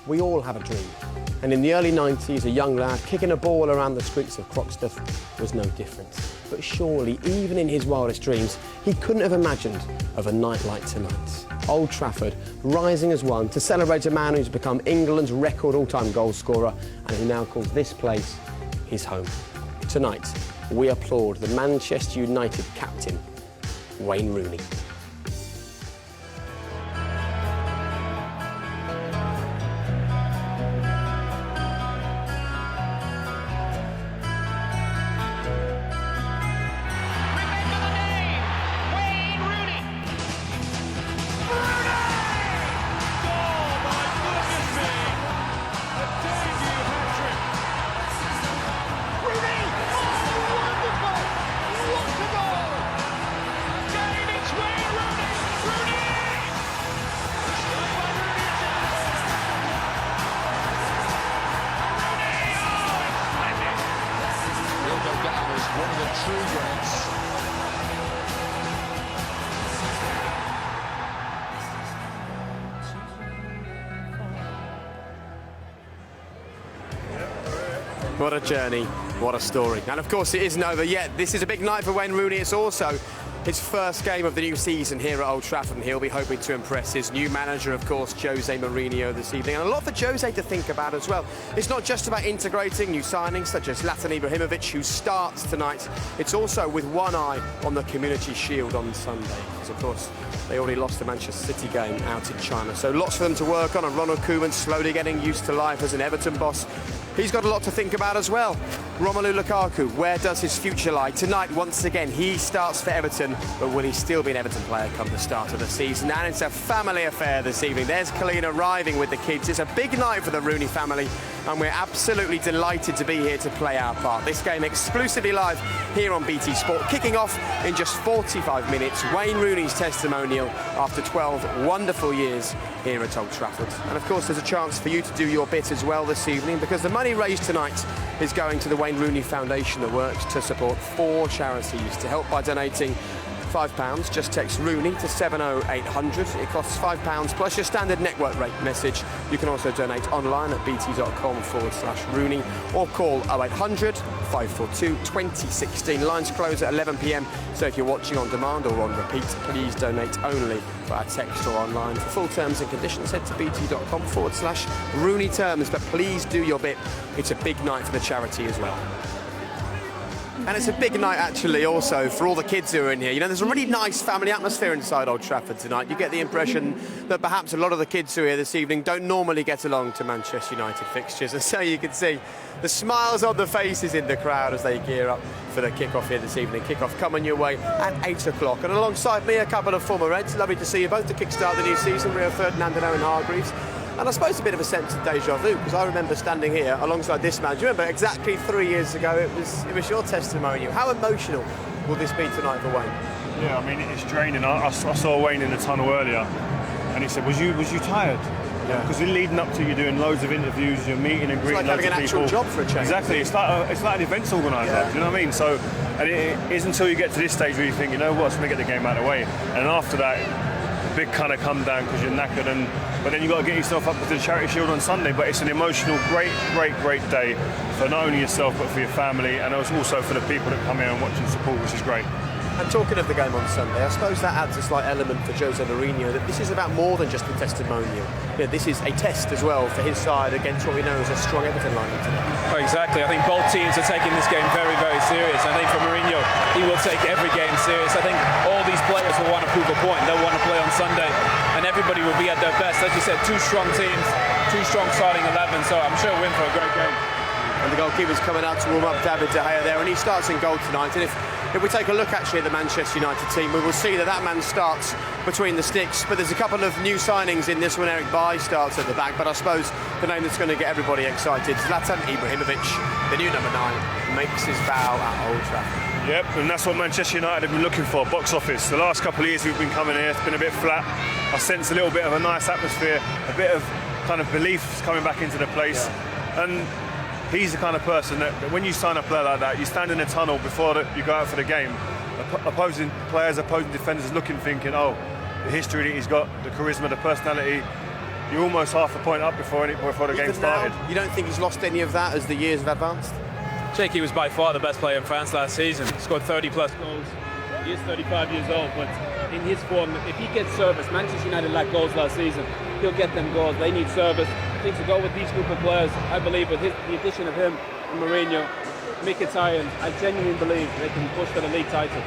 we all have a dream. And in the early 90s, a young lad kicking a ball around the streets of Croxteth was no different. But surely, even in his wildest dreams, he couldn't have imagined of a night like tonight. Old Trafford rising as one to celebrate a man who's become England's record all-time goal scorer and who now calls this place his home. Tonight, we applaud the Manchester United captain, Wayne Rooney. One of the true greats. What a journey, what a story. And of course it isn't over yet. This is a big night for Wayne Rooney. It's also his first game of the new season here at Old Trafford, and he'll be hoping to impress his new manager, of course, Jose Mourinho, this evening. And a lot for Jose to think about as well. It's not just about integrating new signings such as Zlatan Ibrahimovic, who starts tonight. It's also with one eye on the Community Shield on Sunday, because of course they already lost the Manchester City game out in China. So lots for them to work on, and Ronald Koeman slowly getting used to life as an Everton boss. He's got a lot to think about as well. Romelu Lukaku, where does his future lie? Tonight, once again, he starts for Everton, but will he still be an Everton player come the start of the season? And it's a family affair this evening. There's Colleen arriving with the kids. It's a big night for the Rooney family, and we're absolutely delighted to be here to play our part. This game exclusively live here on BT Sport, kicking off in just 45 minutes. Wayne Rooney's testimonial after 12 wonderful years here at Old Trafford. And of course, there's a chance for you to do your bit as well this evening, because the money raised tonight is going to the Wayne Rooney Foundation that works to support 4 charities. To help by donating £5, just text Rooney to 70800. It costs £5 plus your standard network rate message. You can also donate online at bt.com/Rooney or call 0800 542 2016. Lines close at 11 p.m. So if you're watching on demand or on repeat, please donate only via text or online. For full terms and conditions, head to bt.com/Rooney terms. But please do your bit. It's a big night for the charity as well. And it's a big night, actually, also for all the kids who are in here. You know, there's a really nice family atmosphere inside Old Trafford tonight. You get the impression that perhaps a lot of the kids who are here this evening don't normally get along to Manchester United fixtures. And so you can see the smiles on the faces in the crowd as they gear up for the kick-off here this evening. Kick-off coming your way at 8 o'clock. And alongside me, a couple of former Reds. Lovely to see you both to kick-start the new season. Rio Ferdinand and Owen Hargreaves. And I suppose a bit of a sense of deja vu, because I remember standing here alongside this man. Do you remember exactly 3 years ago? It was your testimonial. How emotional will this be tonight for Wayne? Yeah, I mean, it's draining. I saw Wayne in the tunnel earlier, and he said, "Was you tired?" Yeah. Because we're leading up to you doing loads of interviews, you're meeting and greeting loads of people. It's like having an actual job for a change. Exactly. It's like an events organiser. Yeah. Do you know what I mean? So, and it is until you get to this stage where you think, you know what, I'm going to get the game out of the way, and after that, big kind of come down because you're knackered, but then you've got to get yourself up to the Charity Shield on Sunday. But it's an emotional, great day for not only yourself but for your family, and also for the people that come here and watch and support, which is great. And talking of the game on Sunday, I suppose that adds a slight element for Jose Mourinho, that this is about more than just a testimonial. You know, this is a test as well for his side against what we know as a strong Everton lineup today. Oh, exactly. I think both teams are taking this game very, very serious. I think for Mourinho, he will take every game serious. I think all these players will want to prove a point. They'll want to play on Sunday, and everybody will be at their best. As you said, 2 strong teams, 2 strong starting 11, so I'm sure we'll win for a great game. And the goalkeeper's coming out to warm up, David De Gea there, and he starts in goal tonight. And if we take a look actually at the Manchester United team, we will see that man starts between the sticks. But there's a couple of new signings in this one. Eric Bailly starts at the back, but I suppose the name that's going to get everybody excited, Zlatan Ibrahimovic, the new number 9, makes his bow at Old Trafford. Yep, and that's what Manchester United have been looking for, box office. The last couple of years we've been coming here, it's been a bit flat. I sense a little bit of a nice atmosphere, a bit of kind of belief coming back into the place. Yeah. And he's the kind of person that when you sign a player like that, you stand in a tunnel before you go out for the game. Opposing players, opposing defenders looking, thinking, oh, the history that he's got, the charisma, the personality, you're almost half a point up before the game started. Now, you don't think he's lost any of that as the years have advanced? Jakey was by far the best player in France last season. He scored 30 plus goals. He is 35 years old, but in his form, if he gets service, Manchester United lacked goals last season. He'll get them goals. They need service. I think to go with these group of players, I believe with the addition of him and Mourinho, Mkhitaryan, I genuinely believe they can push for the league title.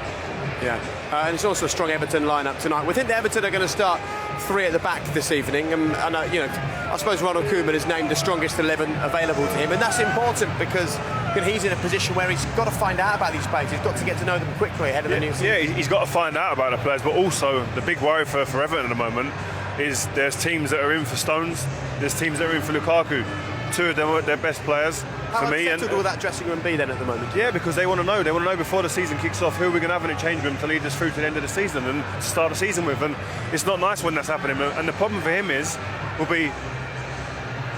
Yeah, and it's also a strong Everton lineup tonight. We think the Everton are going to start 3 at the back this evening, and I suppose Ronald Koeman has named the strongest 11 available to him, and that's important because he's in a position where he's got to find out about these players. He's got to get to know them quickly ahead of the new season. Yeah, he's got to find out about the players, but also the big worry for Everton at the moment is there's teams that are in for Stones, there's teams that are in for Lukaku. 2 of them are their best players for me. How will that dressing room be then at the moment? Yeah, because they want to know. They want to know before the season kicks off who we're going to have in a change room to lead us through to the end of the season and start the season with. And it's not nice when that's happening. And the problem for him will be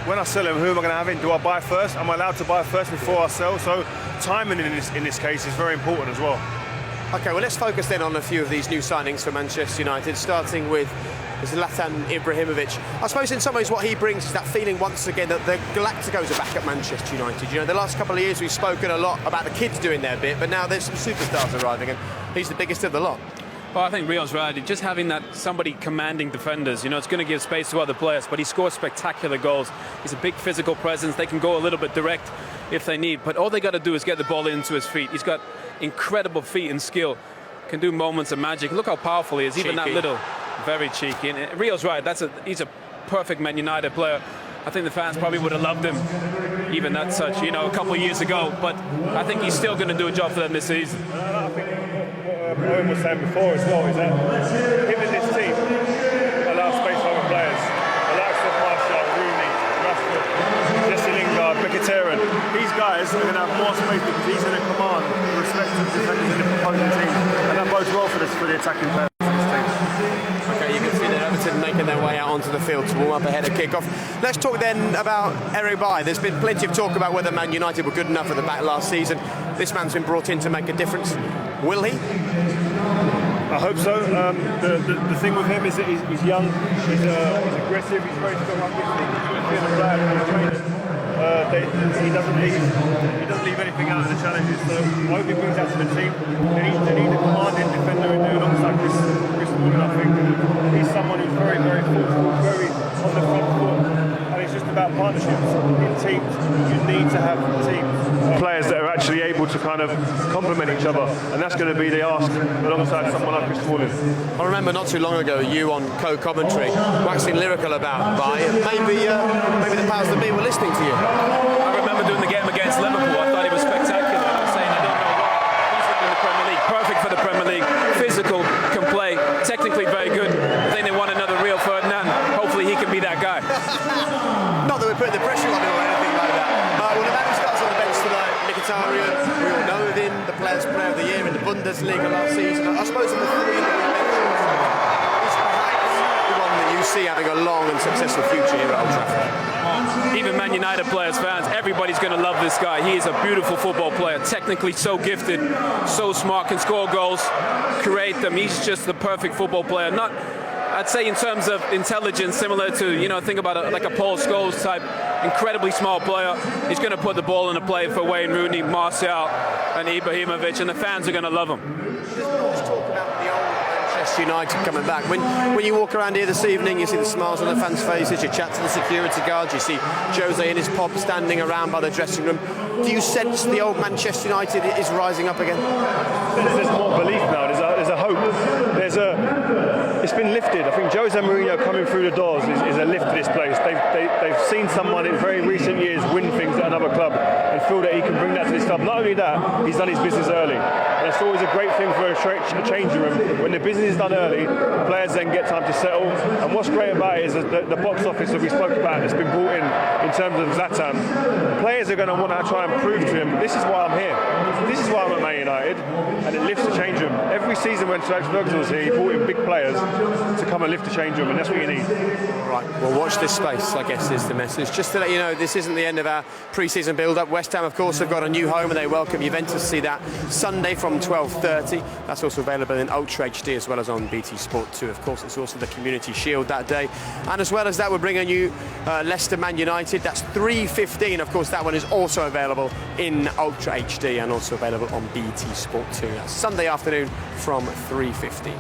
when I sell him, who am I going to have in? Do I buy first? Am I allowed to buy first before I sell? So timing in this case is very important as well. Okay, well let's focus then on a few of these new signings for Manchester United, starting with Zlatan Ibrahimovic. I suppose in some ways what he brings is that feeling once again that the Galacticos are back at Manchester United. The last couple of years we've spoken a lot about the kids doing their bit, but now there's some superstars arriving and he's the biggest of the lot. Well, I think Rio's right. Just having that somebody commanding defenders, it's going to give space to other players, but he scores spectacular goals. He's a big physical presence. They can go a little bit direct if they need, but all they got to do is get the ball into his feet. He's got incredible feet and skill. Can do moments of magic. Look how powerful he is. Even that little, very cheeky. And Rio's right. He's a perfect Man United player. I think the fans probably would have loved him, even that such, a couple of years ago. But I think he's still going to do a job for them this season. I think what Owen was saying before as well is that him and this team allow space for other players. The likes of Martial, Rooney, Rashford, Jesse Lingard, Mkhitaryan. These guys are going to have more space because he's in a command with respect to the defenders in the opposing team, and that bodes well for the attacking players. Okay, you can see that Everton making their way out onto the field to warm up ahead of kick-off. Let's talk then about Eric Bailly. There's been plenty of talk about whether Man United were good enough at the back last season. This man's been brought in to make a difference. Will he? I hope so. The thing with him is that he's young, he's aggressive, he's very strong. He doesn't leave anything out of the challenges. So I hope he brings that to the team. They need a commanding defender in there alongside Chris Smalling. I think he's someone who's very, very thoughtful, very on the front foot. And it's just about partnerships in teams. You need to have teams, players that are actually able to kind of complement each other, and that's going to be the ask alongside someone like Chris Smalling. I remember not too long ago you on co-commentary waxing lyrical about Bailly, and maybe the powers that be were listening to you. I remember doing the game against Liverpool. I thought he was spectacular. I was saying I don't know what he's in the Premier League. Perfect for the Premier League. Physical, can play, technically very good. I think they want another Rio Ferdinand. Hopefully he can be that guy. Not that we're putting the pressure on him or anything like that. Well, the man who starts on the bench tonight, Mkhitaryan, we all know of him, the Players' Player of the Year in the Bundesliga last season. I suppose of the 3 that we mentioned, he's perhaps the one that you see having a long and successful future here at Old Trafford. Even Man United players, fans, everybody's going to love this guy. He is a beautiful football player, technically so gifted, so smart, can score goals, create them. He's just the perfect football player. Not, I'd say in terms of intelligence, similar to, think about like a Paul Scholes type, incredibly smart player. He's going to put the ball in the play for Wayne Rooney, Martial and Ibrahimovic, and the fans are going to love him. Let's talk about the old Manchester United coming back. When you walk around here this evening, you see the smiles on the fans' faces, you chat to the security guards, you see Jose in his pub standing around by the dressing room. Do you sense the old Manchester United is rising up again? There's more belief now, there's a hope. It's been lifted. I think Jose Mourinho coming through the doors is a lift to this place. They've seen someone in very recent years win things at another club and feel that he can bring that to this club. Not only that, he's done his business early. And it's always a great thing for a changing room. When the business is done early, the players then get time to settle. And what's great about it is that the box office that we spoke about that's been brought in terms of Zlatan, players are going to want to try and prove to him, this is why I'm here. This is why I'm at Man United. And it lifts the change room. Every season when Alex Ferguson was here, he brought in big players to come and lift the change room, and that's what you need. Right, well, watch this space, I guess, is the message. Just to let you know, this isn't the end of our pre-season build-up. West Ham, of course, have got a new home and they welcome Juventus to see that Sunday from 12:30. That's also available in Ultra HD as well as on BT Sport 2. Of course, it's also the Community Shield that day. And as well as that, we're bringing you Leicester Man United. That's 3:15. Of course, that one is also available in Ultra HD and also available on BT Sport 2. That's Sunday afternoon from 3:15.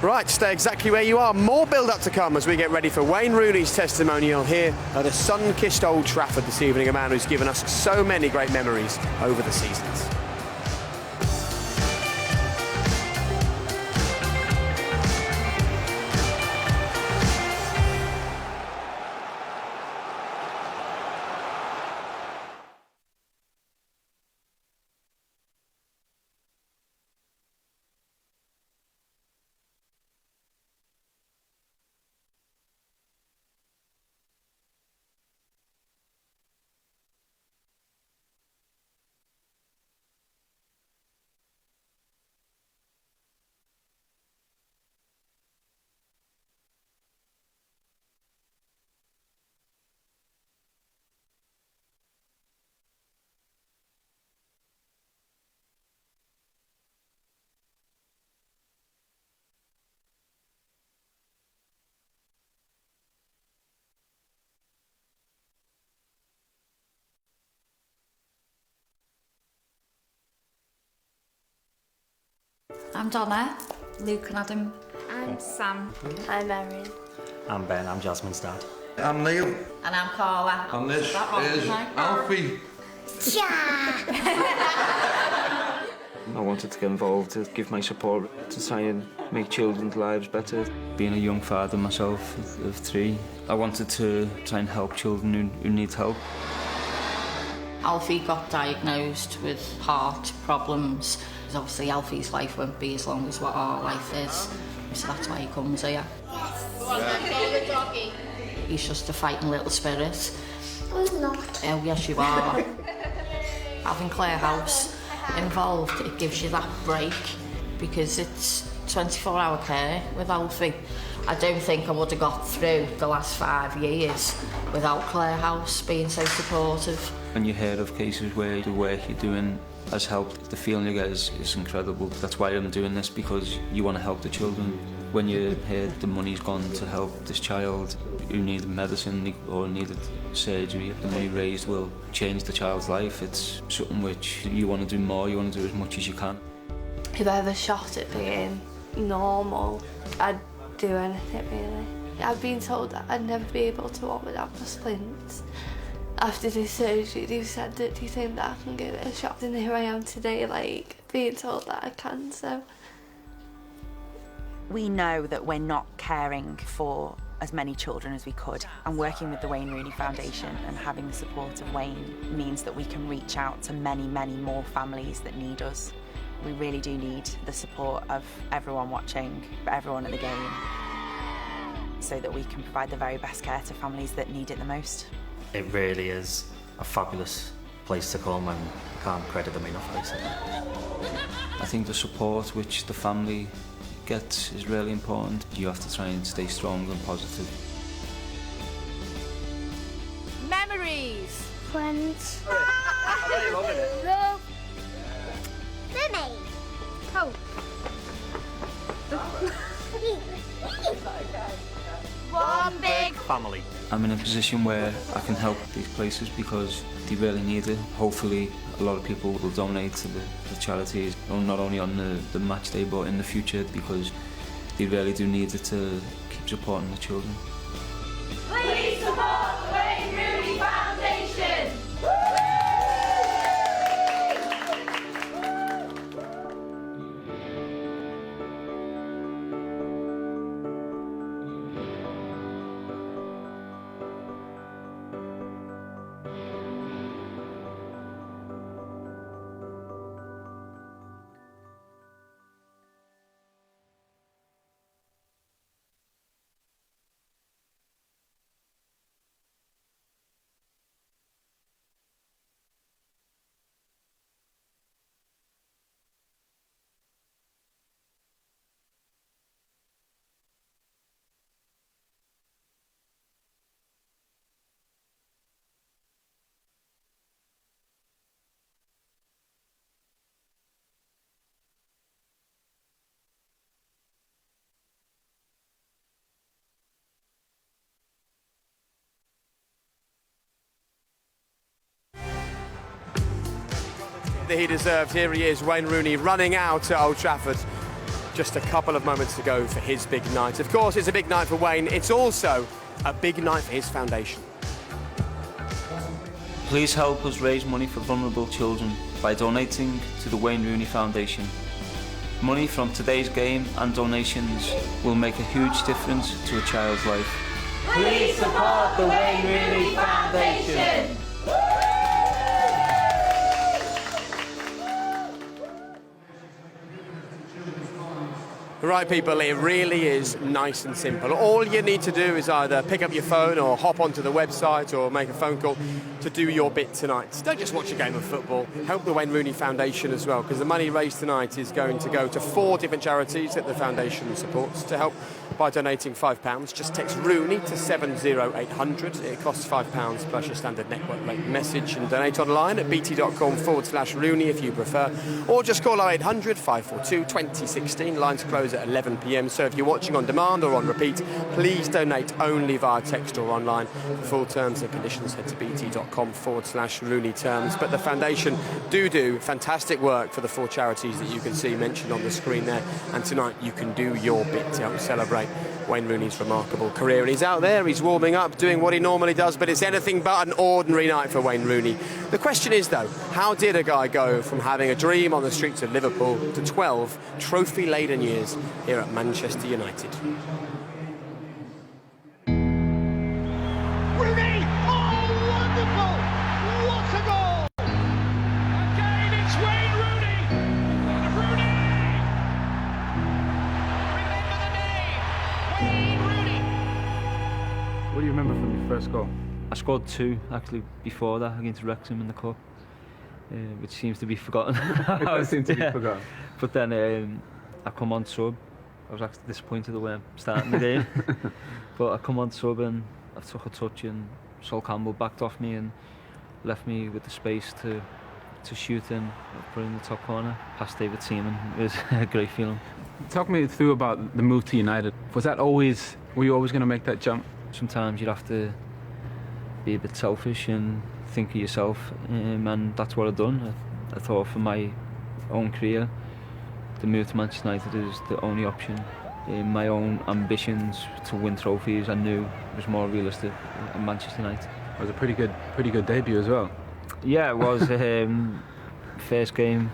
Right, stay exactly where you are. More build-up to come as we get ready for Wayne Rooney's testimonial here at the sun-kissed Old Trafford this evening, a man who's given us so many great memories over the seasons. I'm Donna, Luke and Adam. I'm Sam. I'm Erin. I'm Ben, I'm Jasmine's dad. I'm Neil. And I'm Carla. And this is Alfie. I wanted to get involved to give my support to try and make children's lives better. Being a young father myself of 3, I wanted to try and help children who need help. Alfie got diagnosed with heart problems. Obviously Alfie's life won't be as long as what our life is, so that's why he comes here. Yes. He's just a fighting little spirit. I'm not. Oh yes you are. Having Claire House involved, it gives you that break because it's 24-hour care with Alfie. I don't think I would have got through the last 5 years without Claire House being so supportive. When you hear of cases where the work you're doing has helped, the feeling you get is incredible. That's why I'm doing this, because you want to help the children. When you hear the money's gone to help this child who needed medicine or needed surgery, the money raised will change the child's life. It's something which you want to do more, you want to do as much as you can. If I ever shot at being normal, I'd do anything really. I've been told that I'd never be able to walk without my splints. After this surgery, they said that, do you think that I can give it a shot? And here I am today, like, being told that I can, so. We know that we're not caring for as many children as we could, and working with the Wayne Rooney Foundation and having the support of Wayne means that we can reach out to many, many more families that need us. We really do need the support of everyone watching, everyone at the game, so that we can provide the very best care to families that need it the most. It really is a fabulous place to come, and I can't credit them enough, basically. I think the support which the family gets is really important. You have to try and stay strong and positive. Memories! I Friends. know you're loving it. Love. Mermaid. Hope. One big Family. I'm in a position where I can help these places because they really need it. Hopefully a lot of people will donate to the charities, not only on the match day but in the future, because they really do need it to keep supporting the children. Please support the Wayne Rooney Foundation! that he deserved. Here he is, Wayne Rooney, running out at Old Trafford. Just a couple of moments to go for his big night. Of course, it's a big night for Wayne. It's also a big night for his foundation. Please help us raise money for vulnerable children by donating to the Wayne Rooney Foundation. Money from today's game and donations will make a huge difference to a child's life. Please support the Wayne Rooney Foundation. Right, people, it really is nice and simple. All you need to do is either pick up your phone or hop onto the website or make a phone call to do your bit tonight. Don't just watch a game of football. Help the Wayne Rooney Foundation as well, because the money raised tonight is going to go to 4 different charities that the foundation supports. To help by donating £5, just text Rooney to 70800. It costs £5 plus your standard network rate message, and donate online at bt.com/Rooney if you prefer, or just call 0800 542 2016. Lines close at 11 p.m. So if you're watching on demand or on repeat, please donate only via text or online. For full terms and conditions, head to bt.com/Rooney terms. But the foundation do fantastic work for the 4 charities that you can see mentioned on the screen there. And tonight you can do your bit to help celebrate Wayne Rooney's remarkable career. And he's out there, he's warming up, doing what he normally does, but it's anything but an ordinary night for Wayne Rooney. The question is, though, how did a guy go from having a dream on the streets of Liverpool to 12 trophy-laden years here at Manchester United? Rooney! Oh, wonderful! What a goal! Again, it's Wayne Rooney! Rooney! Remember the name! Wayne Rooney! What do you remember from your first goal? I scored 2 actually before that against Wrexham in the cup, which seems to be forgotten. It does seem to be forgotten. But then I come on sub. I was actually disappointed the way I'm starting the game. But I come on sub and I took a touch and Sol Campbell backed off me and left me with the space to shoot and put it in the top corner past David Seaman. It was a great feeling. Talk me through about the move to United. Were you always going to make that jump? Sometimes you'd have to be a bit selfish and think of yourself, and that's what I've done. I thought for my own career, the move to Manchester United is the only option. My own ambitions to win trophies I knew was more realistic at Manchester United. It was a pretty good debut as well. Yeah, it was. First game,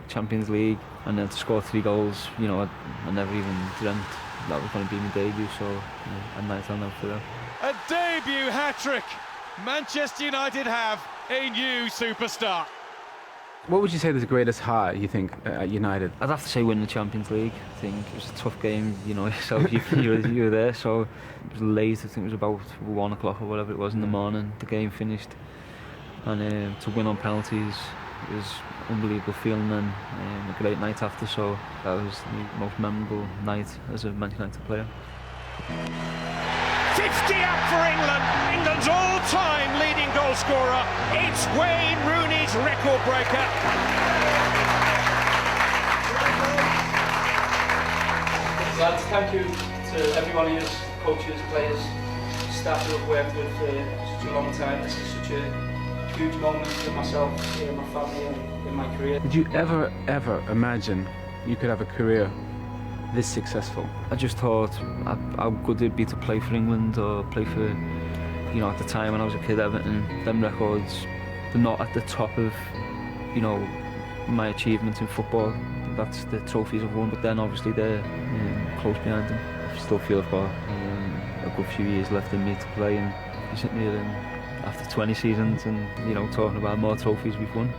Champions League, and then to score 3 goals, you know, I never even dreamt that was going to be my debut, so a night I'll never forget. A debut hat-trick! Manchester United have a new superstar. What would you say is the greatest high, you think, at United? I'd have to say winning the Champions League. I think it was a tough game, you know, so you were there, so it was late. I think it was about 1 o'clock or whatever it was in the morning. The game finished, and to win on penalties was an unbelievable feeling, and a great night after, so that was the most memorable night as a Manchester United player. 50 up for England, England's all-time leading goal scorer. It's Wayne Rooney's record breaker. Lads, thank you to everyone here, coaches, players, staff who I've worked with for such a long time. This is such a huge moment for myself, my family, and in my career. Did you ever imagine you could have a career this successful? I just thought how good it'd be to play for England or play for, you know, at the time when I was a kid, Everton. Them records, they're not at the top of, you know, my achievements in football. That's the trophies I've won, but then obviously they're close behind them. I still feel I've got a good few years left in me to play, and be sitting here after 20 seasons and, you know, talking about more trophies we've won.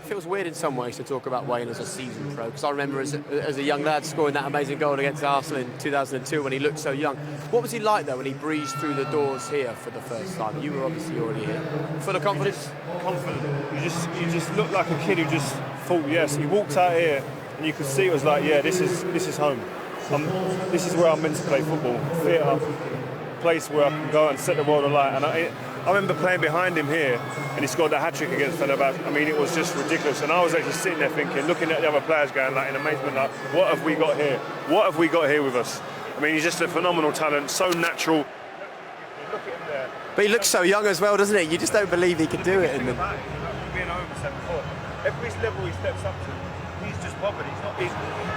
It feels weird in some ways to talk about Wayne as a seasoned pro, because I remember as a young lad scoring that amazing goal against Arsenal in 2002 when he looked so young. What was he like though when he breezed through the doors here for the first time? You were obviously already here. Full of confidence? Confident. You just looked like a kid who just thought, yes. He walked out here and you could see it was like, yeah, this is home. This is where I'm meant to play football. Theatre, place where I can go and set the world alight. And I remember playing behind him here, and he scored that hat-trick against Fenerbahce. I mean, it was just ridiculous. And I was actually sitting there thinking, looking at the other players going like in amazement, like, what have we got here? What have we got here with us? I mean, he's just a phenomenal talent, so natural. Look at him there. But he looks so young as well, doesn't he? You just don't believe he can do it. And being home said before, every level he steps up to, he's just bothered.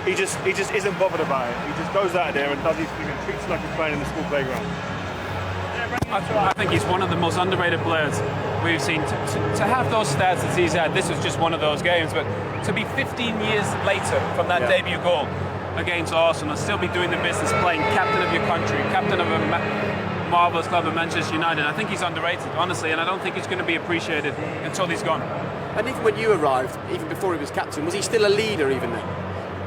He just isn't bothered about it. He just goes out there and does his thing and treats it like he's playing in the school playground. I think he's one of the most underrated players we've seen. To have those stats that he's had, this was just one of those games, but to be 15 years later from that debut goal against Arsenal and still be doing the business, playing captain of your country, captain of a marvellous club of Manchester United, I think he's underrated, honestly, and I don't think he's going to be appreciated until he's gone. And even when you arrived, even before he was captain, was he still a leader even then?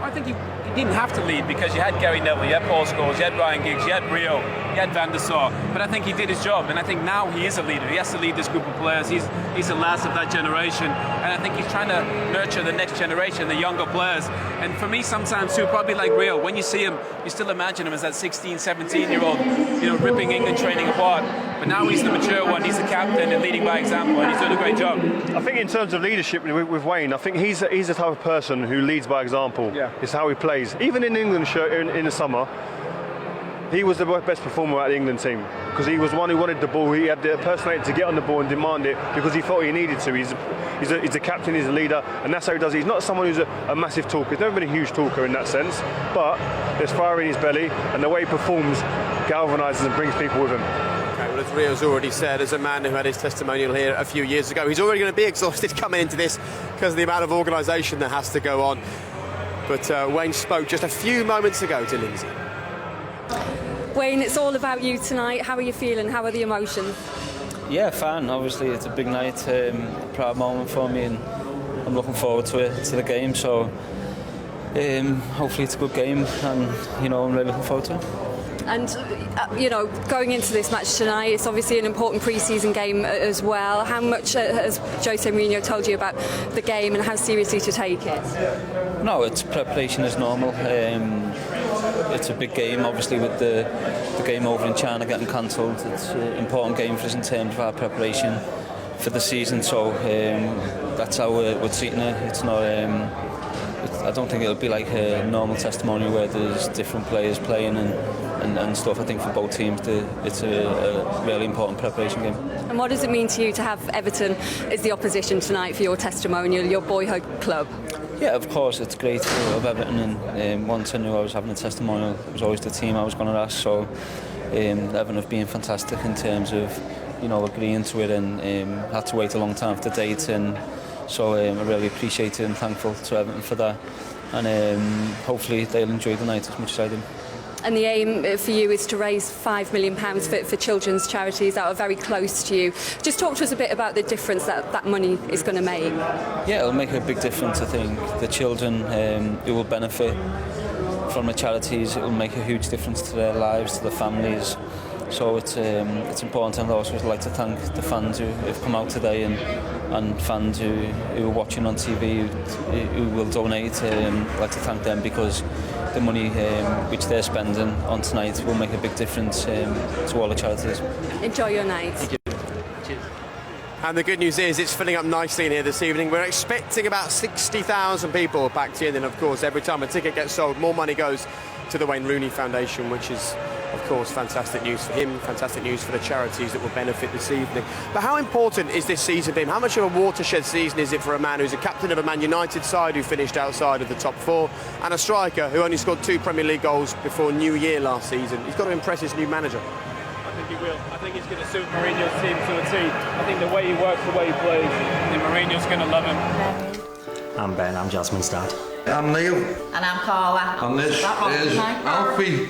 I think he didn't have to lead because you had Gary Neville, you had Paul Scholes, you had Ryan Giggs, you had Rio, you had Van der Sar. But I think he did his job, and I think now he is a leader. He has to lead this group of players. He's the last of that generation, and I think he's trying to nurture the next generation, the younger players. And for me, sometimes too, probably like Rio, when you see him, you still imagine him as that 16, 17-year-old, ripping England training apart. But now he's the mature one. He's the captain and leading by example, and he's doing a great job. I think in terms of leadership with Wayne, I think he's the type of person who leads by example. Yeah. It's how he plays. Even in England in the summer, he was the best performer at the England team because he was one who wanted the ball. He had the personality to get on the ball and demand it because he thought he needed to. He's a captain, he's a leader, and that's how he does it. He's not someone who's a massive talker. He's never been a huge talker in that sense, but there's fire in his belly, and the way he performs galvanises and brings people with him. Okay, well, as Rio's already said, as a man who had his testimonial here a few years ago, he's already going to be exhausted coming into this because of the amount of organisation that has to go on. But Wayne spoke just a few moments ago to Lindsay. Wayne, it's all about you tonight. How are you feeling? How are the emotions? Yeah, fine. Obviously, it's a big night, a proud moment for me, and I'm looking forward to it, to the game. So hopefully it's a good game, and I'm really looking forward to it. And going into this match tonight, it's obviously an important pre-season game as well. How much has Jose Mourinho told you about the game and how seriously to take it? No, it's preparation is normal. It's a big game, obviously, with the game over in China getting cancelled. It's an important game for us in terms of our preparation for the season. So that's how we're treating it. It's not. I don't think it'll be like a normal testimonial where there's different players playing and stuff. I think for both teams it's a really important preparation game. And what does it mean to you to have Everton as the opposition tonight for your testimonial, your boyhood club? Yeah, of course, it's great to have Everton, and once I knew I was having a testimonial, it was always the team I was going to ask. So Everton have been fantastic in terms of agreeing to it, and had to wait a long time for the date, and so I really appreciate it and thankful to Everton for that, and hopefully they'll enjoy the night as much as I do. And the aim for you is to raise £5 million for children's charities that are very close to you. Just talk to us a bit about the difference that money is going to make. Yeah, it'll make a big difference, I think. The children who will benefit from the charities, it will make a huge difference to their lives, to their families. So it's important, and I also would like to thank the fans who have come out today and fans who are watching on TV who will donate. I'd like to thank them because the money which they're spending on tonight will make a big difference to all the charities. Enjoy your night. Thank you. Cheers. And the good news is it's filling up nicely in here this evening. We're expecting about 60,000 people packed in, and of course every time a ticket gets sold, more money goes to the Wayne Rooney Foundation, which is of course fantastic news for him, fantastic news for the charities that will benefit this evening. But how important is this season for him? How much of a watershed season is it for a man who's a captain of a Man United side who finished outside of the top four, and a striker who only scored 2 Premier League goals before New Year last season? He's got to impress his new manager. I think he will. I think he's going to suit Mourinho's team to a T. I think the way he works, the way he plays, I think Mourinho's going to love him. I'm Ben, I'm Jasmine's dad. I'm Neil. And I'm Carla. And this is Alfie.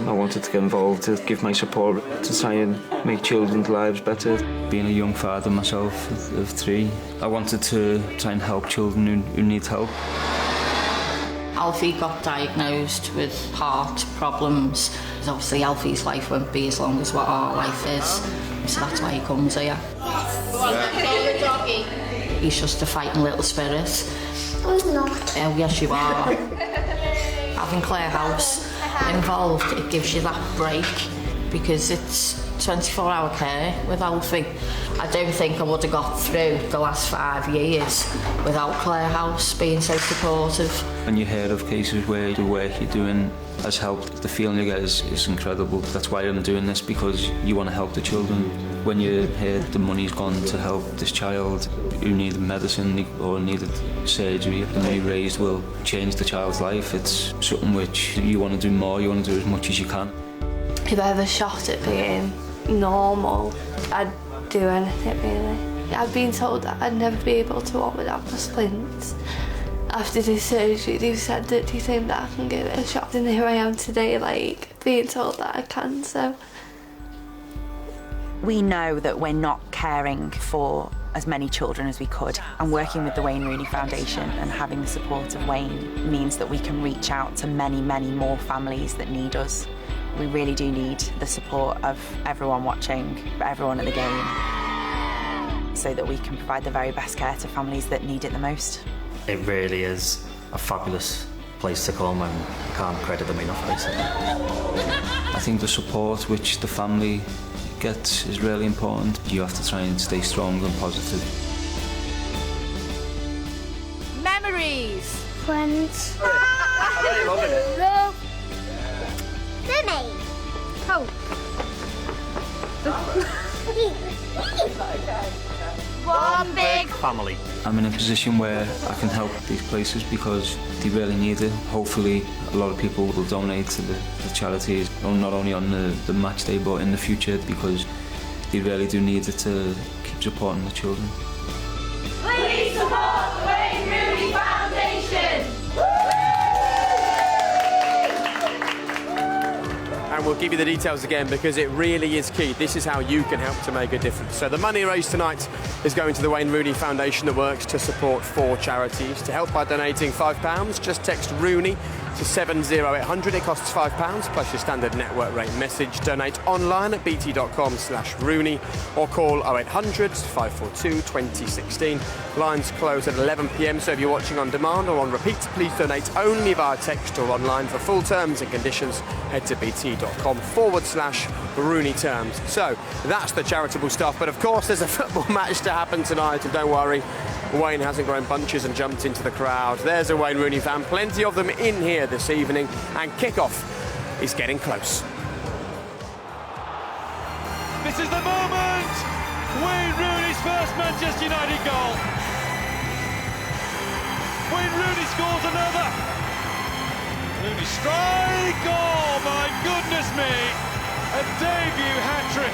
I wanted to get involved to give my support to try and make children's lives better. Being a young father myself of 3, I wanted to try and help children who need help. Alfie got diagnosed with heart problems. Obviously Alfie's life won't be as long as what our life is, so that's why he comes here. He's just a fighting little spirit. I'm not. Oh yes you are. Having Claire House involved, it gives you that break because it's 24-hour care with Alfie. I don't think I would have got through the last 5 years without Claire House being so supportive. When you hear of cases where the work you're doing has helped, the feeling you get is incredible. That's why I'm doing this, because you want to help the children. When you hear the money's gone to help this child who needed medicine or needed surgery, the money raised will change the child's life. It's something which you want to do more, you want to do as much as you can. If I ever shot at being normal, I'd do anything really. I've been told that I'd never be able to walk without my splints. After this surgery, they've said that they think that I can give it a shot, and here I am today, like, being told that I can, so. We know that we're not caring for as many children as we could, and working with the Wayne Rooney Foundation and having the support of Wayne means that we can reach out to many, many more families that need us. We really do need the support of everyone watching, everyone at the game, so that we can provide the very best care to families that need it the most. It really is a fabulous place to come, and I can't credit them enough, basically. I think the support which the family gets is really important. You have to try and stay strong and positive. Memories. Friends. Love. Mummy. Hope. One big family. I'm in a position where I can help these places because they really need it. Hopefully a lot of people will donate to the charities, not only on the match day but in the future, because they really do need it to keep supporting the children. Please support the Wayne Rooney Foundation. And we'll give you the details again because it really is key. This is how you can help to make a difference. So the money raised tonight is going to the Wayne Rooney Foundation that works to support 4 charities. To help by donating £5, just text Rooney to 70800. It costs £5 plus your standard network rate message. Donate online at bt.com/Rooney or call 0800 542 2016. Lines close at 11 p.m, so if you're watching on demand or on repeat, please donate only via text or online. For full terms and conditions, head to bt.com/Rooney terms. So that's the charitable stuff, but of course there's a football match to happen tonight, and don't worry, Wayne hasn't grown bunches and jumped into the crowd. There's a Wayne Rooney fan, plenty of them in here this evening, and kick-off is getting close. This is the moment! Wayne Rooney's first Manchester United goal. Wayne Rooney scores another. Rooney strike! Oh my goodness me! A debut hat-trick.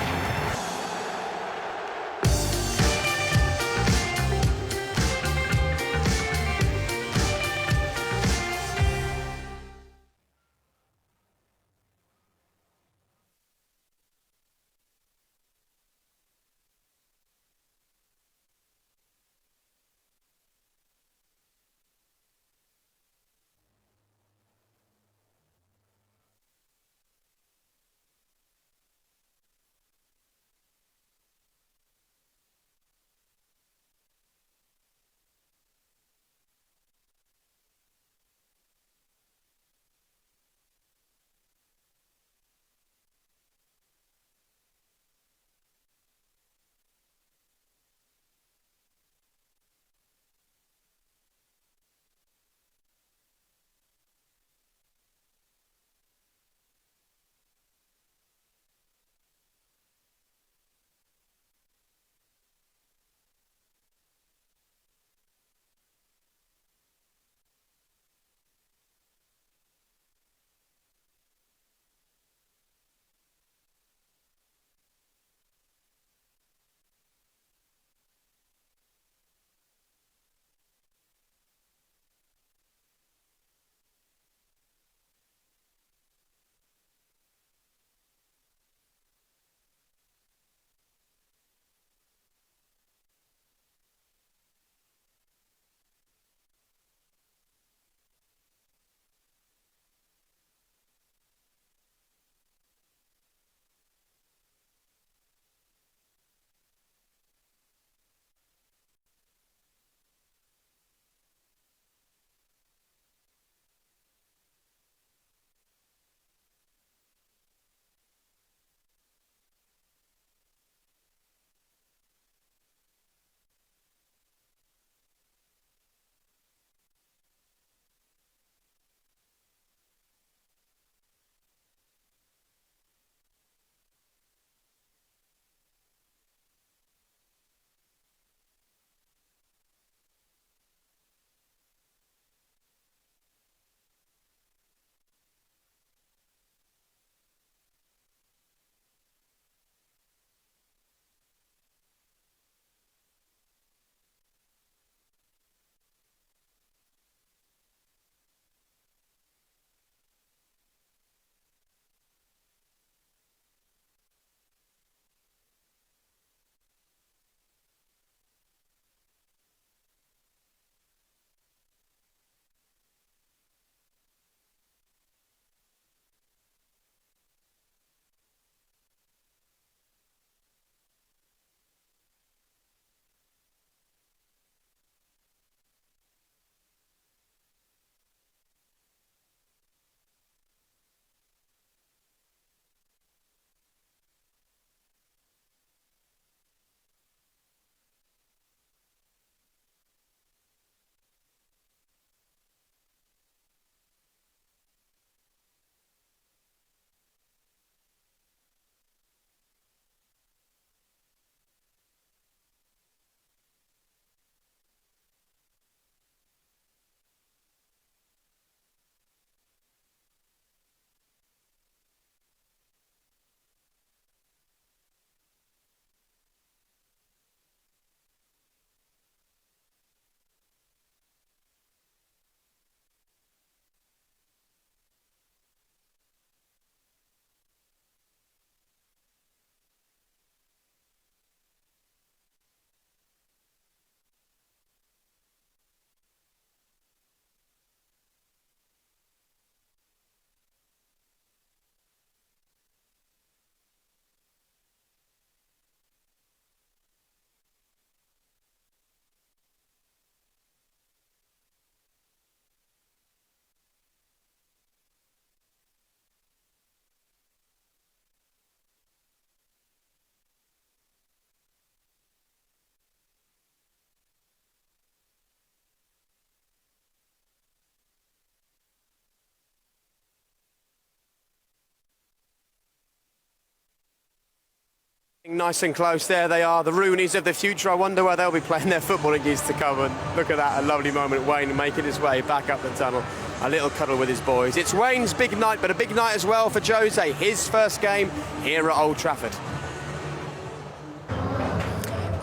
Nice and close, there they are, the Rooneys of the future. I wonder where they'll be playing their football in years to come. And look at that, a lovely moment, Wayne making his way back up the tunnel. A little cuddle with his boys. It's Wayne's big night, but a big night as well for Jose. His first game here at Old Trafford.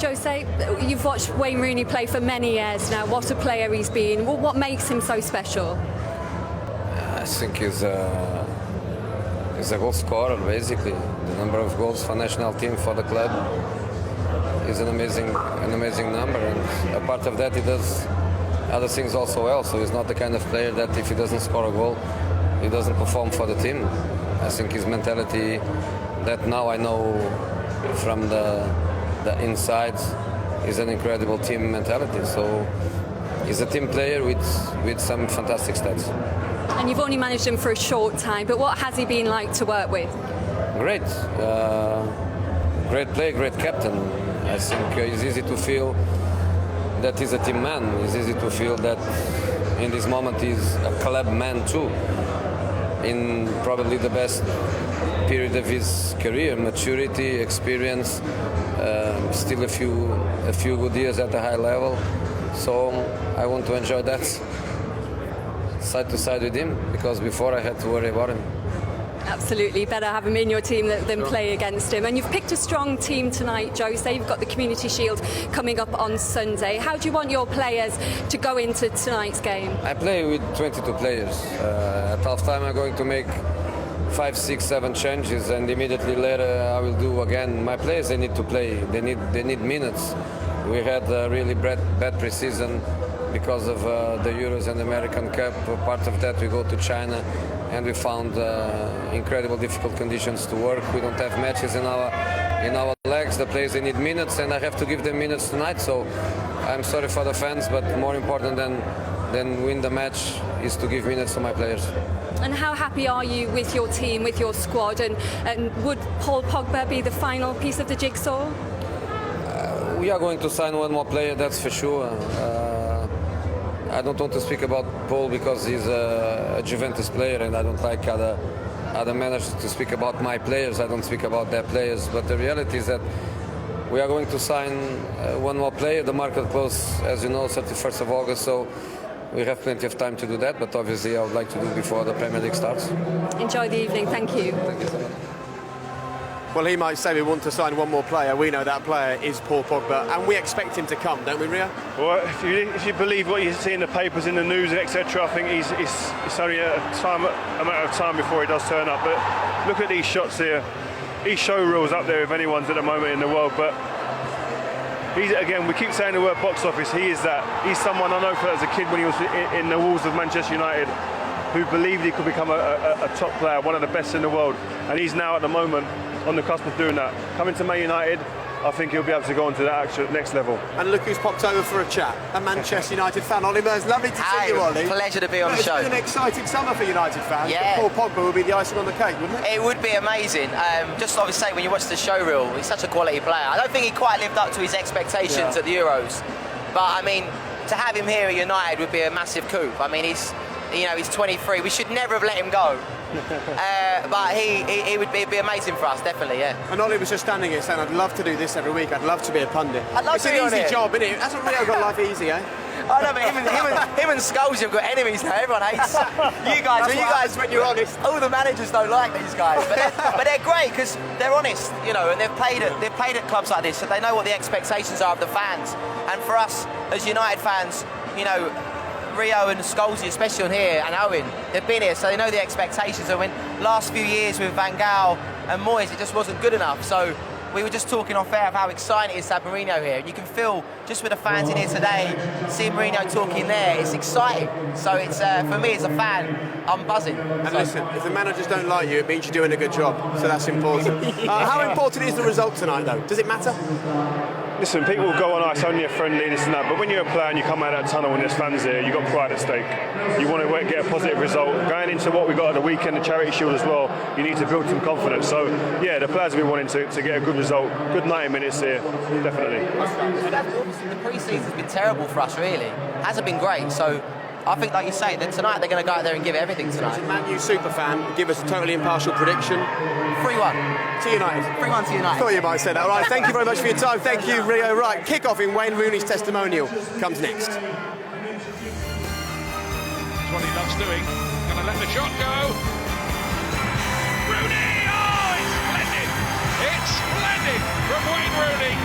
Jose, you've watched Wayne Rooney play for many years now. What a player he's been. What makes him so special? I think he's a goal scorer, basically. The number of goals for national team, for the club, is an amazing number. And a part of that, he does other things also well. So he's not the kind of player that if he doesn't score a goal, he doesn't perform for the team. I think his mentality, that now I know from the inside, is an incredible team mentality. So he's a team player with some fantastic stats. And you've only managed him for a short time, but what has he been like to work with? Great. Great player, great captain. I think it's easy to feel that he's a team man. It's easy to feel that in this moment he's a club man too. In probably the best period of his career, maturity, experience, still a few good years at a high level. So I want to enjoy that side to side with him, because before I had to worry about him. Absolutely, better have him in your team than play against him. And you've picked a strong team tonight, Jose. You've got the Community Shield coming up on Sunday. How do you want your players to go into tonight's game? I play with 22 players. At half-time I'm going to make 5, 6, 7 changes, and immediately later I will do again. My players, they need to play. They need minutes. We had a really bad pre-season because of the Euros and American Cup. Part of that we go to China and we found incredible difficult conditions to work. We don't have matches in our legs. The players, they need minutes, and I have to give them minutes tonight. So I'm sorry for the fans, but more important than win the match is to give minutes to my players. And how happy are you with your team, with your squad, and would Paul Pogba be the final piece of the jigsaw? We are going to sign one more player, that's for sure. I don't want to speak about Paul because he's a Juventus player, and I don't like other managers to speak about my players. I don't speak about their players, but the reality is that we are going to sign one more player. The market closes, as you know, 31st of August, so we have plenty of time to do that, but obviously I would like to do it before the Premier League starts. Enjoy the evening, thank you. Thank you so much. Well, he might say we want to sign one more player. We know that player is Paul Pogba, and we expect him to come, don't we, Rio? Well, if you believe what you see in the papers, in the news, etc., I think it's only a matter of time before he does turn up. But look at these shots here. He's show reels up there if anyone's at the moment in the world. But he's, again, we keep saying the word box office. He is that. He's someone I know as a kid when he was in the walls of Manchester United, who believed he could become a top player, one of the best in the world. And he's now at the moment on the cusp of doing that. Coming to Man United, I think he'll be able to go on to that actual next level. And look who's popped over for a chat, a Manchester United fan. Ollie Murs, lovely to see you, Ollie. Pleasure to be on the show. It's been an exciting summer for United fans. Yeah. But Paul Pogba would be the icing on the cake, wouldn't it? It would be amazing. Just obviously when you watch the show reel, he's such a quality player. I don't think he quite lived up to his expectations at the Euros. But I mean, to have him here at United would be a massive coup. I mean, he's 23. We should never have let him go. But he would be amazing for us, definitely, yeah. And Ollie was just standing here saying, I'd love to do this every week. I'd love to be a pundit. I'd love it's to an be on easy it. job, isn't it? Hasn't Rio got life easy, eh? I know, but him and Scholes have got enemies now. Everyone hates you guys. When you're honest, all the managers don't like these guys, but they're great because they're honest, and they've played at clubs like this, so they know what the expectations are of the fans. And for us as United fans, Rio and Scholes, especially on here, and Owen, they've been here, so they know the expectations. And when last few years with Van Gaal and Moyes, it just wasn't good enough. So we were just talking off air of how exciting it is to have Mourinho here. You can feel, just with the fans in here today, seeing Mourinho talking there, it's exciting. So it's for me as a fan, I'm buzzing. And listen, if the managers don't like you, it means you're doing a good job. So that's important. How important is the result tonight, though? Does it matter? Listen, people will go on, it's only a friendly, this and that, but when you're a player and you come out of that tunnel and there's fans there, you've got pride at stake. You want to get a positive result. Going into what we got at the weekend, the Charity Shield as well, you need to build some confidence. So, yeah, the players have been wanting to get a good result. Good 90 minutes here, definitely. The pre-season's been terrible for us, really. Hasn't been great, so I think, like you say, that tonight they're going to go out there and give everything tonight. Man U super fan, give us a totally impartial prediction. 3-1. To United. 3-1 to United. Thought you might say that. All right, thank you very much for your time. Thank you, Rio. Right, kick-off in Wayne Rooney's testimonial comes next. That's what he loves doing. Gonna let the shot go. Rooney! Oh, it's splendid! It's splendid from Wayne Rooney.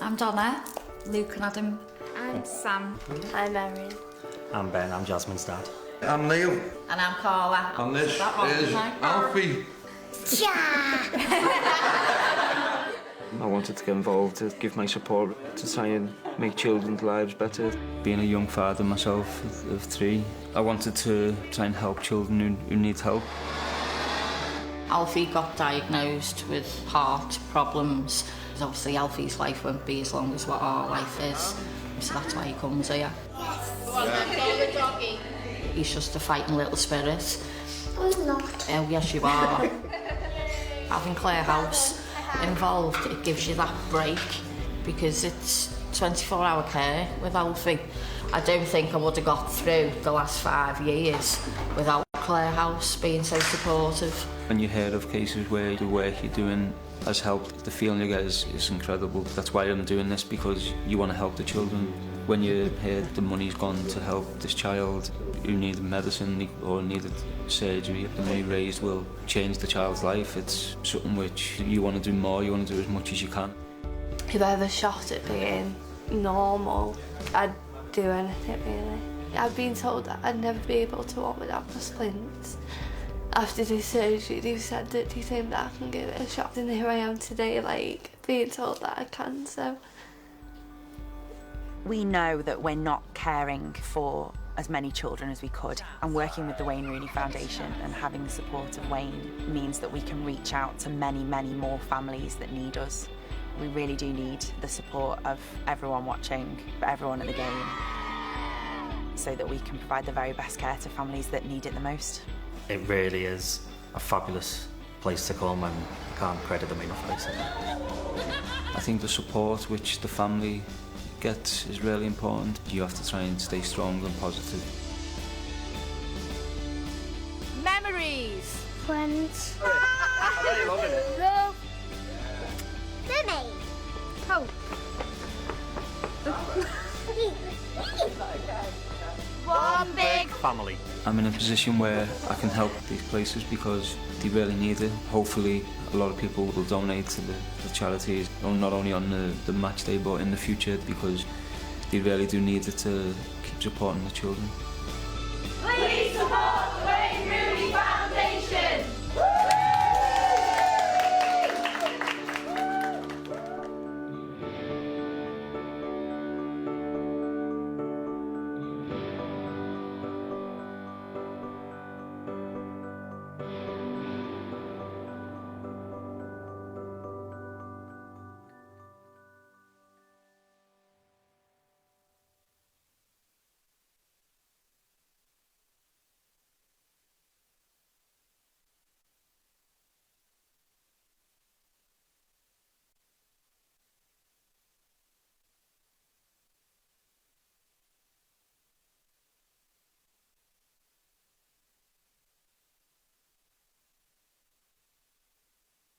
I'm Donna, Luke and Adam. I'm Sam. I'm Erin. I'm Ben, I'm Jasmine's dad. I'm Neil. And I'm Carla. And this is Alfie. I wanted to get involved to give my support to try and make children's lives better. Being a young father myself of 3, I wanted to try and help children who need help. Alfie got diagnosed with heart problems. Obviously Alfie's life won't be as long as what our life is, so that's why he comes here. Yes. He's just a fighting little spirit. I'm not. Oh yes you are. Having Claire House involved, it gives you that break because it's 24-hour care with Alfie. I don't think I would have got through the last 5 years without Claire House being so supportive. When you hear of cases where the work you're doing has helped, the feeling you get is incredible. That's why I'm doing this, because you want to help the children. When you hear the money's gone to help this child who needed medicine or needed surgery, the money raised will change the child's life. It's something which you want to do more, you want to do as much as you can. If I ever shot at being normal, I'd do anything really. I've been told that I'd never be able to walk without my splints. After this surgery, they said that they think that I can give it a shot, and here I am today, like, being told that I can, so. We know that we're not caring for as many children as we could, and working with the Wayne Rooney Foundation and having the support of Wayne means that we can reach out to many, many more families that need us. We really do need the support of everyone watching, everyone at the game, so that we can provide the very best care to families that need it the most. It really is a fabulous place to come, and I can't credit them enough, basically. I think the support which the family gets is really important. You have to try and stay strong and positive. Memories. Friends. Love. Mummy. Hope. One big family. I'm in a position where I can help these places because they really need it. Hopefully a lot of people will donate to the charities, not only on the match day but in the future, because they really do need it to keep supporting the children. Please support the Wayne Rooney Foundation.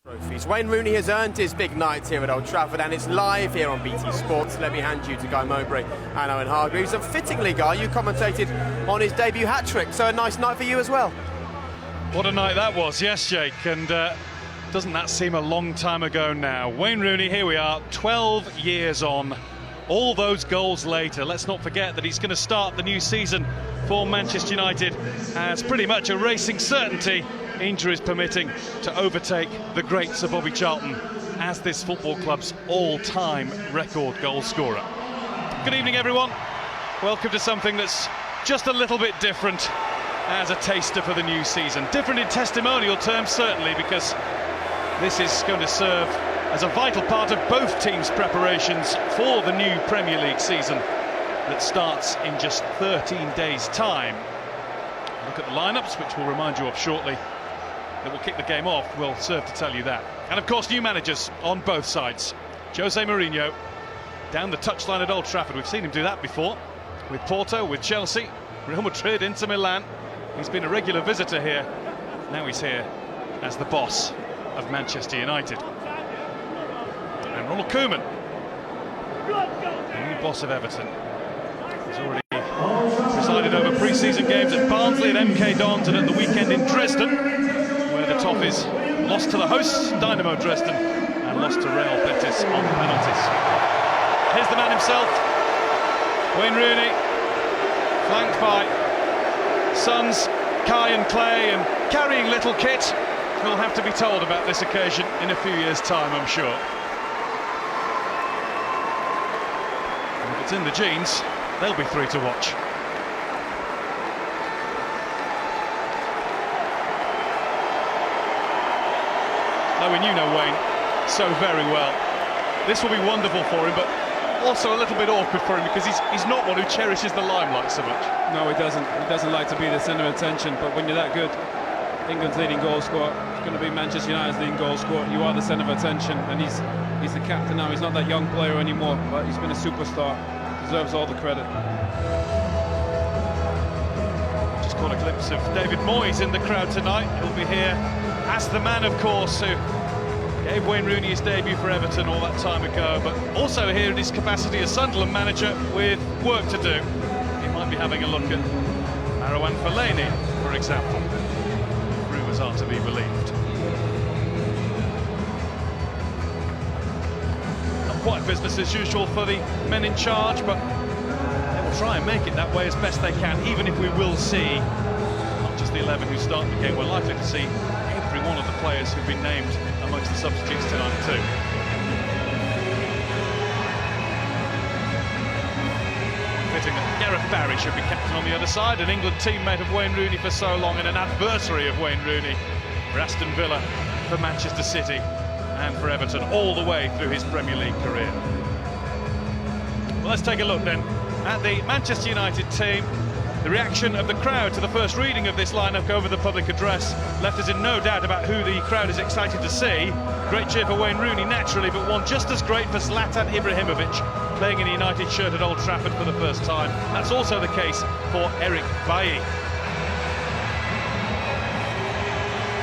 Trophies. Wayne Rooney has earned his big night here at Old Trafford, and it's live here on BT Sports. Let me hand you to Guy Mowbray and Owen Hargreaves. And fittingly, Guy, you commentated on his debut hat-trick, so a nice night for you as well. What a night that was, yes, Jake, and doesn't that seem a long time ago now? Wayne Rooney, here we are, 12 years on, all those goals later. Let's not forget that he's going to start the new season for Manchester United as pretty much a racing certainty, injuries permitting, to overtake the great Sir Bobby Charlton as this football club's all-time record goal scorer. Good evening, everyone. Welcome to something that's just a little bit different as a taster for the new season. Different in testimonial terms, certainly, because This is going to serve as a vital part of both teams' preparations for the new Premier League season that starts in just 13 days' time. Look at the lineups, which we'll remind you of shortly, that will kick the game off, will serve to tell you that. And of course, new managers on both sides. Jose Mourinho down the touchline at Old Trafford. We've seen him do that before, with Porto, with Chelsea, Real Madrid, Inter Milan. He's been a regular visitor here. Now he's here as the boss of Manchester United. And Ronald Koeman, the new boss of Everton, has already presided over pre-season games at Barnsley, at MK Dons, and at the weekend in Dresden, where the Toffees lost to the hosts, Dynamo Dresden, and lost to Real Betis on penalties. Here's the man himself, Wayne Rooney, flanked by sons Kai and Clay, and carrying little Kit, who'll have to be told about this occasion in a few years' time, I'm sure. And if it's in the genes, they'll be three to watch. Owen, you know Wayne so very well. This will be wonderful for him, but also a little bit awkward for him, because he's not one who cherishes the limelight so much. No, he doesn't. He doesn't like to be the centre of attention, but when you're that good, England's leading goal scorer, it's going to be Manchester United's leading goal scorer, you are the centre of attention, and he's the captain now. He's not that young player anymore, but he's been a superstar. Deserves all the credit. Just caught a glimpse of David Moyes in the crowd tonight. He'll be here as the man, of course, who gave Wayne Rooney his debut for Everton all that time ago, but also here in his capacity as Sunderland manager with work to do. He might be having a look at Marouane Fellaini, for example. Rumours are to be believed. Not quite business as usual for the men in charge, but they will try and make it that way as best they can, even if we will see not just the 11 who start the game. We're likely to see every one of the players who've been named amongst the substitutes tonight too. Fitting that Gareth Barry should be captain on the other side, an England teammate of Wayne Rooney for so long and an adversary of Wayne Rooney for Aston Villa, for Manchester City and for Everton all the way through his Premier League career. Well, let's take a look then at the Manchester United team. The reaction of the crowd to the first reading of this lineup over the public address left us in no doubt about who the crowd is excited to see. Great cheer for Wayne Rooney, naturally, but one just as great for Zlatan Ibrahimovic, playing in a United shirt at Old Trafford for the first time. That's also the case for Eric Bailly.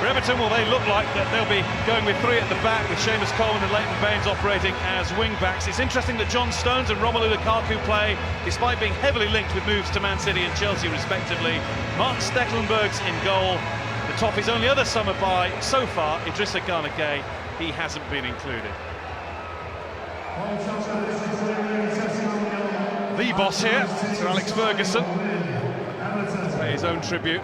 For Everton, well, they look like that they'll be going with three at the back, with Seamus Coleman and Leighton Baines operating as wing-backs. It's interesting that John Stones and Romelu Lukaku play, despite being heavily linked with moves to Man City and Chelsea, respectively. Martin Stekelenburg's in goal. The Toffees' only other summer buy so far, Idrissa Gana Gueye. He hasn't been included. The boss here, Sir Alex Ferguson, pay his own tribute.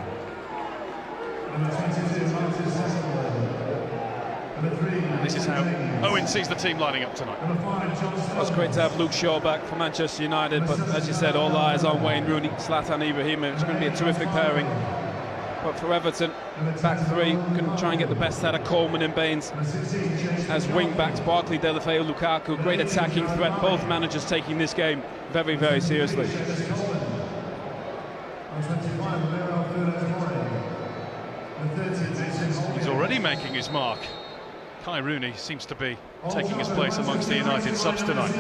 This is how Owen sees the team lining up tonight. Well, it's great to have Luke Shaw back for Manchester United, but as you said, all eyes on Wayne Rooney, Zlatan Ibrahimovic. It's going to be a terrific pairing. But for Everton, back three, can try and get the best out of Coleman and Baines as wing-backs. Barkley, Deulofeu, Lukaku, great attacking threat. Both managers taking this game very, very seriously. He's already making his mark. Kai Rooney seems to be taking his place amongst the United subs tonight.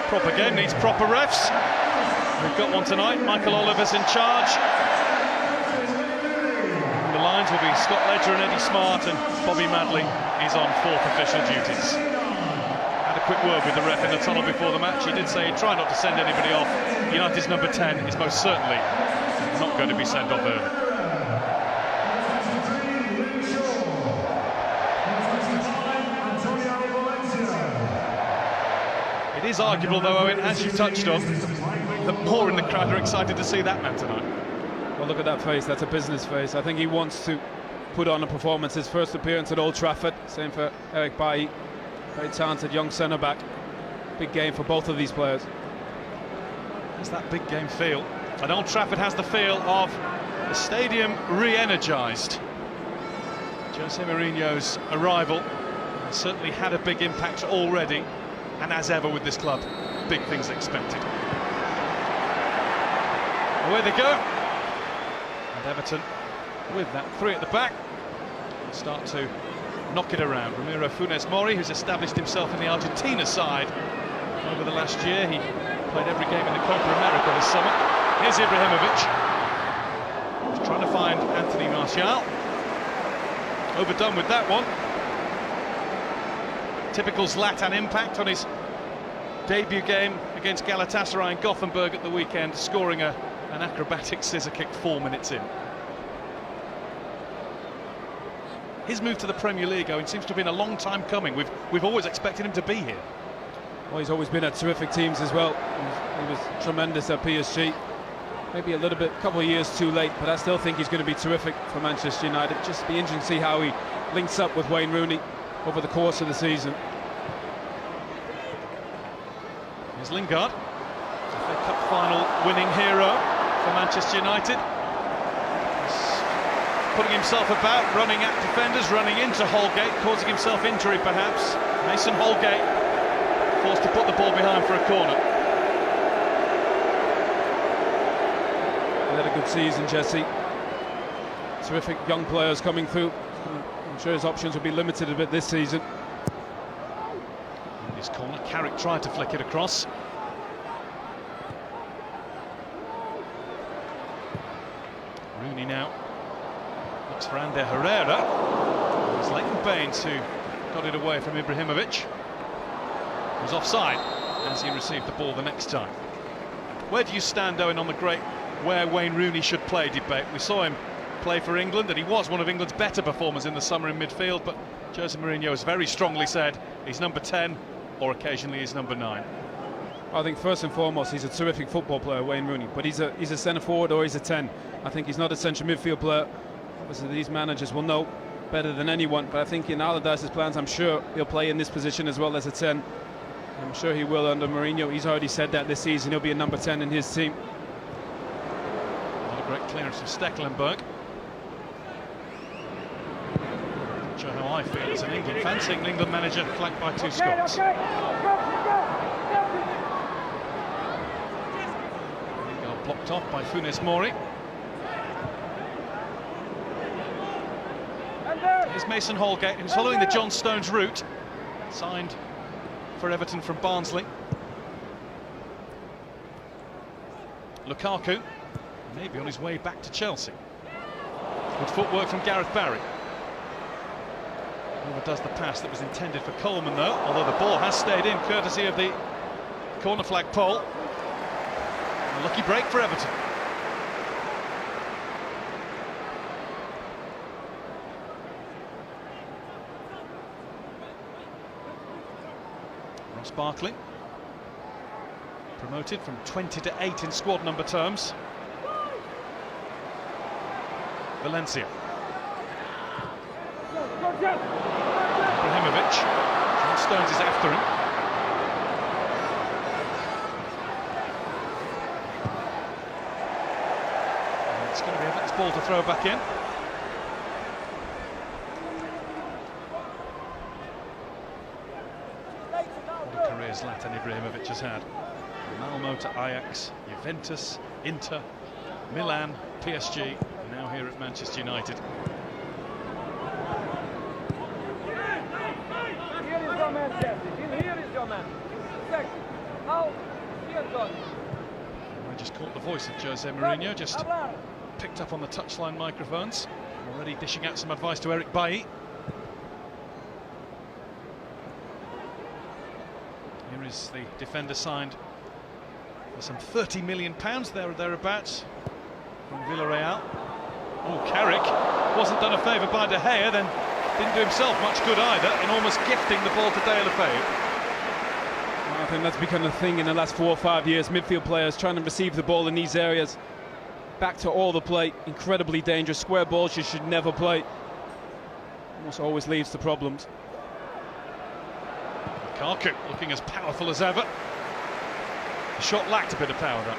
Proper game, needs proper refs. We've got one tonight. Michael Oliver's in charge. And the lines will be Scott Ledger and Eddie Smart, and Bobby Madley is on fourth official duties. Had a quick word with the ref in the tunnel before the match. He did say he'd try not to send anybody off. United's number 10 is most certainly not going to be sent off early. It is arguable, though, Owen, as you touched on, that more in the crowd are excited to see that man tonight. Well, look at that face. That's a business face. I think he wants to put on a performance. His first appearance at Old Trafford. Same for Eric Bailly. Very talented young centre-back. Big game for both of these players. Has that big game feel? And Old Trafford has the feel of the stadium re-energised. Jose Mourinho's arrival has certainly had a big impact already, and as ever with this club, big things expected. Away they go, and Everton, with that three at the back, start to knock it around. Ramiro Funes Mori, who's established himself in the Argentina side over the last year. He played every game in the Copa America this summer. Here's Ibrahimovic. He's trying to find Anthony Martial. Overdone with that one. Typical Zlatan impact on his debut game against Galatasaray and Gothenburg at the weekend, scoring an acrobatic scissor kick 4 minutes in. His move to the Premier League, Owen, seems to have been a long time coming. We've always expected him to be here. Well, he's always been at terrific teams as well. He was tremendous at PSG. Maybe a little bit, couple of years too late, but I still think he's going to be terrific for Manchester United. Just be interesting to see how he links up with Wayne Rooney over the course of the season. Here's Lingard, FA Cup final winning hero for Manchester United. He's putting himself about, running at defenders, running into Holgate, causing himself injury perhaps. Mason Holgate forced to put the ball behind for a corner. He had a good season, Jesse. Terrific young players coming through. I'm sure his options will be limited a bit this season. In this corner, Carrick tried to flick it across. Rooney now looks for Ander Herrera. It's Leighton Baines who got it away from Ibrahimovic. He was offside as he received the ball the next time. Where do you stand, Owen, on the great where Wayne Rooney should play debate? We saw him play for England, and he was one of England's better performers in the summer in midfield, but Jose Mourinho has very strongly said he's number 10, or occasionally he's number 9. I think first and foremost he's a terrific football player, Wayne Rooney, but he's a centre forward or he's a 10. I think he's not a central midfield player. Obviously these managers will know better than anyone, but I think in Allardyce's plans, I'm sure he'll play in this position as well as a 10. I'm sure he will under Mourinho. He's already said that this season he'll be a number 10 in his team. Not a great clearance from Stekelenburg. Not sure how I feel as an England fan, seeing an England manager flanked by two Scots. Blocked off by Funes Mori. Here's Mason Holgate, who's following the John Stones route. Signed for Everton from Barnsley. Lukaku, maybe on his way back to Chelsea. Good footwork from Gareth Barry. Overdoes the pass that was intended for Coleman, though, although the ball has stayed in, courtesy of the corner flag pole. A lucky break for Everton. Ross Barkley, promoted from 20 to 8 in squad number terms. Valencia. Ibrahimovic. John Stones is after him. It's going to be Everton's ball to throw back in. What a career Zlatan Ibrahimovic has had. Malmo to Ajax, Juventus, Inter, Milan, PSG, and now here at Manchester United. I just caught the voice of Jose Mourinho, just picked up on the touchline microphones, already dishing out some advice to Eric Bailly. Here is the defender signed for some £30 million there or thereabouts from Villarreal. Oh, Carrick wasn't done a favour by De Gea, then didn't do himself much good either in almost gifting the ball to De Gea. I think that's become a thing in the last 4 or 5 years. Midfield players trying to receive the ball in these areas. Back to all the play, incredibly dangerous. Square balls you should never play. Almost always leads to problems. Lukaku looking as powerful as ever. The shot lacked a bit of power, that.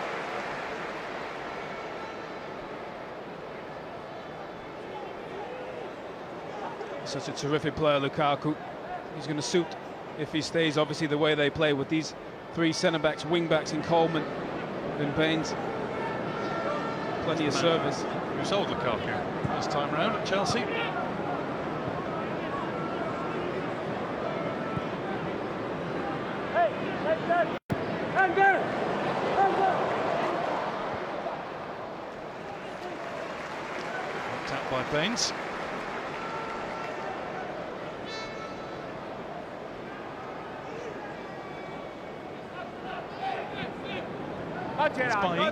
Such a terrific player, Lukaku. He's going to suit if he stays, obviously, the way they play with these three centre-backs, wing-backs in Coleman and Baines. Plenty of service. Who sold Lukaku first time round at Chelsea? Knocked out by Baines. It's Bailly.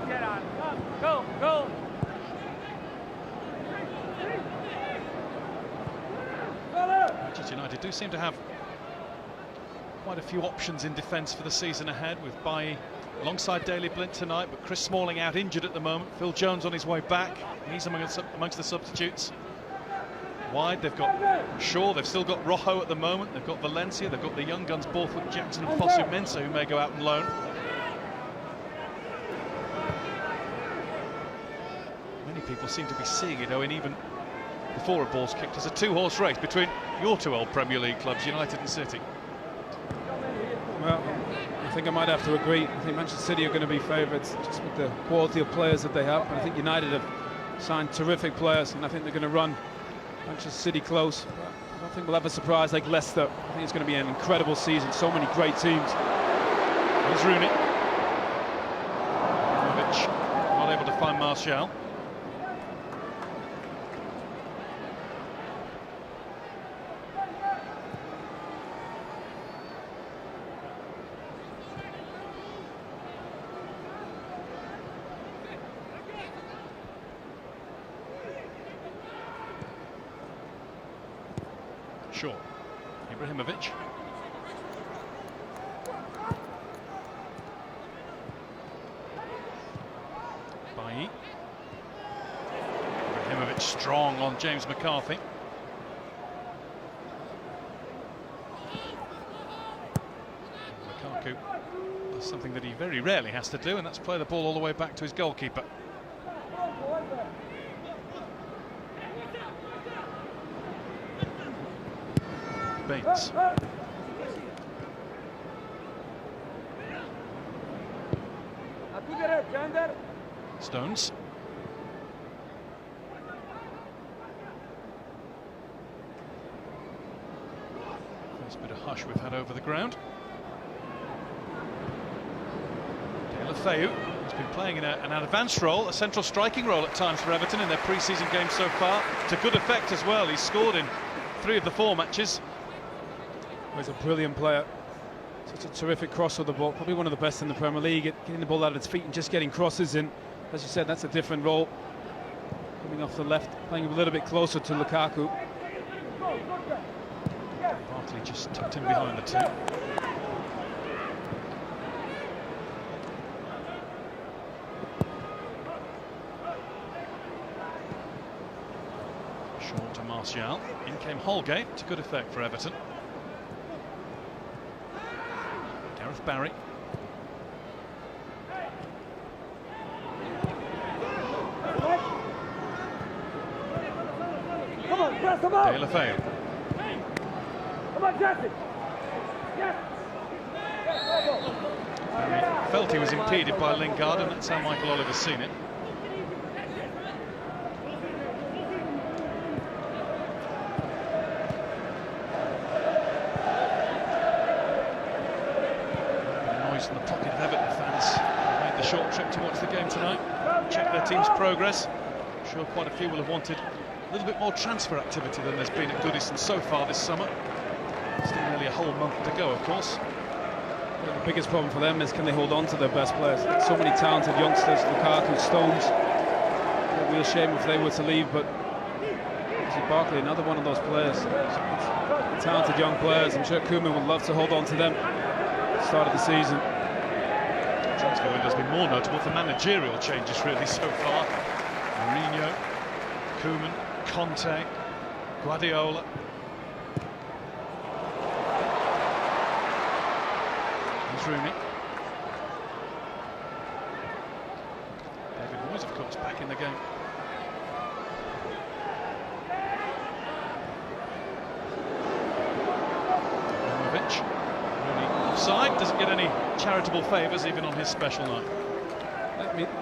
Go. Manchester United do seem to have quite a few options in defence for the season ahead, with Bailly alongside Daley Blind tonight, but Chris Smalling out injured at the moment. Phil Jones on his way back. He's amongst the substitutes. Wide, they've got Shaw, they've still got Rojo at the moment, they've got Valencia, they've got the young guns Borthwick, Jackson and Fosu Mensah, who may go out on loan. Many people seem to be seeing it, Owen, even before a ball's kicked, as a two-horse race between your two old Premier League clubs, United and City. Well, I think I might have to agree. I think Manchester City are going to be favourites just with the quality of players that they have. But I think United have signed terrific players, and I think they're going to run Manchester City close. I don't think we'll have a surprise like Leicester. I think it's going to be an incredible season. So many great teams. There's Rooney. Which not able to find Martial. Sure. Ibrahimovic. Bailly. Ibrahimovic strong on James McCarthy. Lukaku does something that he very rarely has to do, and that's play the ball all the way back to his goalkeeper. Baines. Stones. First bit of hush we've had over the ground. Deulofeu has been playing in an advanced role, a central striking role at times for Everton in their pre-season games so far. To good effect as well. He's scored in 3 of the 4 matches. He's a brilliant player. Such a terrific cross of the ball. Probably one of the best in the Premier League, getting the ball out of its feet and just getting crosses in. As you said, that's a different role. Coming off the left, playing a little bit closer to Lukaku. Barkley just tucked in behind the two. Short to Martial. In came Holgate, to good effect for Everton. Gareth Barry. Deulofeu. Barry felt he was impeded by Lingard, and that's how Michael Oliver's seen it. Noise in the pocket of Everton fans who made the short trip to watch the game tonight, check their team's progress. I'm sure quite a few will have wanted a little bit more transfer activity than there's been at Goodison so far this summer. Still nearly a whole month to go, of course. Well, the biggest problem for them is can they hold on to their best players. So many talented youngsters, Lukaku, Stones. A real shame if they were to leave, but Barkley, another one of those players. Talented young players. I'm sure Koeman would love to hold on to them at the start of the season. The transfer window's been more notable for managerial changes really so far. Mourinho, Koeman, Conte, Guardiola. There's Rooney. who's of course back in the game. Rooney offside, doesn't get any charitable favours even on his special night.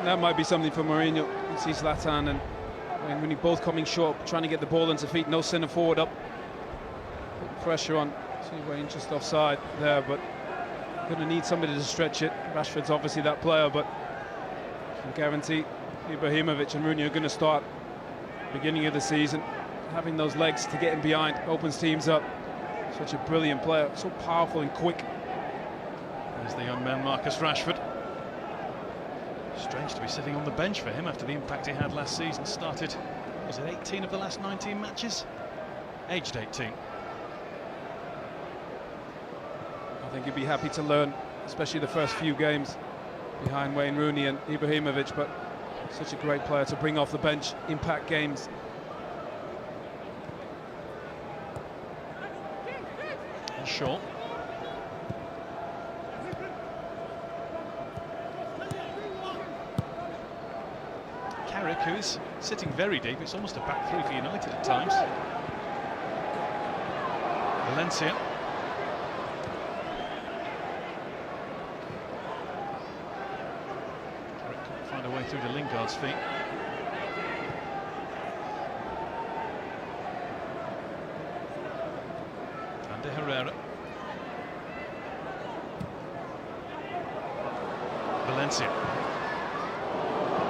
That might be something for Mourinho. You see Zlatan and Wayne Rooney both coming short, trying to get the ball into feet. No centre forward up. Putting pressure on. See Wayne just offside there, but going to need somebody to stretch it. Rashford's obviously that player, but I can guarantee Ibrahimovic and Rooney are going to start beginning of the season. Having those legs to get in behind opens teams up. Such a brilliant player, so powerful and quick. There's the young man Marcus Rashford. Strange to be sitting on the bench for him after the impact he had last season. Started, was it 18 of the last 19 matches? Aged 18. I think he'd be happy to learn, especially the first few games behind Wayne Rooney and Ibrahimovic, but such a great player to bring off the bench, impact games. Shaw. Carrick, who is sitting very deep. It's almost a back three for United at times. Valencia. Carrick couldn't find a way through to Lingard's feet. Herrera. Valencia.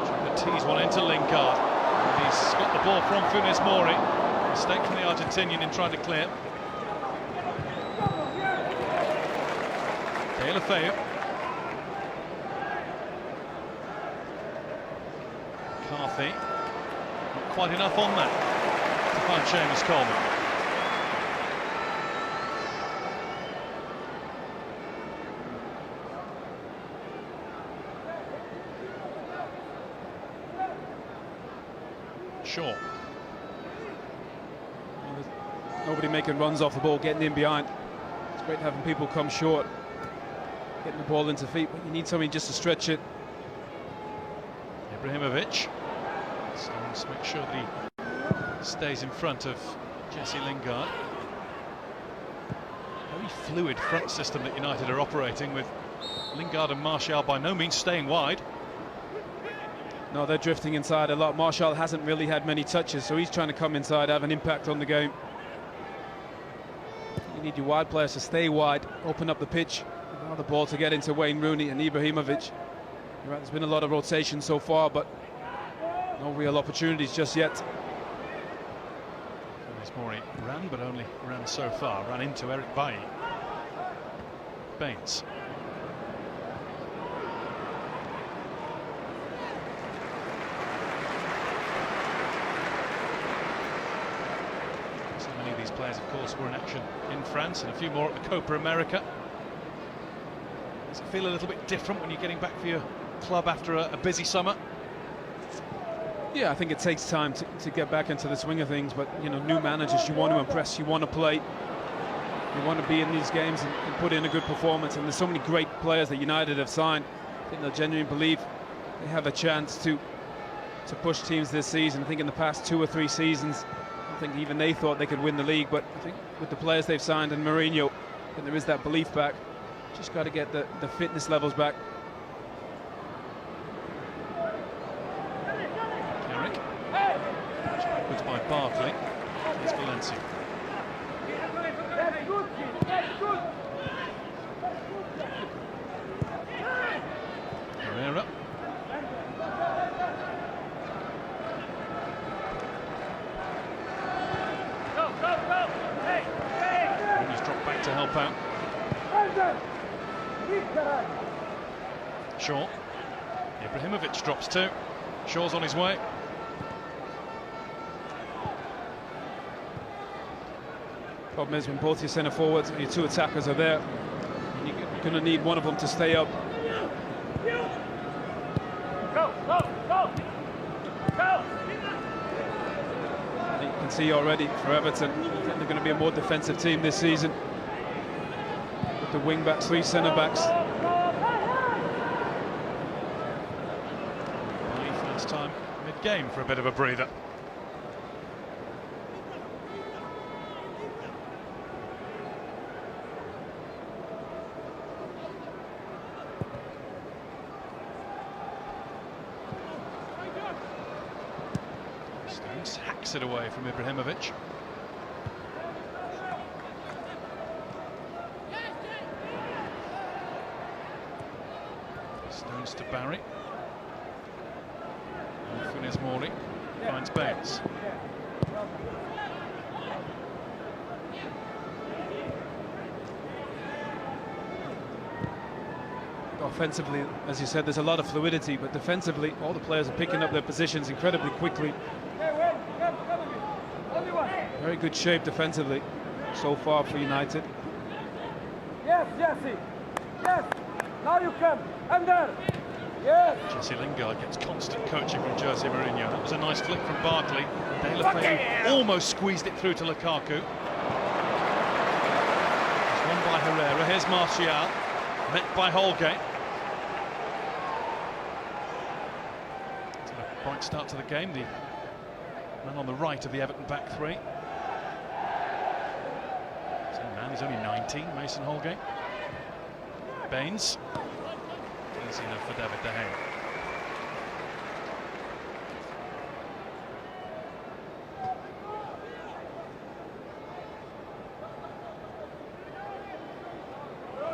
Trying to tease one into Lingard. He's got the ball from Funes Mori. Mistake from the Argentinian in trying to clear. Deulofeu. McCarthy. Not quite enough on that to find Seamus Coleman. Shaw. Nobody making runs off the ball, getting in behind. It's great having people come short, getting the ball into feet, but you need somebody just to stretch it. Ibrahimovic. So let's make sure that he stays in front of Jesse Lingard. Very fluid front system that United are operating with. Lingard and Martial by no means staying wide. No, they're drifting inside a lot. Martial hasn't really had many touches, so he's trying to come inside, have an impact on the game. You need your wide players to stay wide, open up the pitch, allow the ball to get into Wayne Rooney and Ibrahimovic. You're right, there's been a lot of rotation so far, but no real opportunities just yet. Funes Mori ran, but only ran so far. Ran into Eric Bailly. Baines. These players, of course, were in action in France and a few more at the Copa America. Does it feel a little bit different when you're getting back for your club after a busy summer? Yeah, I think it takes time to get back into the swing of things, but you know, new managers, you want to impress, you want to play, you want to be in these games and put in a good performance, and there's so many great players that United have signed. I think they'll genuinely believe they have a chance to push teams this season. I think in the past 2 or 3 seasons, I think even they thought they could win the league, but I think with the players they've signed and Mourinho, and there is that belief back. Just got to get the fitness levels back. Carrick. Backwards by Barkley. Here's Valencia. Herrera. He's dropped back to help out. Shaw. Ibrahimovic drops too. Shaw's on his way. Problem is when both your centre forwards and your 2 attackers are there, you're going to need one of them to stay up. You can see already for Everton, I think they're going to be a more defensive team this season. With the wing backs, 3 centre backs. time mid-game for a bit of a breather. Stones hacks it away from Ibrahimovic. Stones to Barry. Funes Mori finds Baines. Offensively, as you said, there's a lot of fluidity, but defensively, all the players are picking up their positions incredibly quickly. Very good shape defensively so far for United. Yes, Jesse. Yes. Now you come. I'm there. Yes. Jesse Lingard gets constant coaching from Jose Mourinho. That was a nice flick from Barkley. De La Feu almost squeezed it through to Lukaku. It's won by Herrera. Here's Martial, met by Holgate. It's a bright start to the game. The man on the right of the Everton back three. Same man, he's only 19, Mason Holgate. Baines. Easy enough for David De Gea.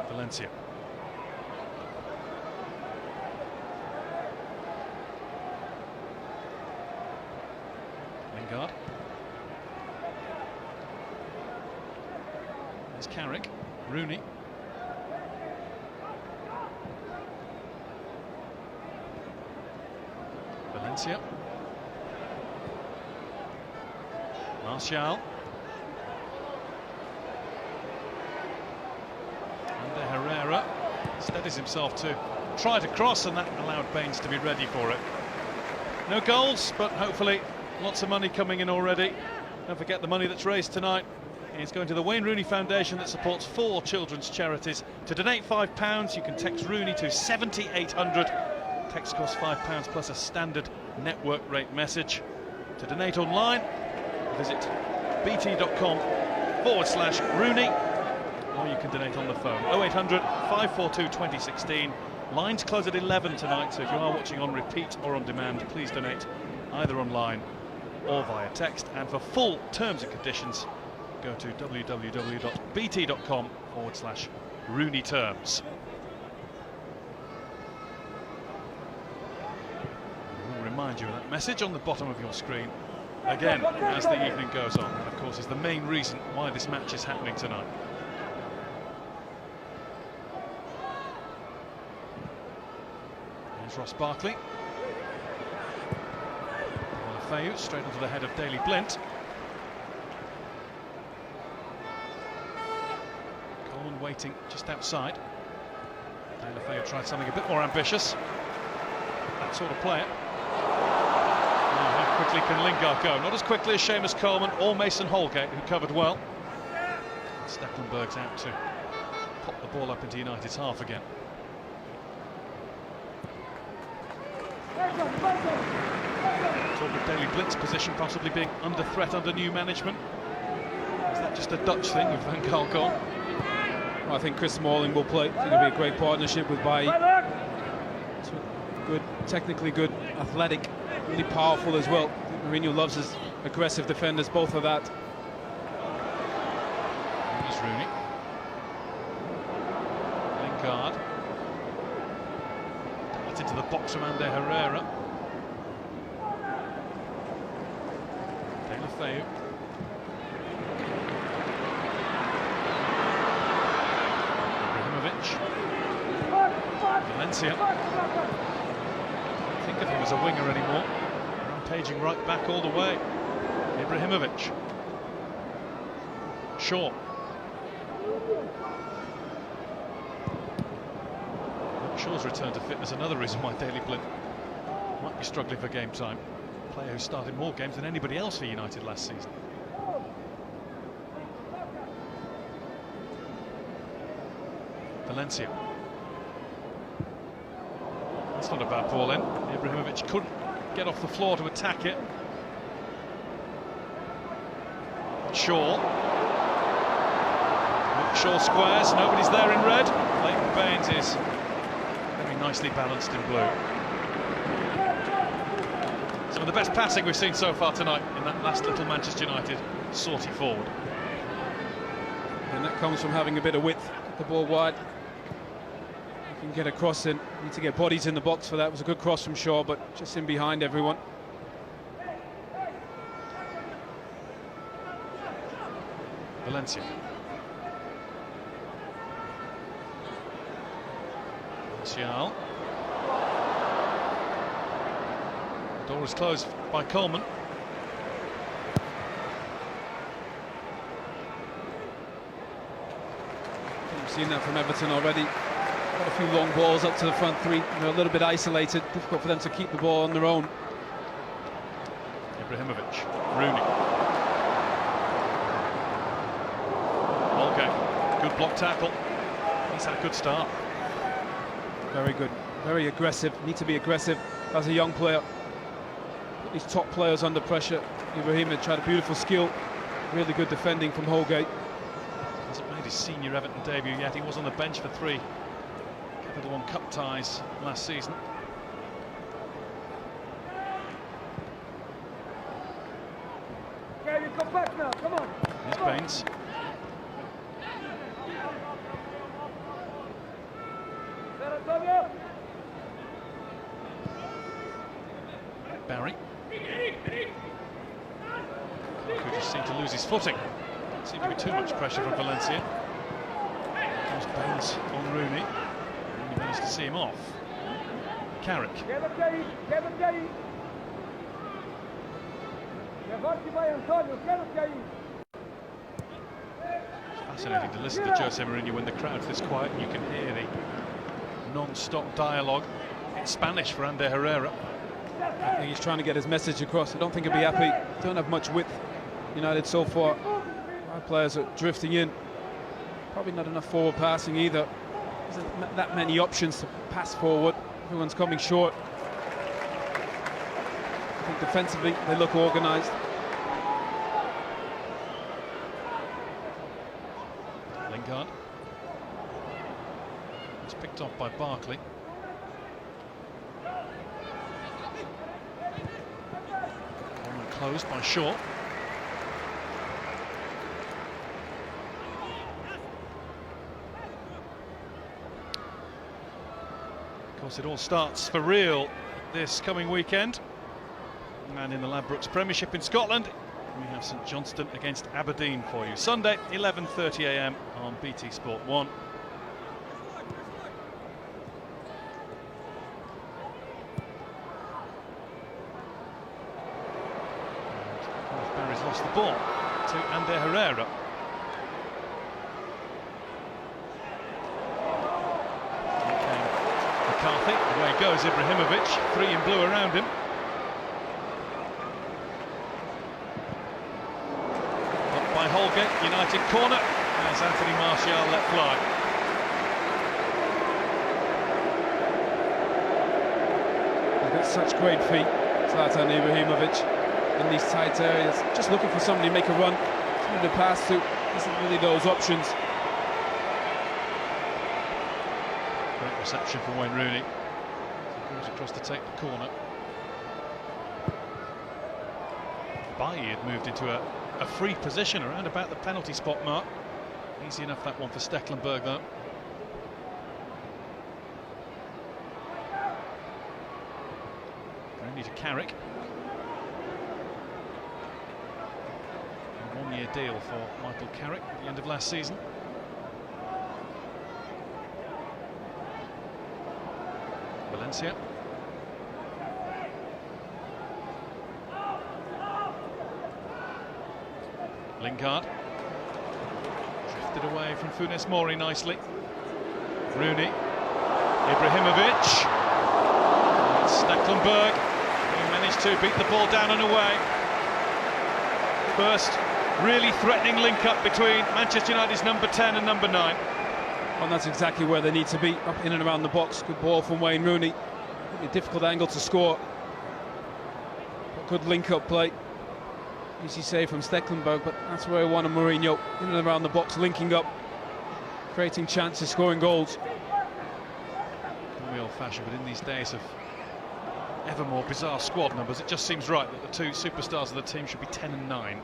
Valencia. Lingard. There's Carrick. Rooney. Valencia. Martial. Under Herrera. Steadies himself to try to cross, and that allowed Baines to be ready for it. No goals, but hopefully lots of money coming in already. Don't forget the money that's raised tonight is going to the Wayne Rooney Foundation that supports 4 children's charities. To donate £5, you can text Rooney to 70800. Text costs £5 plus a standard network rate message. To donate online, visit bt.com/Rooney, or you can donate on the phone 0800 542 2016. Lines close at 11 tonight, so if you are watching on repeat or on demand, please donate either online or via text. And for full terms and conditions, go to www.bt.com/Rooney terms. Remind you of that message on the bottom of your screen again as the evening goes on, and of course is the main reason why this match is happening tonight. There's Ross Barkley. De La Feu straight onto the head of Daley Blind. Coleman waiting just outside. De La Feu tried something a bit more ambitious. That sort of player. How quickly can Lingard go? Not as quickly as Seamus Coleman or Mason Holgate, who covered well. Stecklenberg's out to pop the ball up into United's half again. Talk of Daley Blind's position possibly being under threat under new management. Is that just a Dutch thing with Van Gaal gone? Well, I think Chris Smalling will play. I think it'll be a great partnership with Bailly. Good, technically good, athletic, really powerful as well. Mourinho loves his aggressive defenders, both of that. Here's Rooney. Lingard. Right into the box from Ander Herrera. De La Feu. Ibrahimovic. Valencia. Think of him as a winger anymore. Rampaging right back all the way. Ibrahimovic. Shaw. Shaw's return to fitness, another reason why Daley Blind might be struggling for game time. A player who started more games than anybody else for United last season. Valencia. That's not a bad ball in. Ibrahimovic couldn't get off the floor to attack it. Shaw squares, nobody's there in red. Leighton Baines is very nicely balanced in blue. Some of the best passing we've seen so far tonight in that last little Manchester United sortie forward. And that comes from having a bit of width, get the ball wide. You can get a cross in, need to get bodies in the box for that. It was a good cross from Shaw, but just in behind everyone. Valencia. Martial. The door is closed by Coleman. We've seen that from Everton already. Got a few long balls up to the front three. They're a little bit isolated. Difficult for them to keep the ball on their own. Ibrahimovic. Rooney. Okay. Good block tackle. He's had a good start. Very good. Very aggressive. Need to be aggressive as a young player. Put these top players under pressure. Ibrahimovic tried a beautiful skill. Really good defending from Holgate. Hasn't made his senior Everton debut yet. He was on the bench for 3 Capital One Cup ties last season. Okay, you come back now, come on. Here's Baines. Barry. Lukaku just seemed to lose his footing. Didn't seem to be too much pressure from Valencia. There's Baines on Rooney. Rooney managed to see him off. Carrick. It's fascinating to listen to Jose Mourinho when the crowd's this quiet and you can hear the non-stop dialogue in Spanish for Ander Herrera. I think he's trying to get his message across. I don't think he'll be happy. Don't have much width, United, so far. Our players are drifting in. Probably not enough forward passing either. There's not that many options to pass forward. Everyone's coming short. I think defensively they look organised. Lingard. It's picked off by Barkley. Closed by Shaw. Of course, it all starts for real this coming weekend. And in the Ladbrokes Premiership in Scotland, we have St Johnstone against Aberdeen for you. Sunday, 11:30 AM on BT Sport 1. Barry's lost the ball to Ander Herrera. McCarthy, away goes Ibrahimovic, 3 in blue around him. Up by Holgate, United corner, as Anthony Martial let fly. He's got such great feet, Zlatan Ibrahimovic, in these tight areas. Just looking for somebody to make a run, somebody to pass to. Isn't really those options. Great reception from Wayne Rooney. He goes across to take the corner. Bailly had moved into a free position around about the penalty spot mark. Easy enough that one for Stecklenburg though. Rooney to Carrick. A 1-year deal for Michael Carrick at the end of last season. Valencia. Lingard. Drifted away from Funes Mori nicely. Rooney. Ibrahimovic. Stecklenburg, who managed to beat the ball down and away. First really threatening link-up between Manchester United's number 10 and number 9. And that's exactly where they need to be, up in and around the box. Good ball from Wayne Rooney. It'll be a difficult angle to score. Good link-up play. Easy save from Stecklenburg, but that's where I wanted Mourinho, in and around the box, linking up, creating chances, scoring goals. Can be old-fashioned, but in these days of ever more bizarre squad numbers, it just seems right that the two superstars of the team should be 10 and 9.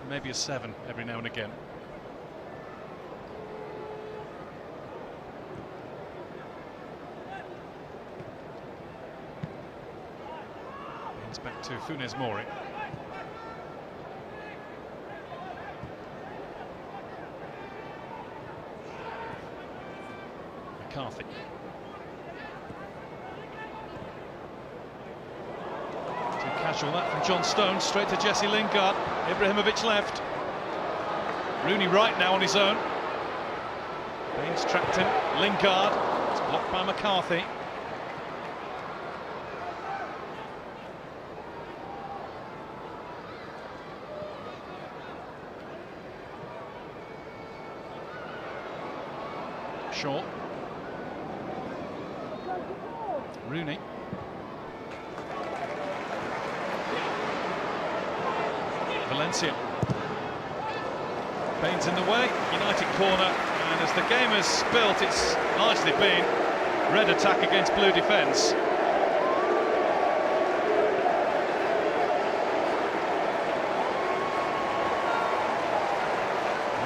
Maybe a 7 every now and again. It's back to Funes Mori. McCarthy. Too casual that from John Stone, straight to Jesse Lingard. Ibrahimovic left. Rooney right now on his own. Baines tracked him. Lingard. It's blocked by McCarthy. Shaw. Rooney. Valencia. Baines in the way, United corner, and as the game has built, it's largely been red attack against blue defence.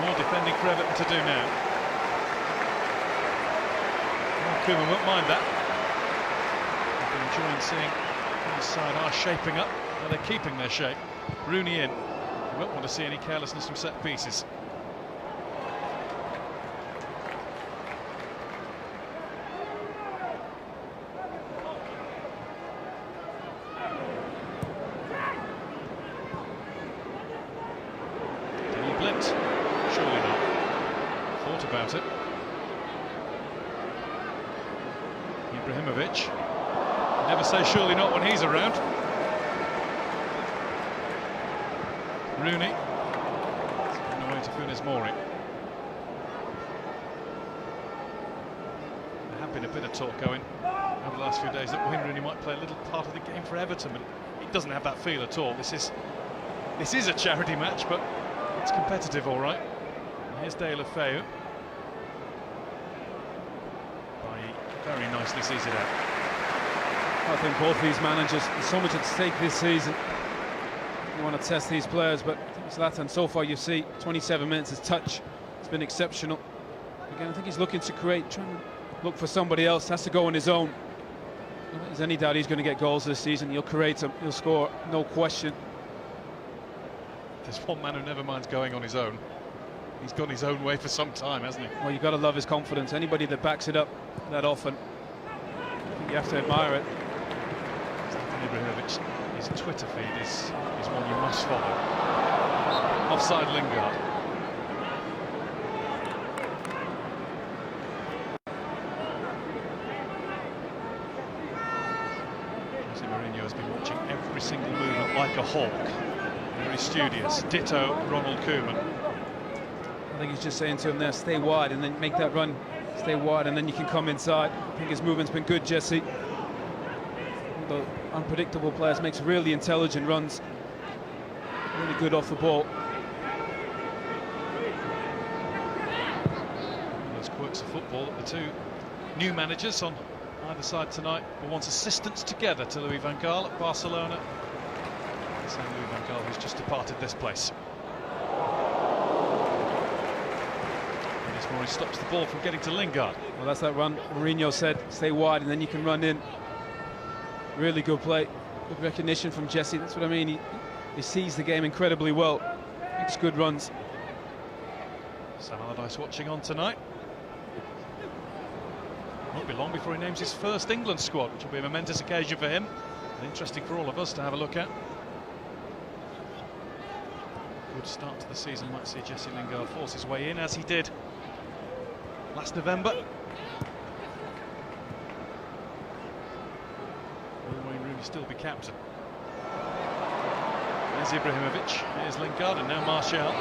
More defending for Everton to do now. Koeman won't mind that. I've been enjoying seeing this side are shaping up, but they're keeping their shape. Rooney in. You won't want to see any carelessness from set pieces. Did he blint? Surely not. Thought about it. Ibrahimovic. Never say surely not when he's around. Rooney. It's given away to Funes Mori. There have been a bit of talk going over the last few days that Wayne Rooney might play a little part of the game for Everton, but he doesn't have that feel at all. This is a charity match, but it's competitive, all right. And here's De La Feu. Very nicely sees it out. I think both these managers, there's so much at stake this season. You want to test these players, but Zlatan, so far you see 27 minutes, his touch has been exceptional. Again, I think he's looking to create, trying to look for somebody else, has to go on his own. If there's any doubt he's going to get goals this season, he'll create them, he'll score, no question. There's one man who never minds going on his own. He's gone his own way for some time, hasn't he? Well, you've got to love his confidence. Anybody that backs it up that often, I think you have to admire it. Zlatan Ibrahimovic, his Twitter feed is one you must follow. Offside Lingard. Jose Mourinho has been watching every single movement like a hawk. Very studious. Ditto Ronald Koeman. I think he's just saying to him there, stay wide and then make that run. Stay wide and then you can come inside. I think his movement's been good, Jesse. The unpredictable players makes really intelligent runs. Really good off the ball. Those quirks of football that the two new managers on either side tonight were once assistants together to Louis van Gaal at Barcelona. The same Louis van Gaal who's just departed this place. Mori stops the ball from getting to Lingard. Well, that's that run Mourinho said, stay wide and then you can run in. Really good play, good recognition from Jesse. That's what I mean, he sees the game incredibly well, makes good runs. Sam Allardyce watching on tonight. Won't be long before he names his first England squad, which will be a momentous occasion for him and interesting for all of us to have a look at. Good start to the season, might see Jesse Lingard force his way in as he did last November. Will Wayne Rooney still be captain? There's Ibrahimovic, here's Lingard, and now Martial.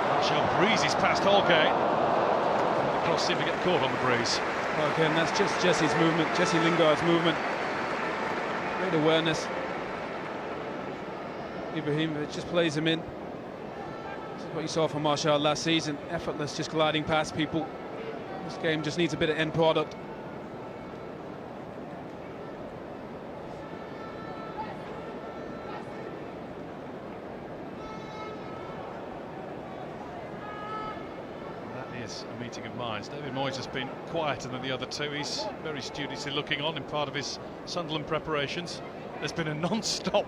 Martial breezes past Holgate. The cross seemed to get caught on the breeze. Well, again, that's just Jesse's movement, Jesse Lingard's movement. great awareness. Ibrahimovic just plays him in. This is what you saw from Martial last season. Effortless, just gliding past people. This game just needs a bit of end product. A meeting of minds. David Moyes has been quieter than the other two. He's very studiously looking on in part of his Sunderland preparations. There's been a non-stop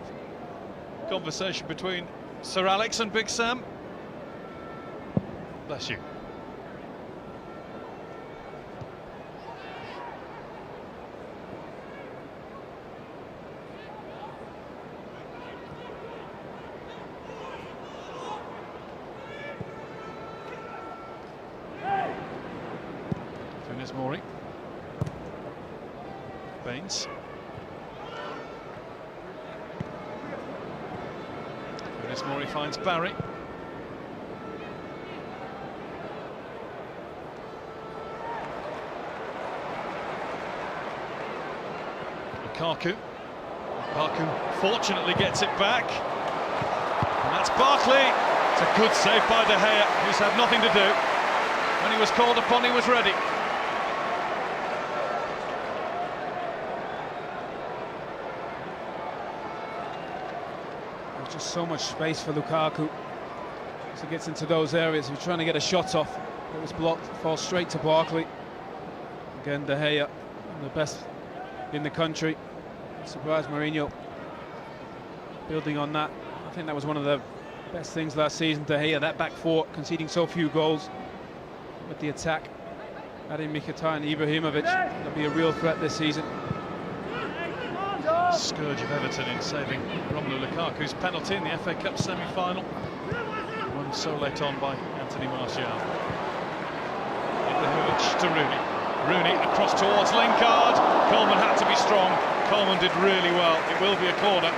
conversation between Sir Alex and Big Sam. Bless you. Mori. Baines. Mori finds Barry. Lukaku. Lukaku fortunately gets it back. And that's Barkley. It's a good save by De Gea, who's had nothing to do. When he was called upon, he was ready. Just so much space for Lukaku as he gets into those areas. He's trying to get a shot off. It was blocked, falls straight to Barkley. Again, De Gea, the best in the country. Surprised Mourinho building on that. I think that was one of the best things last season. De Gea, that back four, conceding so few goals with the attack. Adding Mkhitaryan and Ibrahimovic, they'll be a real threat this season. Scourge of Everton in saving Romelu Lukaku's penalty in the FA Cup semi-final. Won so late on by Anthony Martial. Ibrahimovic to Rooney. Rooney across towards Lingard. Coleman had to be strong. Coleman did really well. It will be a corner.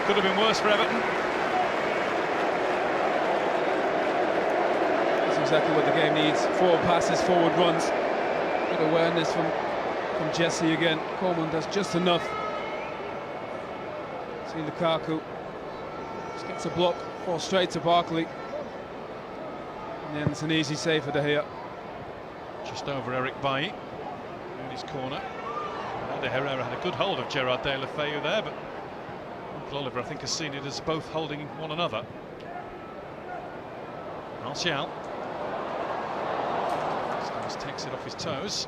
Could have been worse for Everton. That's exactly what the game needs. Forward passes, forward runs. Good awareness from Jesse again. Coleman does just enough. See Lukaku just gets a block, falls straight to Barkley, and then it's an easy save for De Gea. Just over Eric Bailly in his corner. De Herrera had a good hold of Gerard Deulofeu there, but Uncle Oliver, I think, has seen it as both holding one another. Martial just takes it off his toes.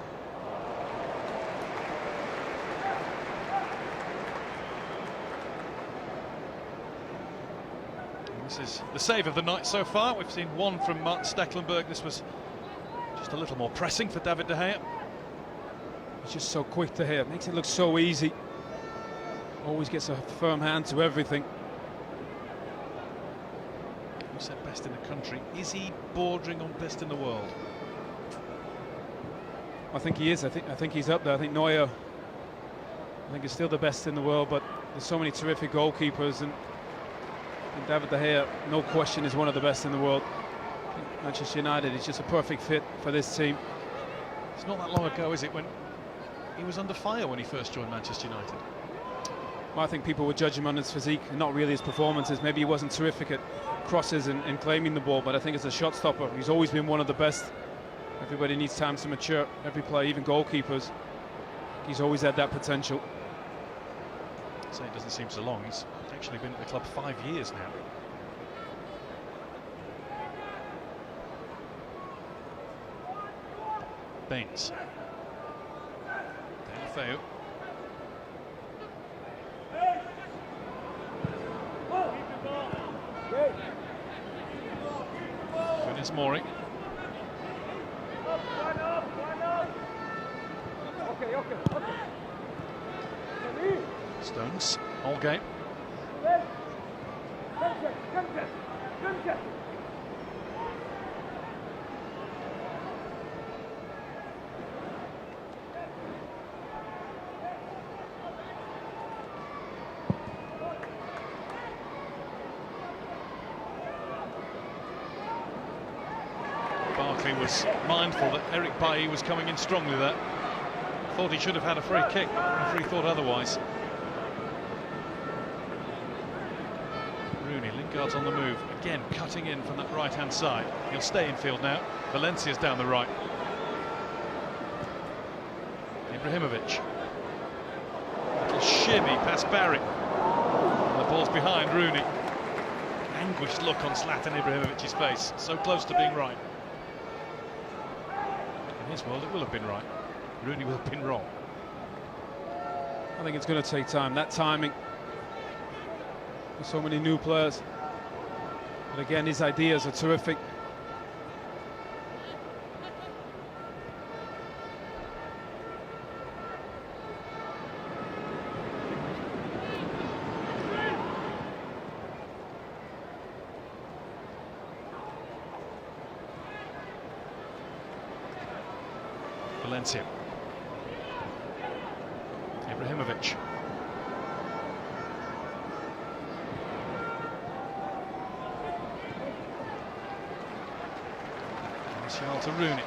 This is the save of the night so far. We've seen one from Martin Stecklenburg. This was just a little more pressing for David De Gea. He's just so quick, De Gea. Makes it look so easy. Always gets a firm hand to everything. You said best in the country. Is he bordering on best in the world? I think he is. I think he's up there. I think Neuer, I think, is still the best in the world, but there's so many terrific goalkeepers, and David De Gea, no question, is one of the best in the world. Manchester United is just a perfect fit for this team. It's not that long ago, is it, when he was under fire when he first joined Manchester United? Well, I think people would judge him on his physique and not really his performances. Maybe he wasn't terrific at crosses and claiming the ball, but I think as a shot stopper, he's always been one of the best. Everybody needs time to mature. Every player, even goalkeepers, he's always had that potential. So it doesn't seem so long. He's actually been at the club 5 years now. Baines. Deulofeu. Funes Mori. Stones, all game. Barkley was mindful that Eric Bailly was coming in strongly there. Thought he should have had a free kick. The referee thought otherwise. Rooney, Lingard's on the move, again cutting in from that right-hand side. He'll stay in field now. Valencia's down the right. Ibrahimovic. Little shimmy past Barry. And the ball's behind Rooney. Anguished look on Zlatan Ibrahimovic's face. So close to being right. In his world, it will have been right. Rooney will have been wrong. I think it's going to take time. That timing. With so many new players. But again, his ideas are terrific. Valencia. Ibrahimovic. Martial to Rooney.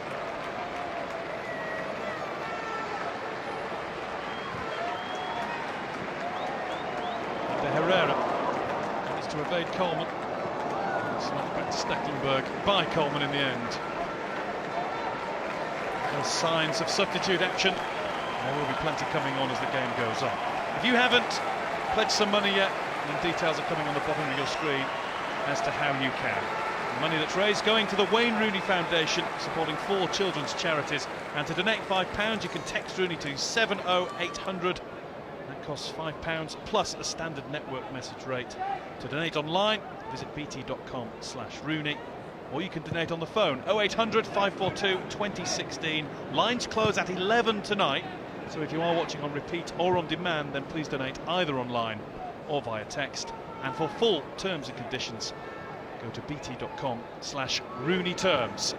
De Herrera needs to evade Coleman. It's knocked back to Stecklenburg by Coleman in the end. There's signs of substitute action. There will be plenty coming on as the game goes on. If you haven't pledged some money yet, then details are coming on the bottom of your screen as to how you can. The money that's raised going to the Wayne Rooney Foundation, supporting 4 children's charities. And to donate £5, you can text Rooney to 70800. That costs £5 plus a standard network message rate. To donate online, visit bt.com/Rooney. Or you can donate on the phone, 0800 542 2016. Lines close at 11 tonight, so if you are watching on repeat or on demand, then please donate either online or via text. And for full terms and conditions, go to bt.com/Rooney terms.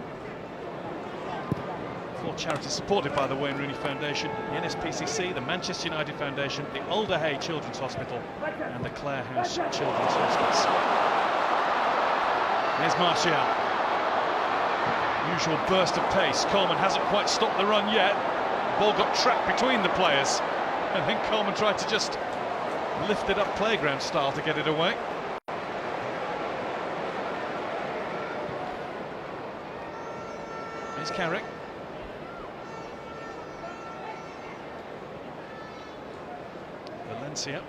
4 charities supported by the Wayne Rooney Foundation: the NSPCC, the Manchester United Foundation, the Alder Hey Children's Hospital and the Clare House Children's Hospice. Here's Martial. Usual burst of pace. Coleman hasn't quite stopped the run yet. Ball got trapped between the players. I think Coleman tried to just lift it up playground style to get it away. Here's Carrick. Valencia.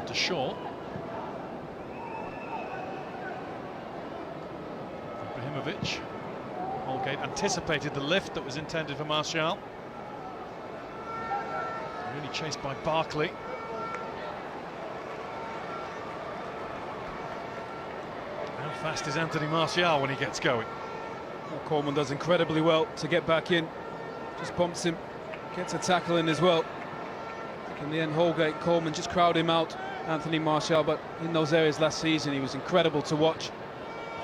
To Shaw. Ibrahimovic. Holgate anticipated the lift that was intended for Martial. Really chased by Barkley. How fast is Anthony Martial when he gets going? Well, Coleman does incredibly well to get back in. Just bumps him, gets a tackle in as well. In the end, Holgate, Coleman just crowd him out, Anthony Martial, but in those areas last season he was incredible to watch.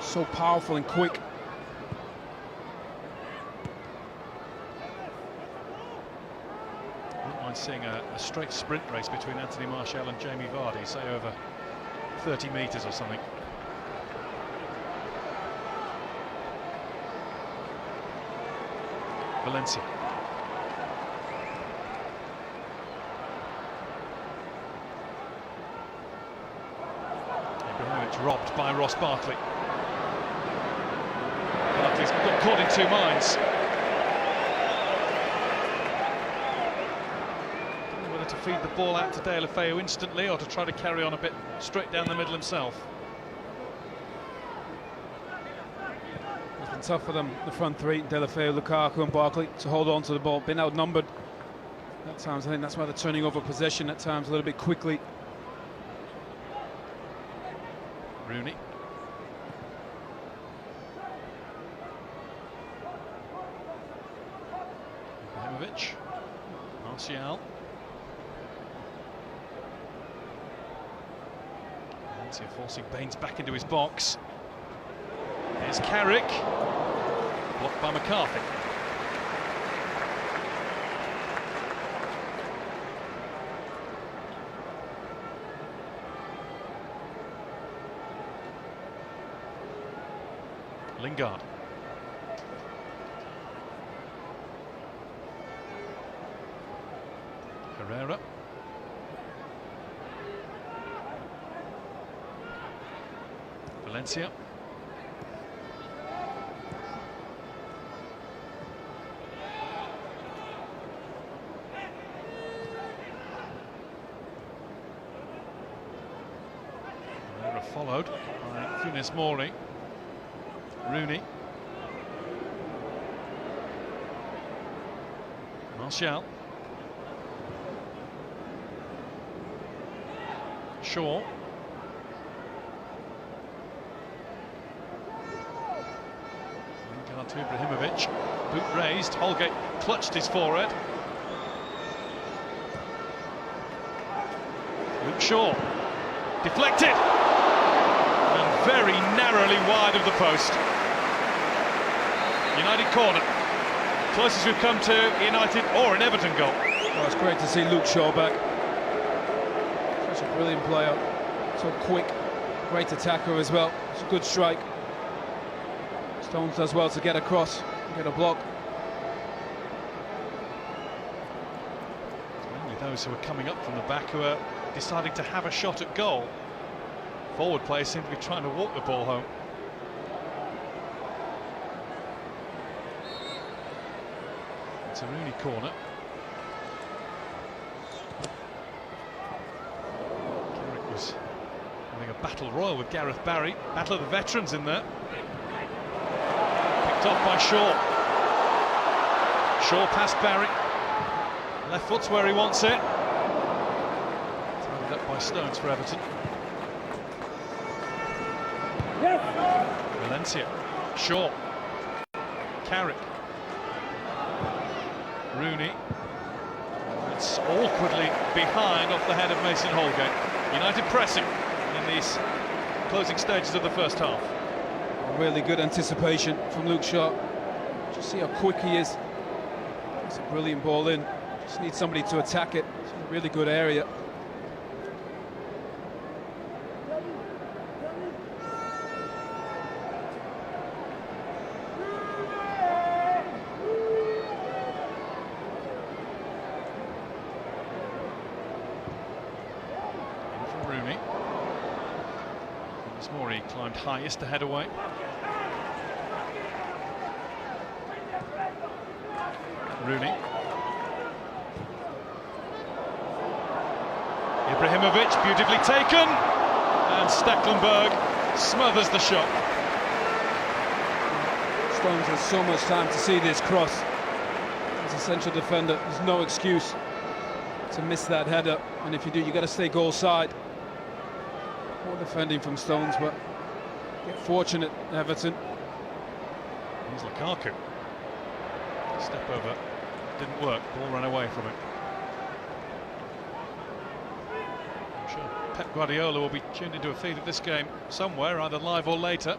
So powerful and quick. I wouldn't mind seeing a straight sprint race between Anthony Martial and Jamie Vardy, say over 30 metres or something. Valencia. Robbed by Ross Barkley. Barkley's got caught in 2 minds. Don't know whether to feed the ball out to Deulofeu instantly or to try to carry on a bit straight down the middle himself. It's been tough for them, the front 3, Deulofeu, Lukaku and Barkley, to hold on to the ball. Been outnumbered at times. I think that's why they're turning over possession at times a little bit quickly. Rooney. Ibrahimovic. Martial. Valencia forcing Baines back into his box. Here's Carrick. Blocked by McCarthy. Lingard. Herrera. Valencia. Herrera followed by Funes Mori. Rooney. Martial. Shaw. Lingard to Ibrahimovic. Boot raised. Holgate clutched his forehead. Luke Shaw. Deflected. And very narrowly wide of the post. United corner. Closest we've come to United or an Everton goal. Well, it's great to see Luke Shaw back. Such a brilliant player. So quick. Great attacker as well. It's a good strike. Stones does well to get across, get a block. It's mainly those who are coming up from the back who are deciding to have a shot at goal. Forward players seem to be trying to walk the ball home. It's a Rooney corner. Carrick was having a battle royal with Gareth Barry. Battle of the veterans in there. Picked off by Shaw. Shaw past Barry. Left foot's where he wants it. Tied up by Stones for Everton. Valencia. Shaw. Carrick. Rooney. It's awkwardly behind off the head of Mason Holgate. United pressing in these closing stages of the first half. Really good anticipation from Luke Shaw. Just see how quick he is. It's a brilliant ball in. Just needs somebody to attack it. It's a really good area. Rooney. Mori climbed highest to head away. Rooney. Ibrahimovic, beautifully taken. And Stecklenburg smothers the shot. Stones has so much time to see this cross. As a central defender, there's no excuse to miss that header. And if you do, you've got to stay goal side. Poor defending from Stones, but get fortunate, Everton. Here's Lukaku. Step over, didn't work, ball ran away from him. I'm sure Pep Guardiola will be tuned into a feed of this game somewhere, either live or later.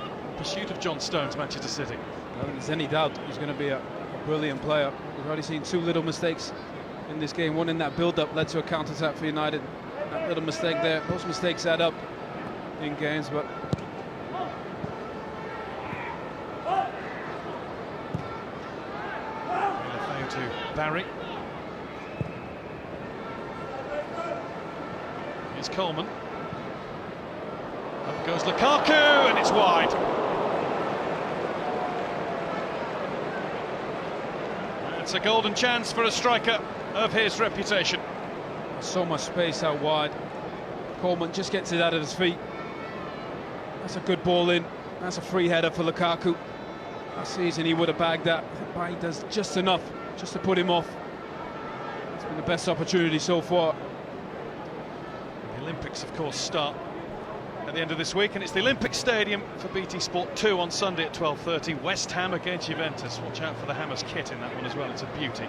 In pursuit of John Stones, Manchester City. I don't think there's any doubt he's going to be a brilliant player. We've already seen two little mistakes in this game. One in that build-up led to a counter-attack for United. That little mistake there. Those mistakes add up in games, but to Barry. Here's Coleman. Up goes Lukaku, and it's wide. It's a golden chance for a striker of his reputation. So much space out wide. Coleman just gets it out of his feet. That's a good ball in. That's a free header for Lukaku. Last season he would have bagged that, but he does just enough just to put him off. It's been the best opportunity so far. The Olympics, of course, start at the end of this week, and it's the Olympic Stadium for BT Sport 2 on Sunday at 12:30. West Ham against Juventus. Watch out for the Hammers kit in that one as well. It's a beauty.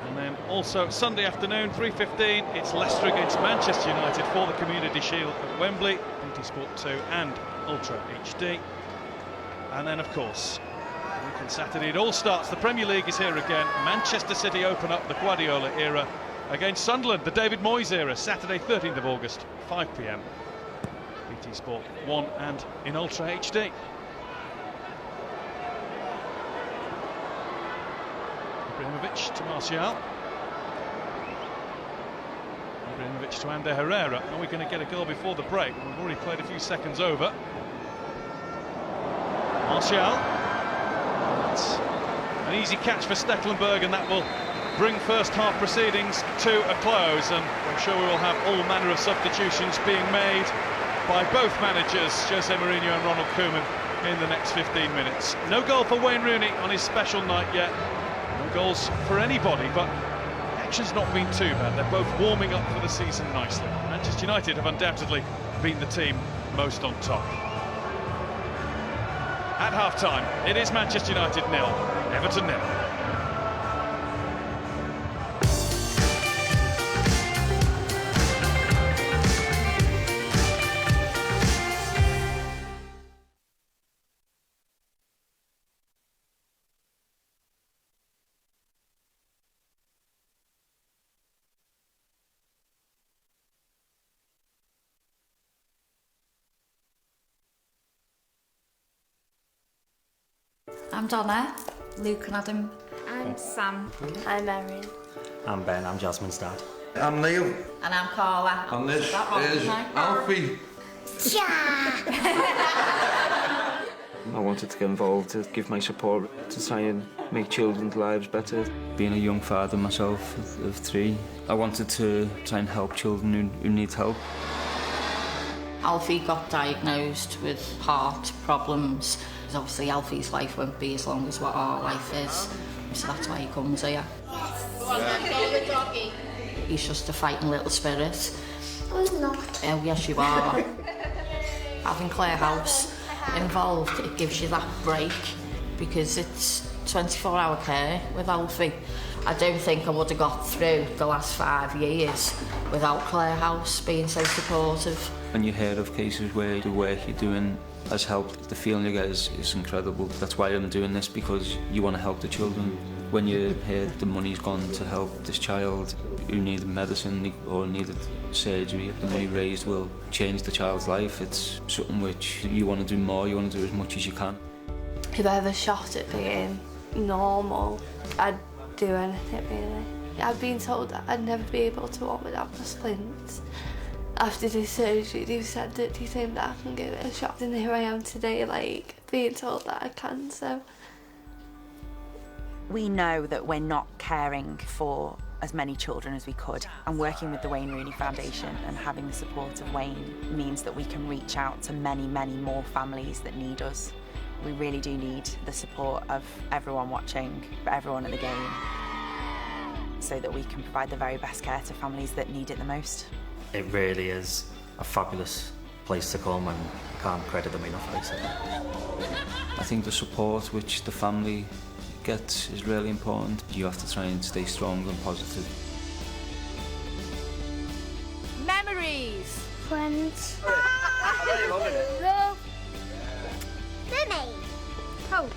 And then also Sunday afternoon, 3:15, it's Leicester against Manchester United for the Community Shield at Wembley. BT Sport 2 and Ultra HD. And then, of course, week on Saturday it all starts. The Premier League is here again. Manchester City open up the Guardiola era against Sunderland, the David Moyes era, Saturday 13th of August, 5 p.m. BT Sport 1 and in Ultra HD. Ibrahimovic to Martial. Ibrahimovic to Ander Herrera. Are we going to get a goal before the break? We've already played a few seconds over. Martial. It's an easy catch for Stecklenburg, and that will bring first half proceedings to a close, and I'm sure we will have all manner of substitutions being made by both managers, Jose Mourinho and Ronald Koeman, in the next 15 minutes. No goal for Wayne Rooney on his special night yet. No goals for anybody, but action's not been too bad. They're both warming up for the season nicely. Manchester United have undoubtedly been the team most on top. At half-time, it is Manchester United 0, Everton 0. I'm Donna, Luke and Adam. I'm Sam. I'm Erin. I'm Ben, I'm Jasmine's dad. I'm Neil. And I'm Carla. And this That wrong, is isn't it? Alfie. I wanted to get involved to give my support to try and make children's lives better. Being a young father myself of 3, I wanted to try and help children who need help. Alfie got diagnosed with heart problems. Obviously Alfie's life won't be as long as what our life is, so that's why he comes here. He's just a fighting little spirit. I'm not. Oh yes you are. Having Claire House involved, it gives you that break, because it's 24-hour care with Alfie. I don't think I would have got through the last 5 years without Claire House being so supportive. And you hear of cases where the work you're doing has helped. The feeling you get is incredible. That's why I'm doing this, because you want to help the children. When you hear the money's gone to help this child who needed medicine or needed surgery, the money raised will change the child's life. It's something which you want to do more, you want to do as much as you can. If I ever shot at being normal, I'd do anything really. I've been told that I'd never be able to walk without my splints. After this surgery, they said that they think that I can give it a shot, and here I am today, like, being told that I can, so. We know that we're not caring for as many children as we could, and working with the Wayne Rooney Foundation and having the support of Wayne means that we can reach out to many, many more families that need us. We really do need the support of everyone watching, everyone at the game, so that we can provide the very best care to families that need it the most. It really is a fabulous place to come, and I can't credit them enough, basically. I think the support which the family gets is really important. You have to try and stay strong and positive. Memories. Friends. Love. Mummy. Hope.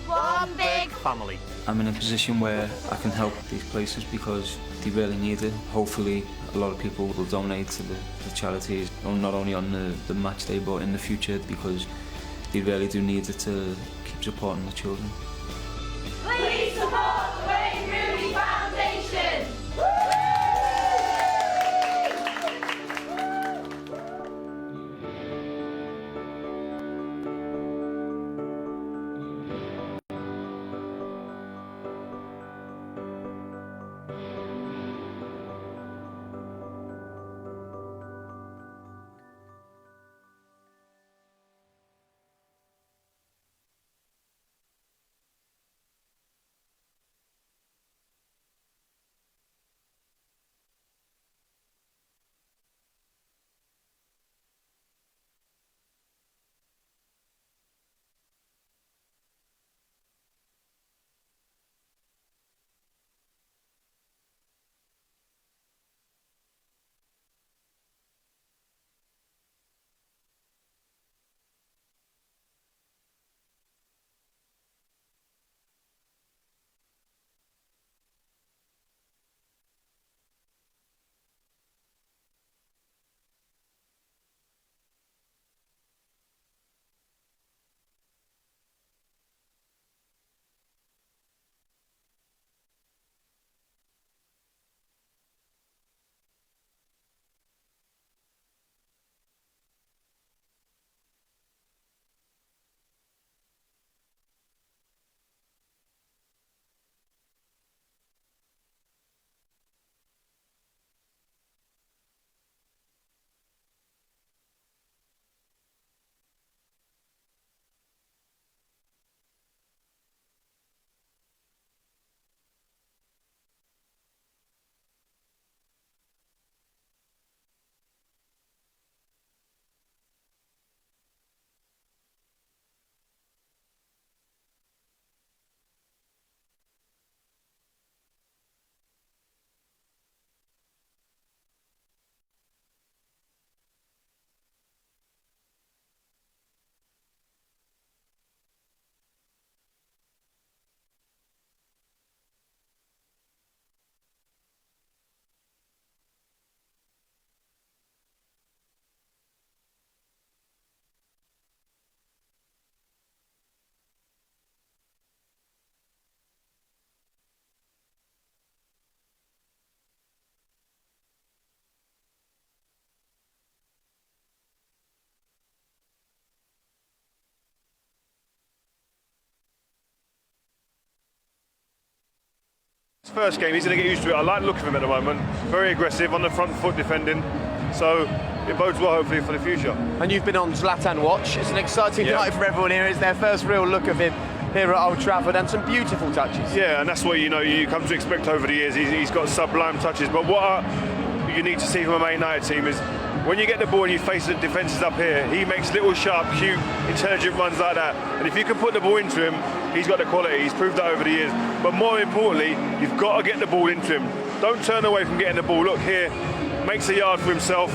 One big family. I'm in a position where I can help these places because they really need it. Hopefully a lot of people will donate to the charities, not only on the match day but in the future, because they really do need it to keep supporting the children. Please support the Wayne Rooney Foundation. His first game, he's going to get used to it. I like the look of him at the moment. Very aggressive, on the front foot defending. So it bodes well, hopefully, for the future. And you've been on Zlatan Watch. It's an exciting night for everyone here. It's their first real look of him here at Old Trafford, and some beautiful touches. Yeah, and that's what you come to expect over the years. He's got sublime touches. But what you need to see from a Man United team is when you get the ball and you face the defences up here, he makes little, sharp, cute, intelligent runs like that. And if you can put the ball into him, he's got the quality. He's proved that over the years. But more importantly, you've got to get the ball into him. Don't turn away from getting the ball. Look here, makes a yard for himself.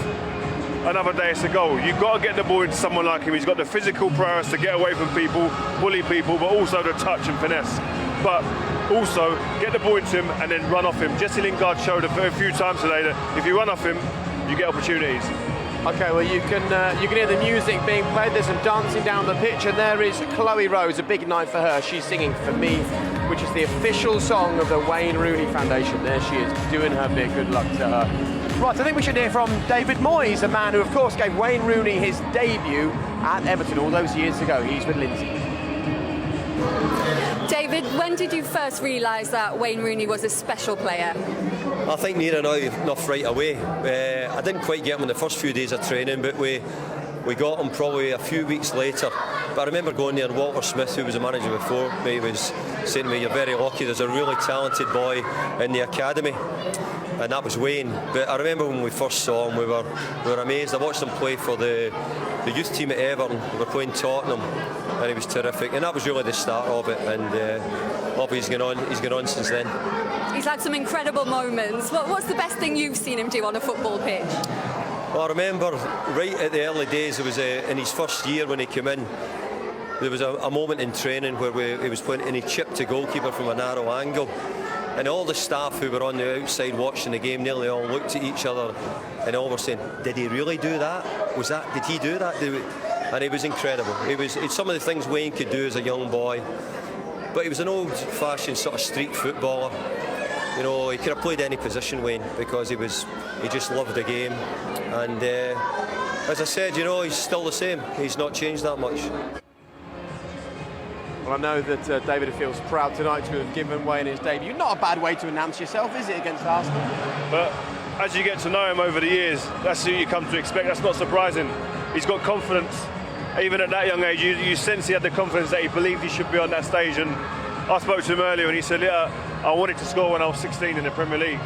Another day it's a goal. You've got to get the ball into someone like him. He's got the physical prowess to get away from people, bully people, but also the touch and finesse. But also get the ball into him and then run off him. Jesse Lingard showed a few times today that if you run off him, you get opportunities. Okay, well you can hear the music being played. There's some dancing down the pitch, and there is Chloe Rose. A big night for her. She's singing "For Me," which is the official song of the Wayne Rooney Foundation. There she is, doing her bit. Good luck to her. Right, I think we should hear from David Moyes, a man who, of course, gave Wayne Rooney his debut at Everton all those years ago. He's with Lindsay. David, when did you first realise that Wayne Rooney was a special player? I think near enough right away. I didn't quite get him in the first few days of training, but we got him probably a few weeks later. But I remember going there, and Walter Smith, who was the manager before me, was saying to me, "You're very lucky, there's a really talented boy in the academy." And that was Wayne. But I remember when we first saw him, we were amazed. I watched him play for the youth team at Everton. We were playing Tottenham, and he was terrific. And that was really the start of it. And he's gone on since then. He's had some incredible moments. What's the best thing you've seen him do on a football pitch? Well, I remember right at the early days, it was in his first year when he came in, there was a moment in training where he was playing and he chipped the goalkeeper from a narrow angle. And all the staff who were on the outside watching the game nearly all looked at each other and all were saying, "Did he really do that? Did he do that?" And it was incredible. It's some of the things Wayne could do as a young boy. But he was an old-fashioned sort of street footballer. You know, he could have played any position, Wayne, because he just loved the game. And as I said, you know, he's still the same. He's not changed that much. Well, I know that David feels proud tonight to have given Wayne his debut. Not a bad way to announce yourself, is it, against Arsenal? But as you get to know him over the years, that's who you come to expect. That's not surprising. He's got confidence. Even at that young age, you sense he had the confidence that he believed he should be on that stage. And I spoke to him earlier and he said, "Yeah, I wanted to score when I was 16 in the Premier League."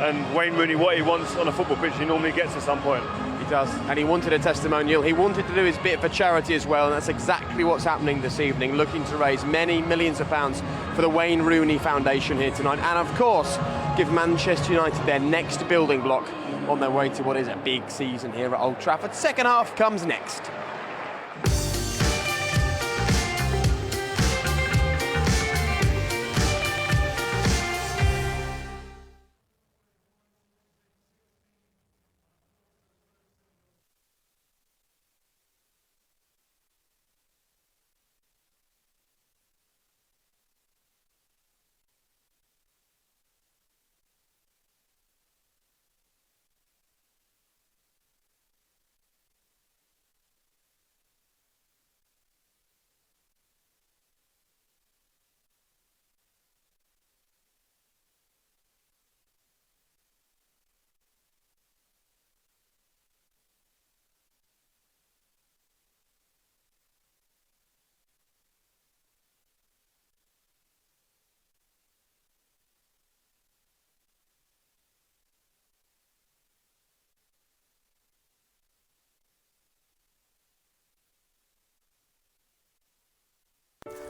And Wayne Rooney, what he wants on a football pitch, he normally gets at some point. He does, and he wanted a testimonial. He wanted to do his bit for charity as well, and that's exactly what's happening this evening, looking to raise many millions of pounds for the Wayne Rooney Foundation here tonight, and of course give Manchester United their next building block on their way to what is a big season here at Old Trafford. Second half comes next.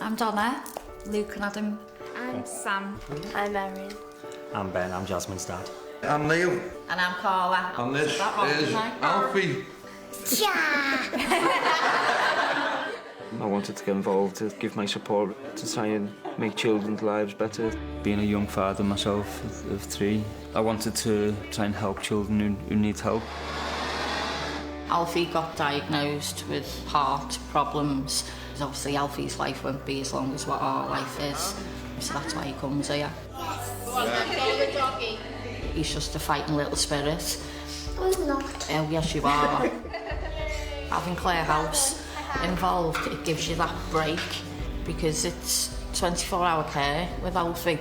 I'm Donna, Luke and Adam. I'm Sam. I'm Erin. I'm Ben, I'm Jasmine's dad. I'm Neil. And I'm Carla. And this is Alfie. I wanted to get involved to give my support to try and make children's lives better. Being a young father myself of 3, I wanted to try and help children who need help. Alfie got diagnosed with heart problems. Obviously Alfie's life won't be as long as what our life is, so that's why he comes here. Yes. He's just a fighting little spirit. I'm not. Oh yes you are. Having Claire House involved, it gives you that break because it's 24-hour care with Alfie,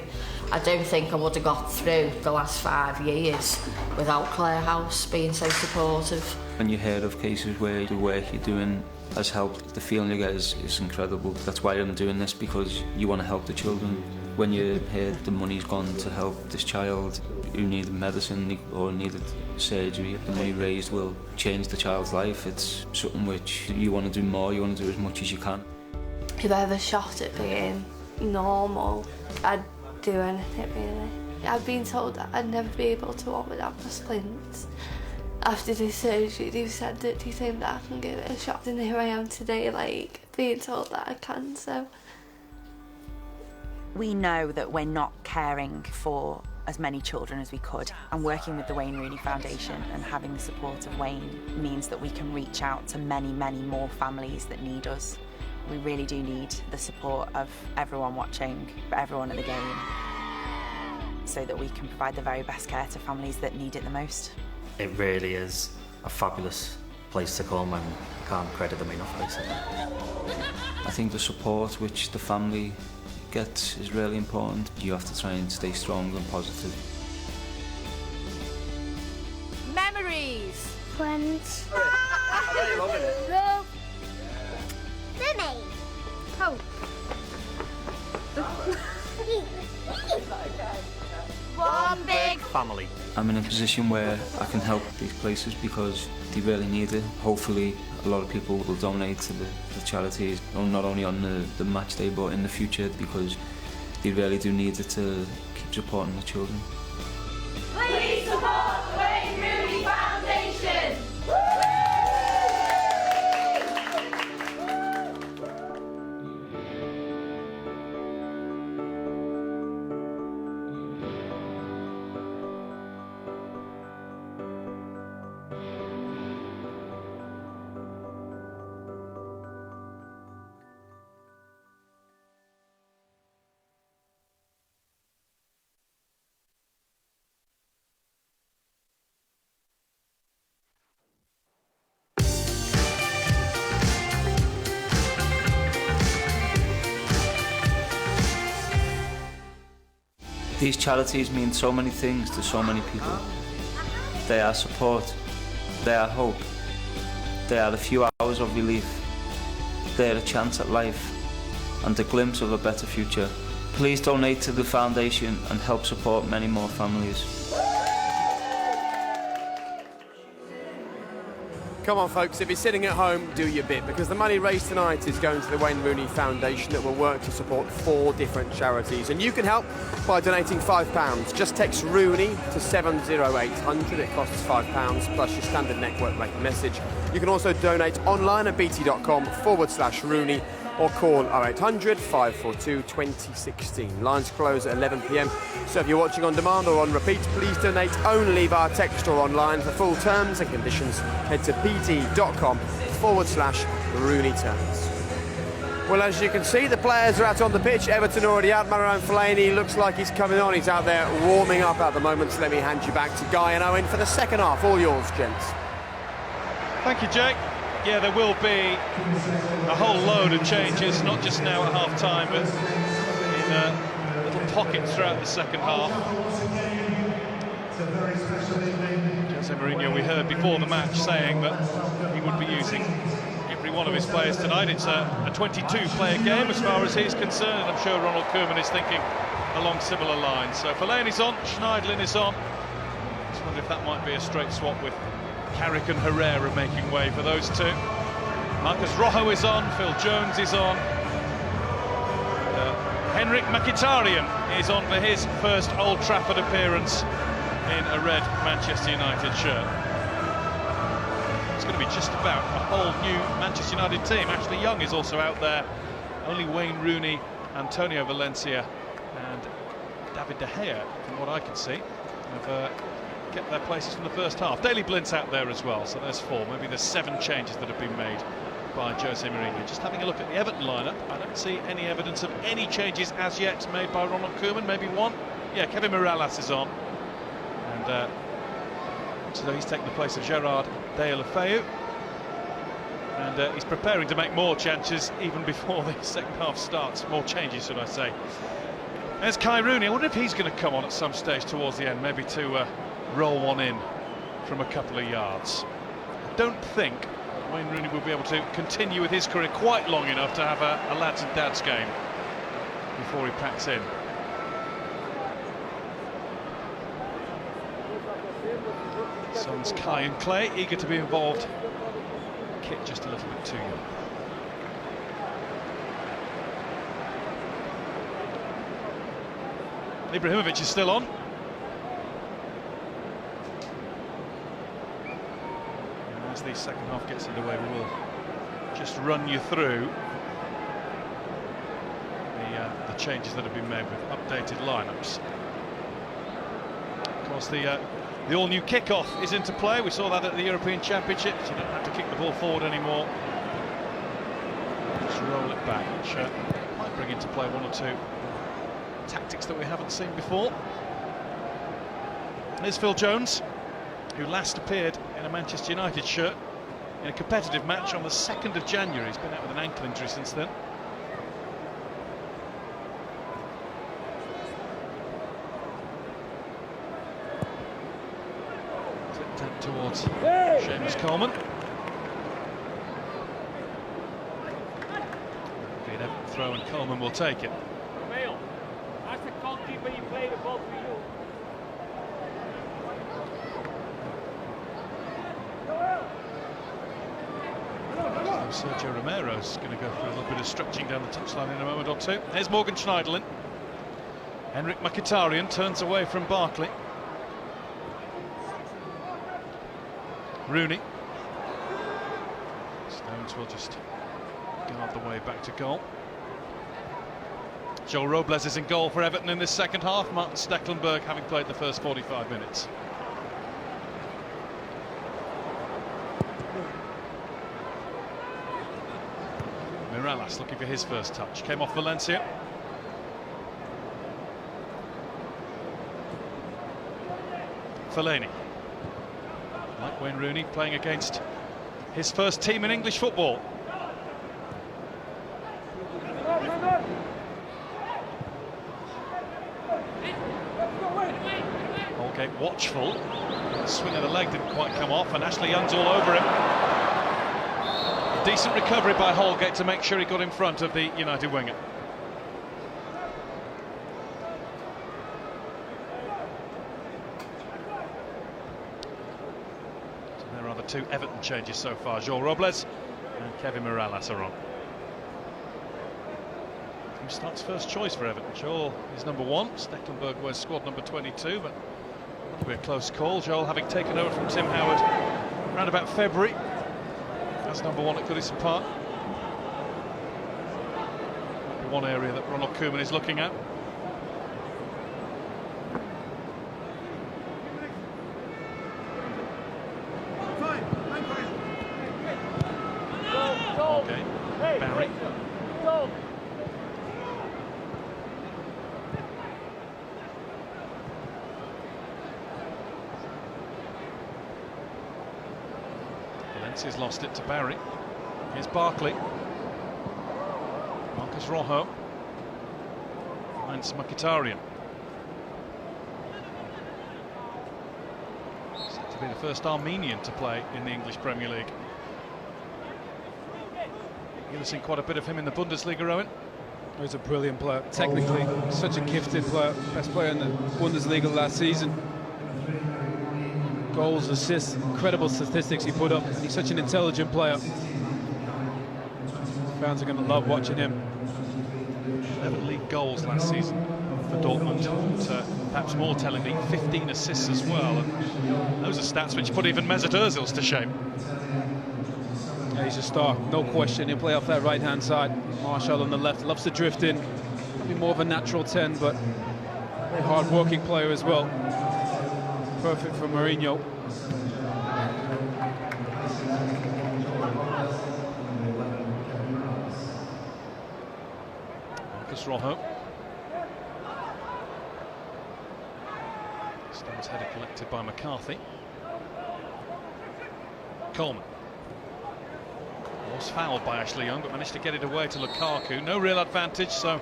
I don't think I would have got through the last 5 years without Clare House being so supportive. When you hear of cases where the work you're doing has helped, the feeling you get is incredible. That's why I'm doing this, because you want to help the children. When you hear the money's gone to help this child who needed medicine or needed surgery, the money raised will change the child's life. It's something which you want to do more, you want to do as much as you can. If I ever shot at being normal, I'd do anything really. I've been told that I'd never be able to walk without my splints. After this surgery, they've said that, do you think that I can give it a shot? And here I am today, like, being told that I can, so. We know that we're not caring for as many children as we could, and working with the Wayne Rooney Foundation and having the support of Wayne means that we can reach out to many, many more families that need us. We really do need the support of everyone watching, everyone at the game, so that we can provide the very best care to families that need it the most. It really is a fabulous place to come, and can't credit them enough, basically. I think the support which the family gets is really important. You have to try and stay strong and positive. Memories. Friends. Love. Mummy. Hope. One big family. I'm in a position where I can help these places because they really need it. Hopefully a lot of people will donate to the charities, not only on the match day but in the future, because they really do need it to keep supporting the children. Please support the Wayne Rooney Foundation. These charities mean so many things to so many people. They are support, they are hope, they are a few hours of relief, they are a chance at life and a glimpse of a better future. Please donate to the foundation and help support many more families. Come on, folks, if you're sitting at home, do your bit, because the money raised tonight is going to the Wayne Rooney Foundation that will work to support 4 different charities. And you can help by donating £5. Just text Rooney to 70800. It costs £5 plus your standard network rate message. You can also donate online at bt.com/Rooney or call 0800 542 2016. Lines close at 11 p.m. So if you're watching on demand or on repeat, please donate only via text or online. For full terms and conditions, head to bt.com/Rooney terms. Well, as you can see, the players are out on the pitch. Everton already out. Marouane Fellaini looks like he's coming on. He's out there warming up at the moment. So let me hand you back to Guy and Owen for the second half. All yours, gents. Thank you, Jake. Yeah, there will be a whole load of changes, not just now at half-time, but in little pockets throughout the second half. Jose Mourinho, we heard before the match, saying that he would be using every one of his players tonight. It's a 22-player game as far as he's concerned, and I'm sure Ronald Koeman is thinking along similar lines. So Fellaini's on, Schneiderlin is on. Just wonder if that might be a straight swap with Carrick and Herrera making way for those two. Marcus Rojo is on, Phil Jones is on. Henrik Mkhitaryan is on for his first Old Trafford appearance in a red Manchester United shirt. It's going to be just about a whole new Manchester United team. Ashley Young is also out there. Only Wayne Rooney, Antonio Valencia and David De Gea, from what I can see, have kept their places from the first half. Daley Blint's out there as well, so there's 4. Maybe there's 7 changes that have been made by Jose Mourinho. Just having a look at the Everton lineup, I don't see any evidence of any changes as yet made by Ronald Koeman. Maybe 1. Yeah, Kevin Mirallas is on, and so he's taken the place of Gerard Deulofeu, and he's preparing to make more changes even before the second half starts. More changes, should I say. There's Kai Rooney. I wonder if he's going to come on at some stage towards the end, maybe to roll one in from a couple of yards. I don't think Wayne Rooney will be able to continue with his career quite long enough to have a lads and dads game before he packs in. Sons Kai and Clay eager to be involved. Kit just a little bit too young. Ibrahimovic is still on. And as the second half gets underway, we will just run you through the changes that have been made with updated lineups. Of course, the all-new kickoff is into play. We saw that at the European Championships. You don't have to kick the ball forward anymore. Just roll it back, which might bring into play one or two tactics that we haven't seen before. Here's Phil Jones, who last appeared in a Manchester United shirt in a competitive match on the 2nd of January. He's been out with an ankle injury since then. Towards Seamus Coleman. Be an Everton throw and Coleman will take it. Romeo, that's the goalkeeper you play the ball for you. So Sergio Romero's going to go for a little bit of stretching down the touchline in a moment or two. There's Morgan Schneiderlin. Henrik Mkhitaryan turns away from Barkley. Rooney. Stones will just guard the way back to goal. Joel Robles is in goal for Everton in this second half. Martin Stecklenburg having played the first 45 minutes. Mirallas looking for his first touch. Came off Valencia. Fellaini. Like Wayne Rooney, playing against his first team in English football. Holgate watchful. The swing of the leg didn't quite come off, and Ashley Young's all over him. Decent recovery by Holgate to make sure he got in front of the United winger. Two Everton changes so far. Joel Robles and Kevin Mirallas are on. Who starts first choice for Everton? Joel is number 1. Stecklenburg wears squad number 22, but that'll be a close call. Joel having taken over from Tim Howard around about February as number 1 at Goodison Park. One area that Ronald Koeman is looking at. Okay, Barry. Valencia's lost it to Barry. Here's Barkley. Marcus Rojo finds Mkhitaryan. Set to be the first Armenian to play in the English Premier League. You've seen quite a bit of him in the Bundesliga, Owen. He's a brilliant player. Technically, such a gifted player. Best player in the Bundesliga last season. Goals, assists, incredible statistics he put up. And he's such an intelligent player. Fans are going to love watching him. 11 league goals last season for Dortmund. And, perhaps more tellingly, 15 assists as well. And those are stats which put even Mesut Ozil's to shame. Yeah, he's a star, no question. He'll play off that right-hand side. Marshall on the left, loves to drift in. Probably more of a natural 10, but a hard-working player as well. Perfect for Mourinho. Marcus Rojo. Stones header collected by McCarthy. Coleman. Was fouled by Ashley Young, but managed to get it away to Lukaku. No real advantage, so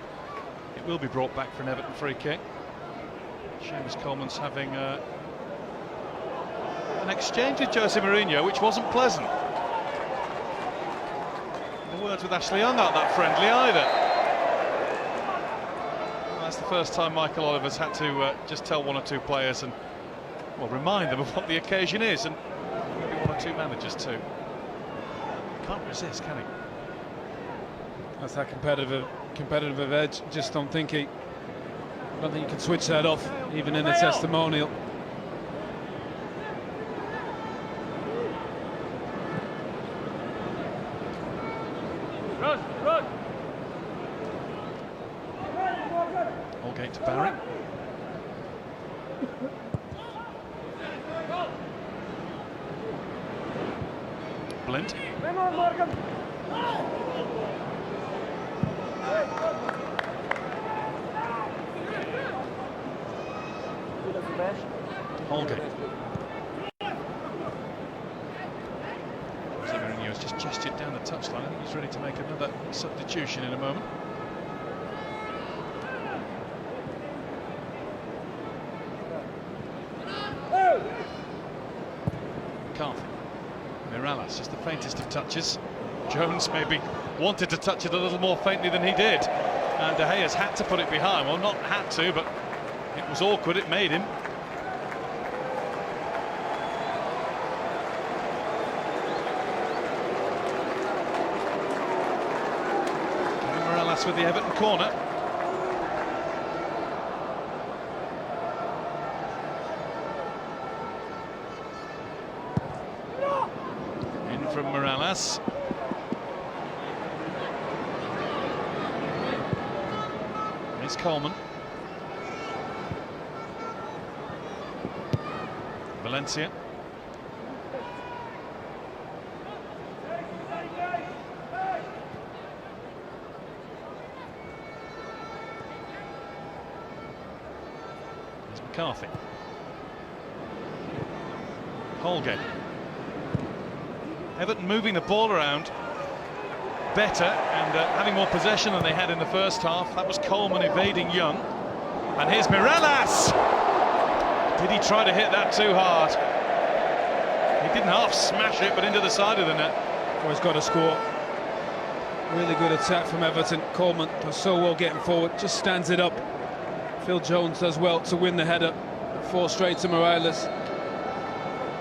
It will be brought back for an Everton free kick. Seamus Coleman's having an exchange with Jose Mourinho, which wasn't pleasant. The words with Ashley Young aren't that friendly either. Well, that's the first time Michael Oliver's had to just tell one or two players and, well, remind them of what the occasion is, and maybe one or two managers too. Can't resist, can he? That's that competitive edge. Just don't think you can switch that off, even in a testimonial. Run! Holgate to Barry. Blint. Holgate. Jose Mourinho has just gestured down the touchline. I think he's ready to make another substitution in a moment. McCarthy. Mirallas, just the faintest of touches. Jones maybe wanted to touch it a little more faintly than he did. And De Gea's had to put it behind. Well, not had to, but it was awkward. It made him. Mirallas with the Everton corner. In from Mirallas. Here's Coleman. Valencia. There's McCarthy. Holgate. Everton moving the ball around better and having more possession than they had in the first half. That was Coleman evading Young. And here's Mirallas. Did he try to hit that too hard? He didn't half smash it, but into the side of the net. Always got to score. Really good attack from Everton. Coleman does so well getting forward, just stands it up. Phil Jones does well to win the header. 4 straight to Mirallas.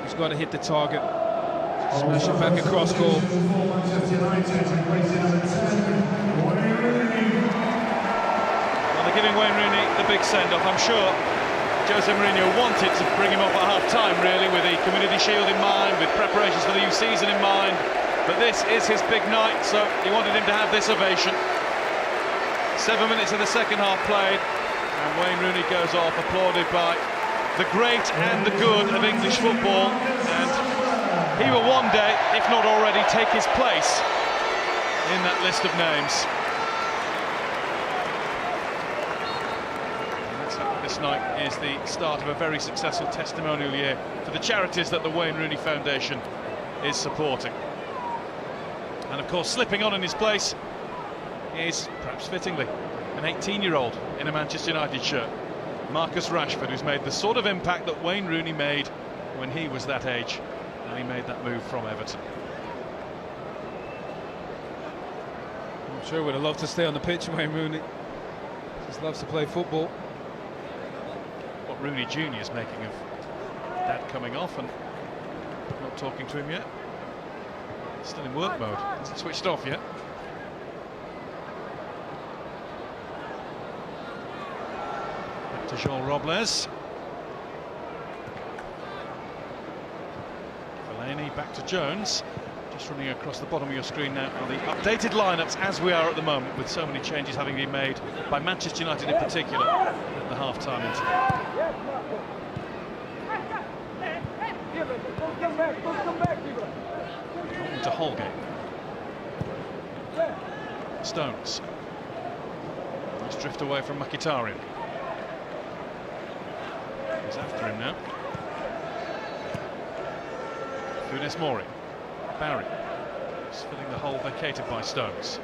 He's got to hit the target. Smash it back across goal. Well, they're giving Wayne Rooney the big send-off. I'm sure Jose Mourinho wanted to bring him off at half-time, really, with the Community Shield in mind, with preparations for the new season in mind. But this is his big night, so he wanted him to have this ovation. 7 minutes of the second half played, and Wayne Rooney goes off, applauded by the great and the good of English football. And he will one day, if not already, take his place in that list of names. This night is the start of a very successful testimonial year for the charities that the Wayne Rooney Foundation is supporting. And of course, slipping on in his place is, perhaps fittingly, an 18-year-old in a Manchester United shirt, Marcus Rashford, who's made the sort of impact that Wayne Rooney made when he was that age, and he made that move from Everton. I'm sure would have loved to stay on the pitch, Wayne Rooney. Just loves to play football. What Rooney Jr. is making of Dad coming off and not talking to him yet. Still in work mode, hasn't switched off yet. Back to Jean Robles. Fellaini back to Jones. Just running across the bottom of your screen now are the updated lineups as we are at the moment, with so many changes having been made by Manchester United in particular at the half-time interval. To Holgate. Stones. Let's drift away from Mkhitaryan. He's after him now. Funes Mori. Barry. Just filling the hole vacated by Stones.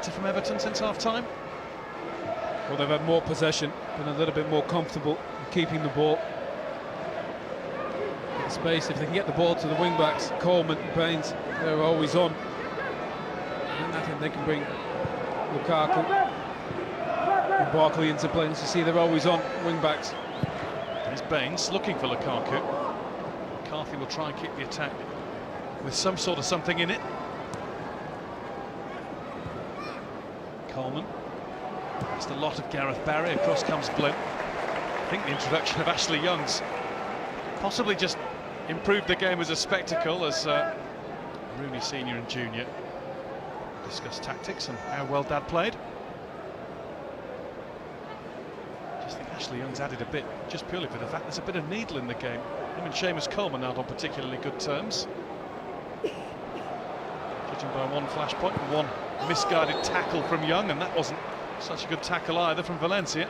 better from Everton since half-time? Well, they've had more possession, been a little bit more comfortable in keeping the ball. Get space, if they can get the ball to the wing-backs, Coleman and Baines, they're always on. And I think they can bring Lukaku and Barkley into play. As you see, they're always on wing-backs. There's Baines looking for Lukaku. McCarthy will try and keep the attack with some sort of something in it. Coleman. Just a lot of Gareth Barry. Across comes Blint. I think the introduction of Ashley Young's possibly just improved the game as a spectacle, as Rooney Senior and Junior discuss tactics and how well Dad played. Just think Ashley Young's added a bit, just purely for the fact there's a bit of needle in the game. Him and Seamus Coleman aren't on particularly good terms. Judging by one flashpoint and one misguided tackle from Young, and that wasn't such a good tackle either from Valencia.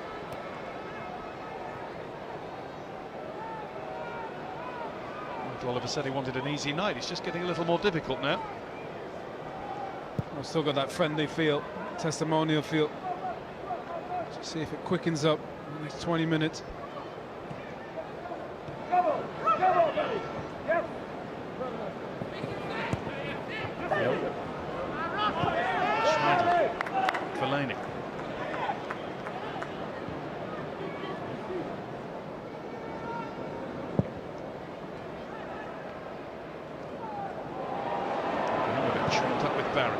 Oliver said he wanted an easy night. It's just getting a little more difficult now. I've still got that friendly feel, testimonial feel. Let's see if it quickens up in the next 20 minutes. Fellaini. Up with Barry.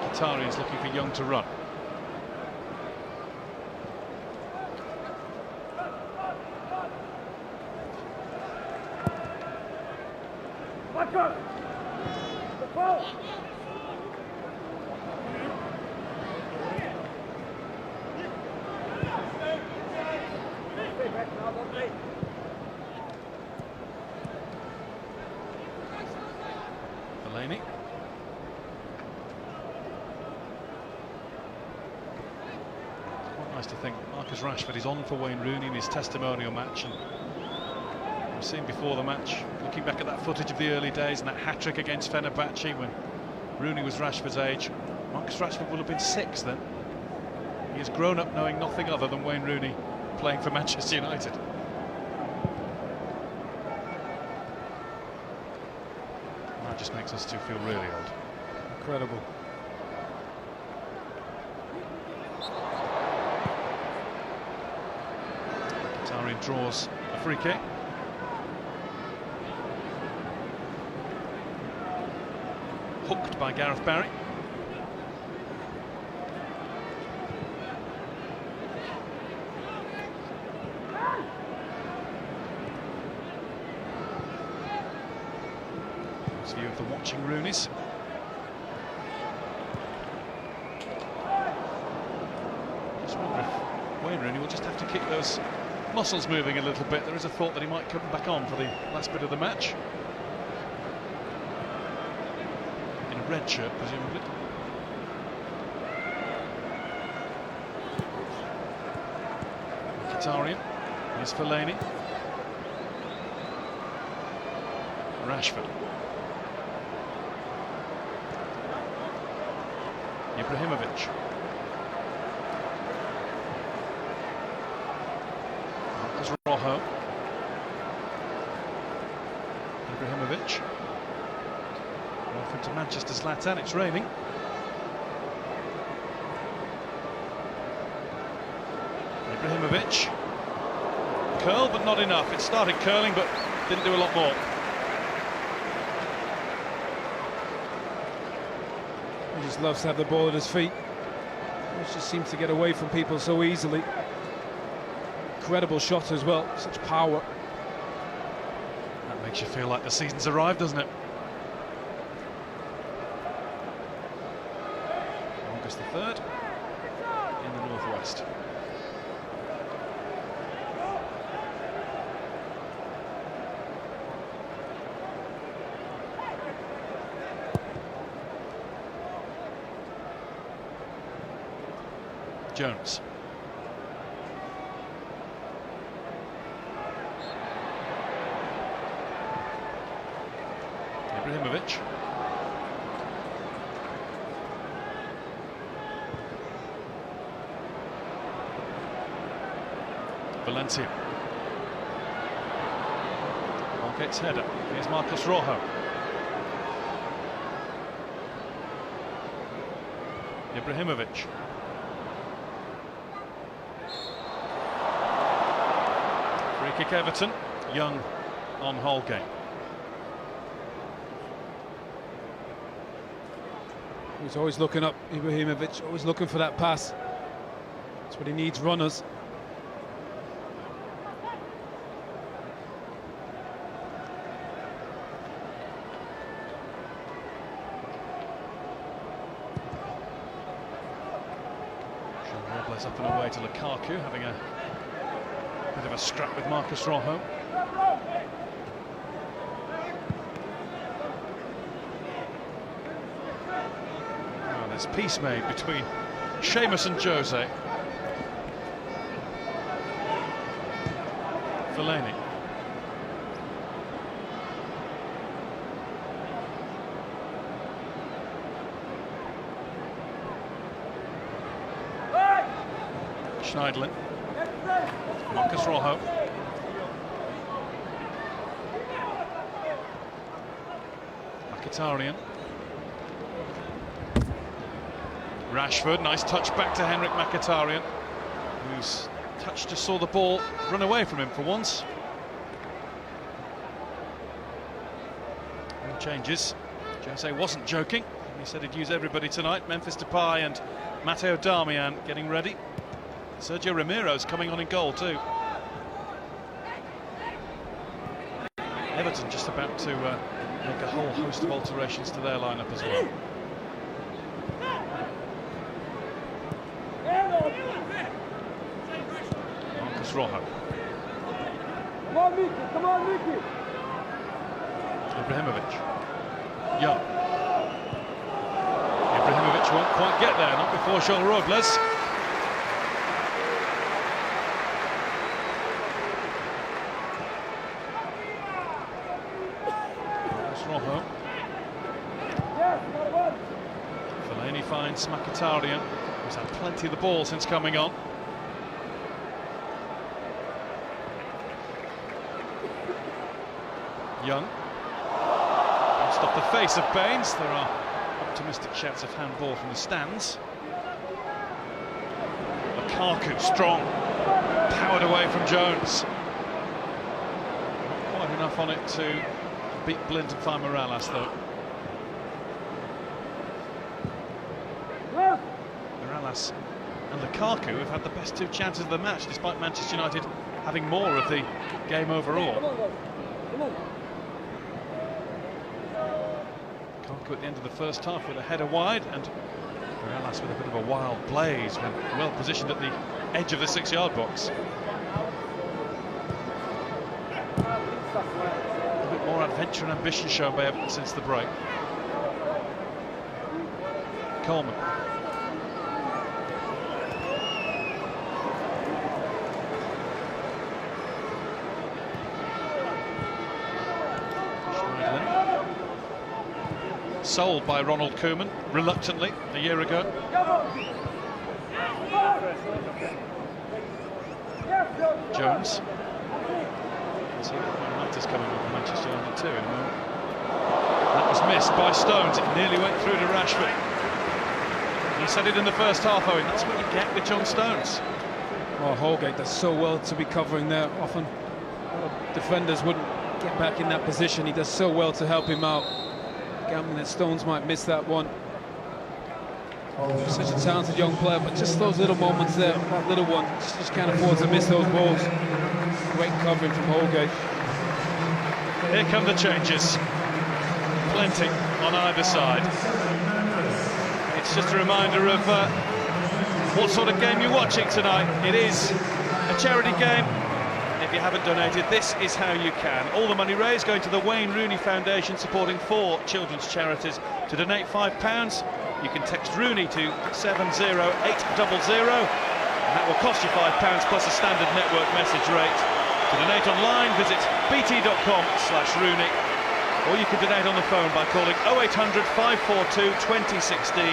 Qatari is looking for Young to run. Fellaini. Nice to think Marcus Rashford is on for Wayne Rooney in his testimonial match, and we've seen before the match, looking back at that footage of the early days and that hat-trick against Fenerbahce when Rooney was Rashford's age. Marcus Rashford will have been 6 then. He has grown up knowing nothing other than Wayne Rooney playing for Manchester United. That just makes us two feel really old. Incredible. Qatari draws a free kick. Hooked by Gareth Barry. There's a view of the watching Rooneys. Just wonder if Wayne Rooney will just have to keep those muscles moving a little bit. There is a thought that he might come back on for the last bit of the match. In a red shirt, presumably. Mkhitaryan. Here's Fellaini. Rashford. Ibrahimovic. Marcus Rojo. Ibrahimovic. Welcome to Manchester, Zlatan. It's raining. Ibrahimovic. Curl, but not enough. It started curling, but didn't do a lot more. He just loves to have the ball at his feet. He just seems to get away from people so easily. Incredible shot as well, such power. That makes you feel like the season's arrived, doesn't it? August the 3rd in the northwest. Jones. Ibrahimovic. Valencia. Holgate's header. Here's Marcos Rojo. Ibrahimovic. Free kick Everton. Young on Holgate. He's always looking up, Ibrahimovic, always looking for that pass. That's what he needs, runners. Robles up and away to Lukaku, having a bit of a scrap with Marcos Rojo. Oh, there's peace made between Seamus and Jose. Fellaini. Schneidlin. Marcos Rojo. Mkhitaryan. Rashford, nice touch back to Henrik Mkhitaryan, whose touch just saw the ball run away from him for once. And changes. Jose wasn't joking. He said he'd use everybody tonight. Memphis Depay and Matteo Darmian getting ready. Sergio Romero's coming on in goal too. Everton just about to make a whole host of alterations to their lineup as well. Marcos Rojo. Come on, Mickey, come on, Mickey. Ibrahimovic. Young. Ibrahimovic won't quite get there, not before João Robles. Rojo. Fellaini finds Mkhitaryan, who's had plenty of the ball since coming on. Young. Bounced off the face of Baines. There are optimistic shouts of handball from the stands. Lukaku, strong. Powered away from Jones. Not quite enough on it to beat Blind and find Morales though. Morales and Lukaku have had the best two chances of the match, despite Manchester United having more of the game overall. Lukaku at the end of the first half with a header wide, and Morales with a bit of a wild blaze when well positioned at the edge of the 6-yard box. More adventure and ambition shown by Everton since the break. Coleman. Schneidlin. Sold by Ronald Koeman, reluctantly, a year ago. Jones. See that is coming up for Manchester United too in a moment. That was missed by Stones. It nearly went through to Rashford. He said it in the first half, Owen. That's what you get with John Stones. Oh, Holgate does so well to be covering there. Often defenders wouldn't get back in that position. He does so well to help him out. Gambling that Stones might miss that one. Such a talented young player, but just those little moments there, that little one, just can't afford to miss those balls. Great covering from Holgate. Here come the changes. Plenty on either side. It's just a reminder of what sort of game you're watching tonight. It is a charity game. If you haven't donated, this is how you can. All the money raised going to the Wayne Rooney Foundation, supporting 4 children's charities. To donate £5, you can text Rooney to 70800, and that will cost you £5 plus a standard network message rate. To donate online, visit bt.com/Rooney, or you can donate on the phone by calling 0800 542 2016.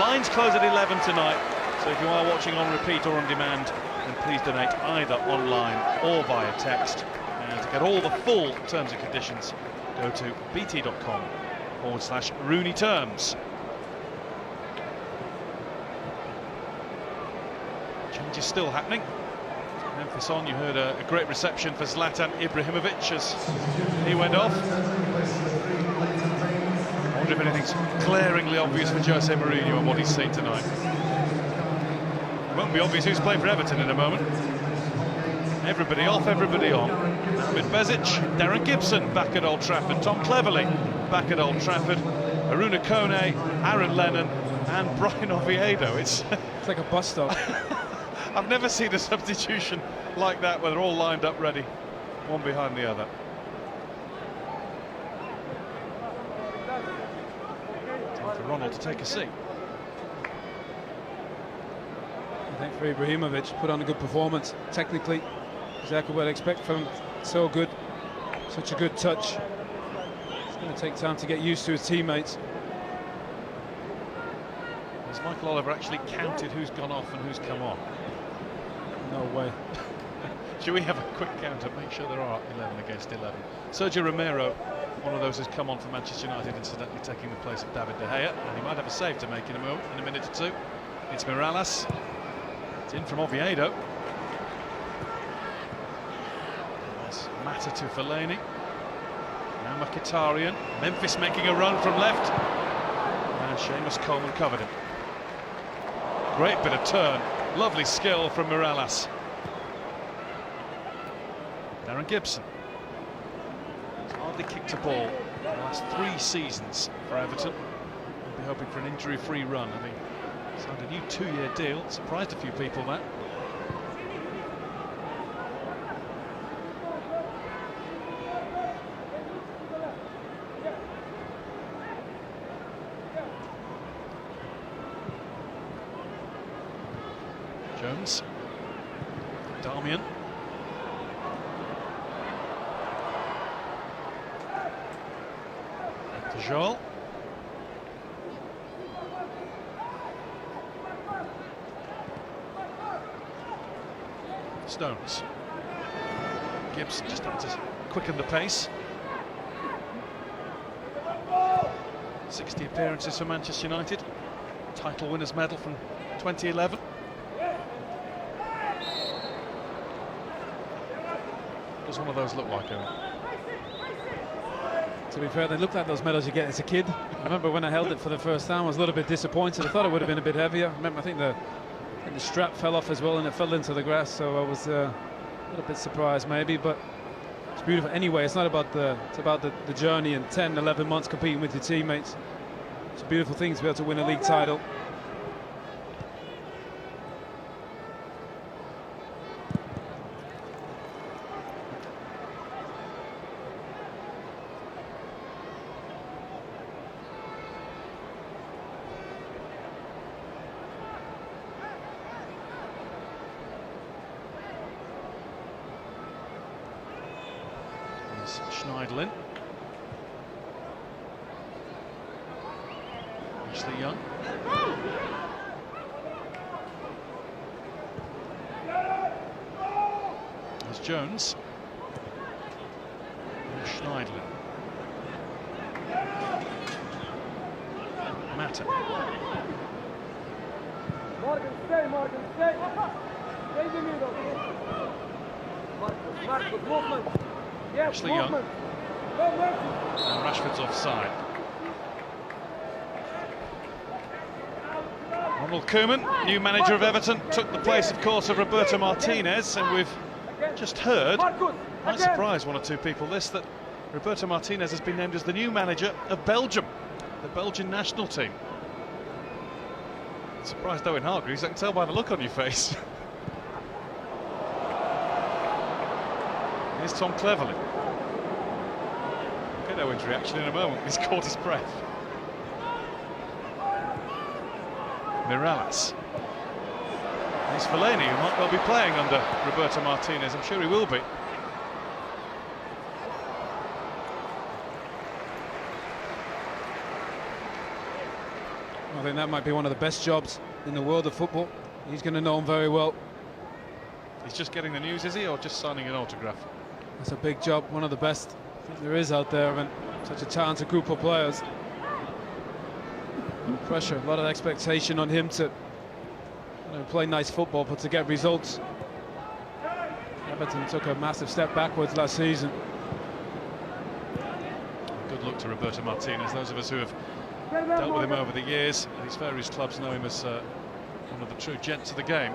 Lines close at 11 tonight, so if you are watching on repeat or on demand, then please donate either online or via text. And to get all the full terms and conditions, go to bt.com/Rooney terms. Change is still happening. Memphis on, you heard a great reception for Zlatan Ibrahimovic as he went off. I wonder if anything's glaringly obvious for Jose Mourinho on what he's seen tonight. It won't be obvious who's playing for Everton in a moment. Everybody off, everybody on. Mohamed Bezic, Darren Gibson back at Old Trafford, Tom Cleverley back at Old Trafford, Aruna Kone, Aaron Lennon and Brian Oviedo. It's like a bus stop. I've never seen a substitution like that where they're all lined up ready, one behind the other. Time for Ronald to take a seat. I think for Ibrahimovic, put on a good performance. Technically, exactly what I expect from him. So good, such a good touch. It's going to take time to get used to his teammates. Has Michael Oliver actually counted who's gone off and who's come on? No way. Should we have a quick count and make sure there are 11 against 11? Sergio Romero, one of those who's come on for Manchester United, incidentally taking the place of David De Gea, and he might have a save to make in a moment, in a minute or two. It's Morales. It's in from Oviedo. There's Mata to Fellaini. Now Mkhitaryan. Memphis making a run from left. And Seamus Coleman covered him. Great bit of turn. Lovely skill from Morales. Darren Gibson. He's hardly kicked a ball in the last 3 seasons for Everton. We'll be hoping for an injury-free run. I mean, signed a new 2-year deal. Surprised a few people that. Jones, Darmian, Joel, Stones, Gibson just had to quicken the pace. 60 appearances for Manchester United, title winners medal from 2011. Does one of those look like, Owen? To be fair, they look like those medals you get as a kid. I remember when I held it for the first time, I was a little bit disappointed. I thought it would have been a bit heavier. I remember, I think the strap fell off as well and it fell into the grass, so I was a little bit surprised maybe, but it's beautiful. Anyway, it's not about it's about the journey and 10, 11 months competing with your teammates. It's a beautiful thing to be able to win a league title. Schneidlin. Ashley Young. There's Jones. And Schneidlin. Mata. Morgan, stay, stay. Stay in the middle. Marcus, movement. Yes, Ashley Young. And Rashford's offside. Ronald Koeman, new manager of Everton, took the place, of course, of Roberto Martinez, and we've just heard, might surprise one or two people this, that Roberto Martinez has been named as the new manager of Belgium, the Belgian national team. Surprised Owen Hargreaves, I can tell by the look on your face. Here's Tom Cleverley. We'll get Owen's reaction in a moment. He's caught his breath. Morales. There's Fellaini, who might well be playing under Roberto Martinez. I'm sure he will be. I think that might be one of the best jobs in the world of football. He's going to know him very well. He's just getting the news, is he, or just signing an autograph? That's a big job, one of the best I think there is out there, and such a talented group of players. Pressure, a lot of expectation on him to play nice football, but to get results. Everton took a massive step backwards last season. Good luck to Roberto Martinez. Those of us who have dealt with him over the years, these various clubs know him as one of the true gents of the game.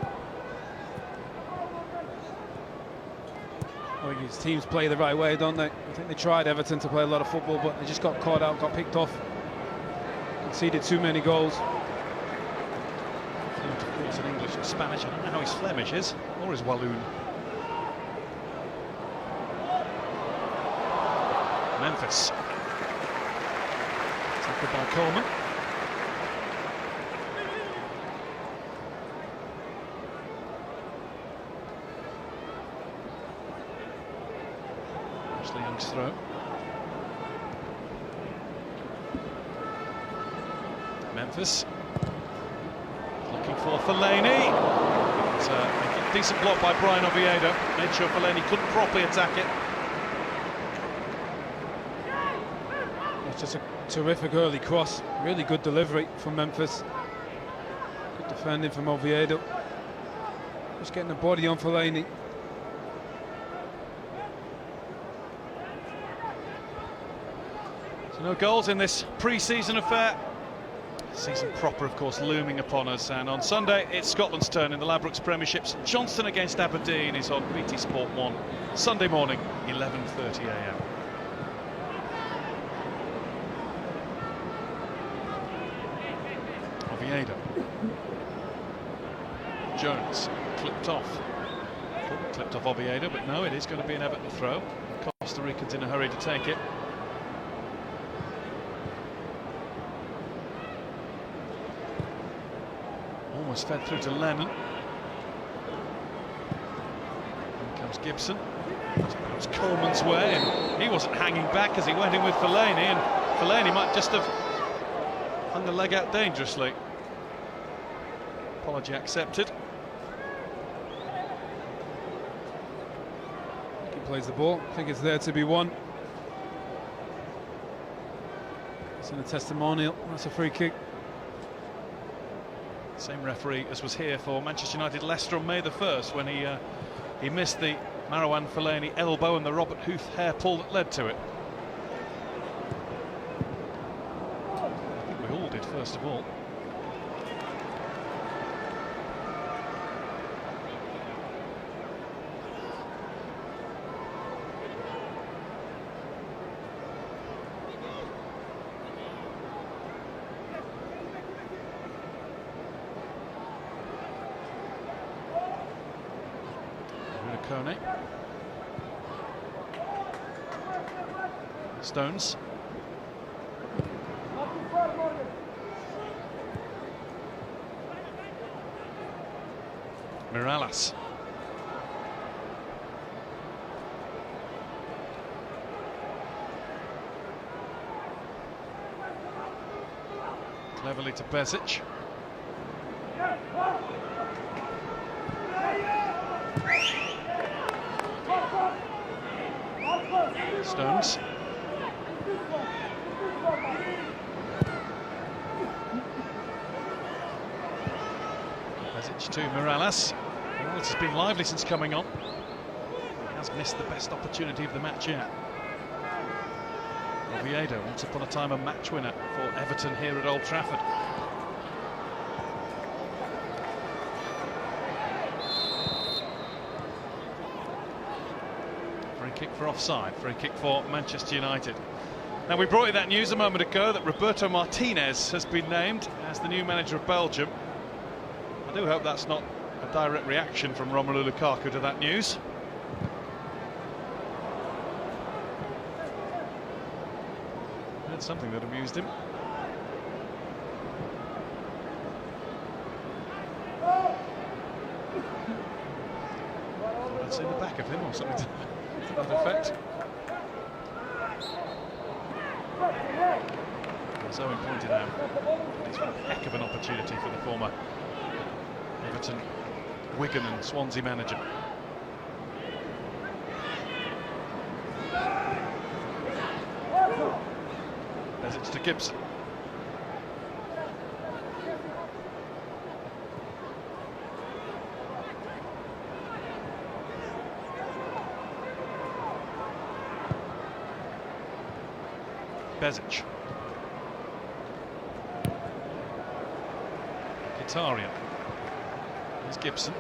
I think his teams play the right way, don't they? I think they tried Everton to play a lot of football, but they just got caught out, got picked off, conceded too many goals. Fluent, of course, in English and Spanish. I don't know how his Flemish is, or his Walloon. Memphis. Tackled by Coleman. Ashley Young's throw. Memphis. Looking for Fellaini. It's a decent block by Brian Oviedo. Made sure Fellaini couldn't properly attack it. It's just a terrific early cross. Really good delivery from Memphis. Good defending from Oviedo. Just getting the body on Fellaini. So no goals in this pre-season affair. Season proper, of course, looming upon us. And on Sunday, it's Scotland's turn in the Ladbrokes Premiership. St Johnstone against Aberdeen is on BT Sport 1. Sunday morning, 11:30 AM. Oviedo. Jones clipped off. Clipped off Oviedo, but no, it is going to be an Everton throw. Costa Ricans in a hurry to take it. Almost fed through to Lennon. Here comes Gibson. It was Coleman's way, and he wasn't hanging back as he went in with Fellaini, and Fellaini might just have hung the leg out dangerously. Apology accepted. He plays the ball. I think it's there to be won. It's in a testimonial. That's a free kick. Same referee as was here for Manchester United Leicester on May the 1st when he missed the Marouane Fellaini elbow and the Robert Huth hair pull that led to it. I think we all did, first of all. Kone. Stones. Mirallas. Cleverly to Bezic. Stones. Bezic to Mirallas. Well, this has been lively since coming on. He has missed the best opportunity of the match yet. Oviedo, once upon a time a match winner for Everton here at Old Trafford. Free kick for offside, free kick for Manchester United. Now, we brought you that news a moment ago that Roberto Martinez has been named as the new manager of Belgium. I do hope that's not a direct reaction from Romelu Lukaku to that news. That's something that amused him. I'd seen the back of him or something to that effect. As Owen pointed out, it's one heck of an opportunity for the former Everton, Wigan and Swansea manager. Bezic to Gibson. Bezic. Mkhitaryan. Here's Gibson.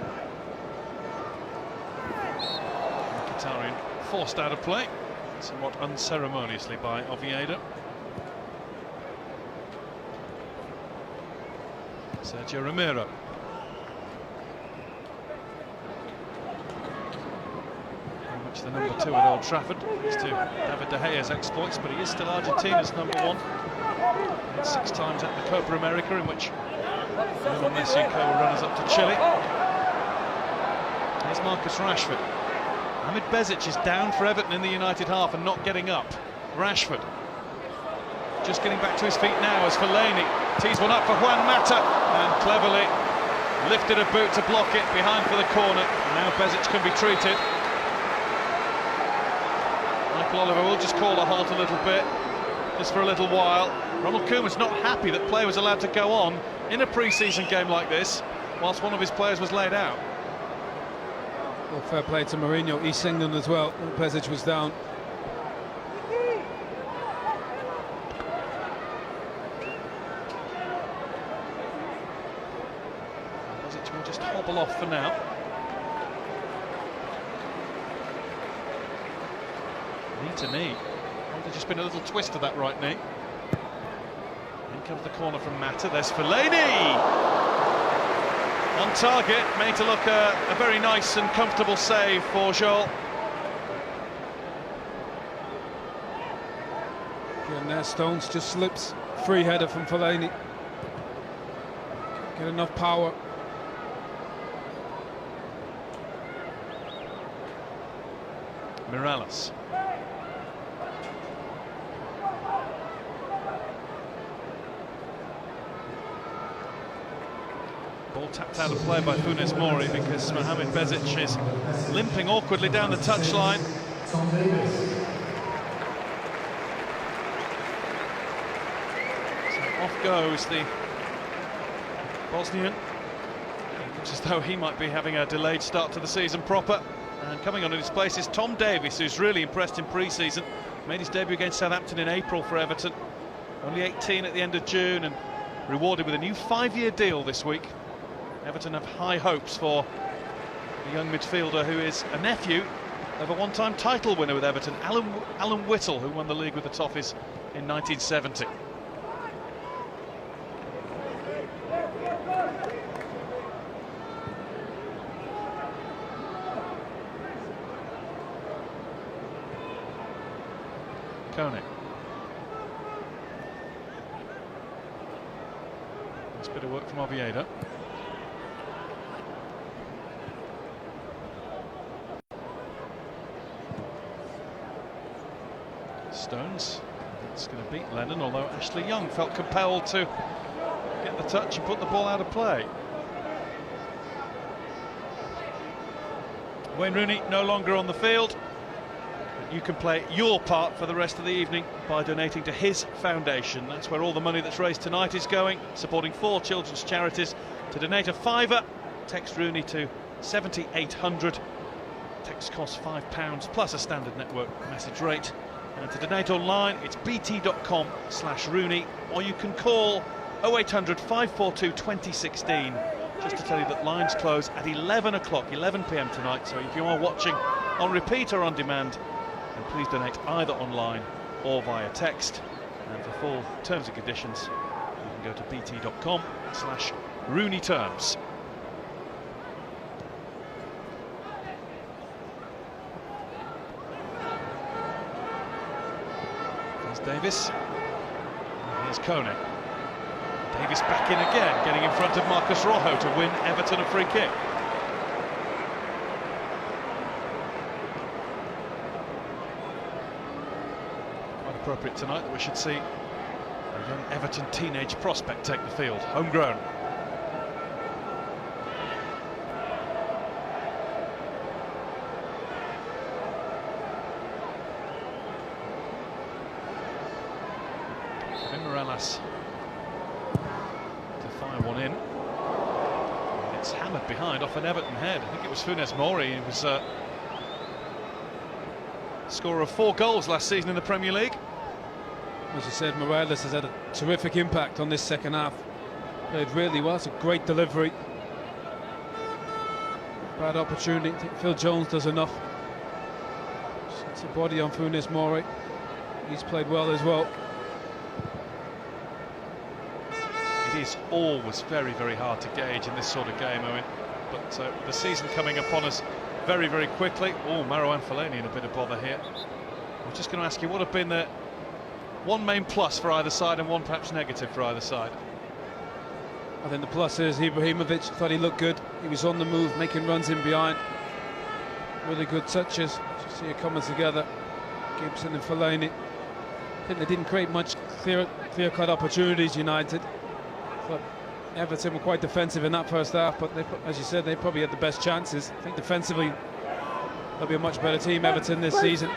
Mkhitaryan forced out of play, somewhat unceremoniously by Oviedo. Sergio Romero. Very much the number 2 at Old Trafford, thanks to David De Gea's exploits, but he is still Argentina's number 1. And 6 times at the Copa America, in which Lionel Messi and co were runners up to Chile. Here's Marcus Rashford. Mohamed Bezic is down for Everton in the United half and not getting up. Rashford just getting back to his feet now as Fellaini tees one up for Juan Mata and cleverly lifted a boot to block it behind for the corner. Now Bezic can be treated. Michael Oliver will just call a halt a little bit, just for a little while. Ronald Koeman's not happy that play was allowed to go on in a pre-season game like this whilst one of his players was laid out. Well, fair play to Mourinho. He signaled as well. Bezic was down. Bezic will just hobble off for now. Knee to knee. Oh, there's just been a little twist to that right knee. In comes the corner from Mata. There's Fellaini! On target, made to look a very nice and comfortable save for Joel. Again there, Stones just slips. Free header from Fellaini. Get enough power. Mirallas. Ball tapped out of play by Funes Mori because Mohamed Bezic is limping awkwardly down the touchline. So off goes the Bosnian. Looks as though he might be having a delayed start to the season proper. And coming on in his place is Tom Davies, who's really impressed in pre-season. Made his debut against Southampton in April for Everton. Only 18 at the end of June and rewarded with a new 5-year deal this week. Everton have high hopes for the young midfielder who is a nephew of a one-time title winner with Everton, Alan Whittle, who won the league with the Toffees in 1970. Koenig. Nice bit of work from Oviedo. Stones, it's going to beat Lennon, although Ashley Young felt compelled to get the touch and put the ball out of play. Wayne Rooney no longer on the field. But you can play your part for the rest of the evening by donating to his foundation. That's where all the money that's raised tonight is going, supporting 4 children's charities. To donate a £5, text Rooney to 7800. Text costs £5 plus a standard network message rate. And to donate online, it's bt.com/Rooney, or you can call 0800 542 2016, just to tell you that lines close at 11 o'clock, 11 p.m. tonight. So if you are watching on repeat or on demand, then please donate either online or via text. And for full terms and conditions, you can go to bt.com/Rooney terms. Davis. And here's Koenig. Davis back in again, getting in front of Marcus Rojo to win Everton a free kick. Quite appropriate tonight that we should see a young Everton teenage prospect take the field, homegrown. Morales to fire one in. And it's hammered behind off an Everton head. I think it was Funes Mori. He was scorer of 4 goals last season in the Premier League. As you said, Morales has had a terrific impact on this second half. Played really well. It's a great delivery. Bad opportunity. I think Phil Jones does enough. It's a body on Funes Mori. He's played well as well. It is always very, very hard to gauge in this sort of game, Owen. But the season coming upon us very, very quickly. Oh, Marouane Fellaini in a bit of bother here. I'm just going to ask you, what have been the one main plus for either side and one perhaps negative for either side? I think the plus is Ibrahimovic. Thought he looked good. He was on the move, making runs in behind. Really good touches. Just see it coming together. Gibson and Fellaini. I think they didn't create much clear-cut opportunities, United. But Everton were quite defensive in that first half, but they, as you said, they probably had the best chances. I think defensively they'll be a much better team, Everton, this season.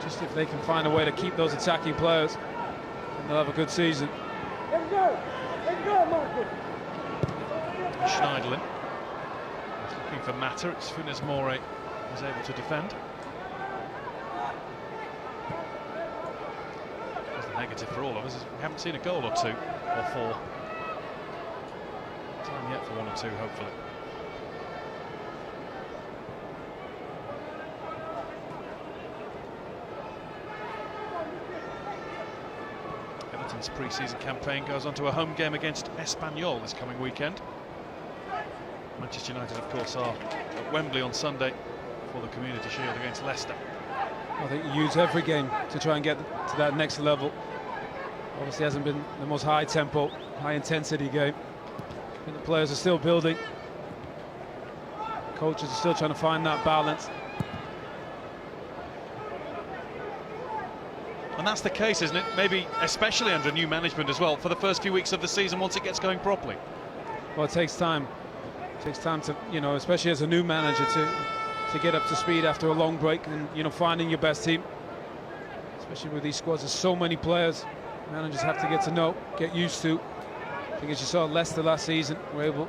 Just if they can find a way to keep those attacking players, then they'll have a good season. Schneiderlin is looking for Mata. It's Funes Mori was able to defend. That's the negative for all of us. We haven't seen a goal or 2 or 4. Time yet for 1 or 2, hopefully. Everton's pre-season campaign goes on to a home game against Espanyol this coming weekend. Manchester United, of course, are at Wembley on Sunday for the Community Shield against Leicester. I think you use every game to try and get to that next level. Obviously hasn't been the most high tempo, high intensity game. I think the players are still building. Coaches are still trying to find that balance. And that's the case, isn't it? Maybe especially under new management as well, for the first few weeks of the season once it gets going properly. Well, it takes time. It takes time to, you know, especially as a new manager, to get up to speed after a long break and, you know, finding your best team. Especially with these squads, there's so many players managers have to get to know, get used to. I think as you saw Leicester last season, were able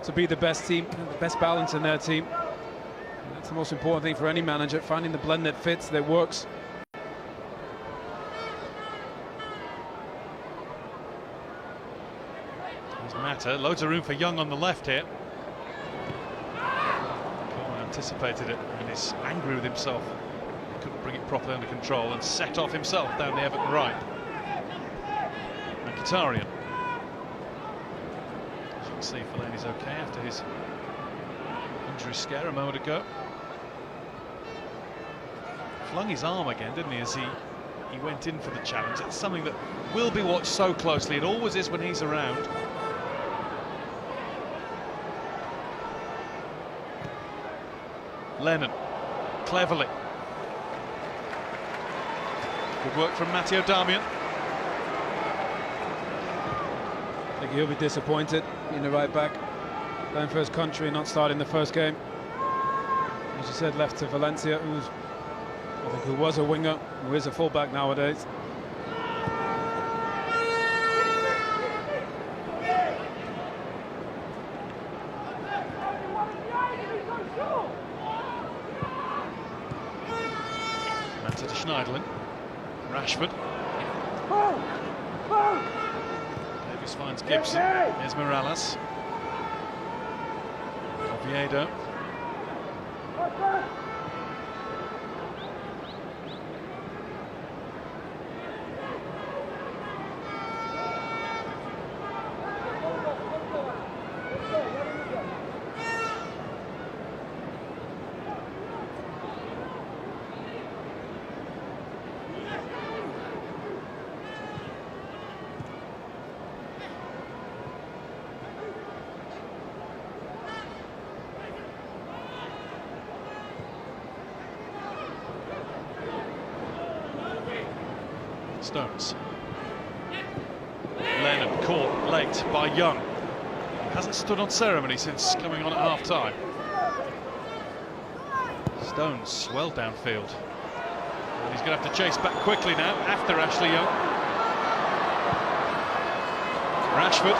to be the best team, the best balance in their team. And that's the most important thing for any manager, finding the blend that fits, that works. There's Mata, loads of room for Young on the left here. Coleman anticipated it and is angry with himself. He couldn't bring it properly under control and set off himself down the Everton right. Mkhitaryan. As you can see, Fellaini's okay after his injury scare a moment ago. Flung his arm again, didn't he, as he went in for the challenge. It's something that will be watched so closely. It always is when he's around. Lennon, cleverly. Good work from Matteo Darmian. I think he'll be disappointed being the right back, playing for his country and not starting the first game. As you said, left to Valencia, who was a winger, who is a fullback nowadays. Manta to Schneiderlin. Rashford. Davies finds Gibson. Here's Morales. Oviedo. Stones. Lennon caught late by Young. He hasn't stood on ceremony since coming on at half-time. Stones well downfield. And he's going to have to chase back quickly now after Ashley Young. Rashford.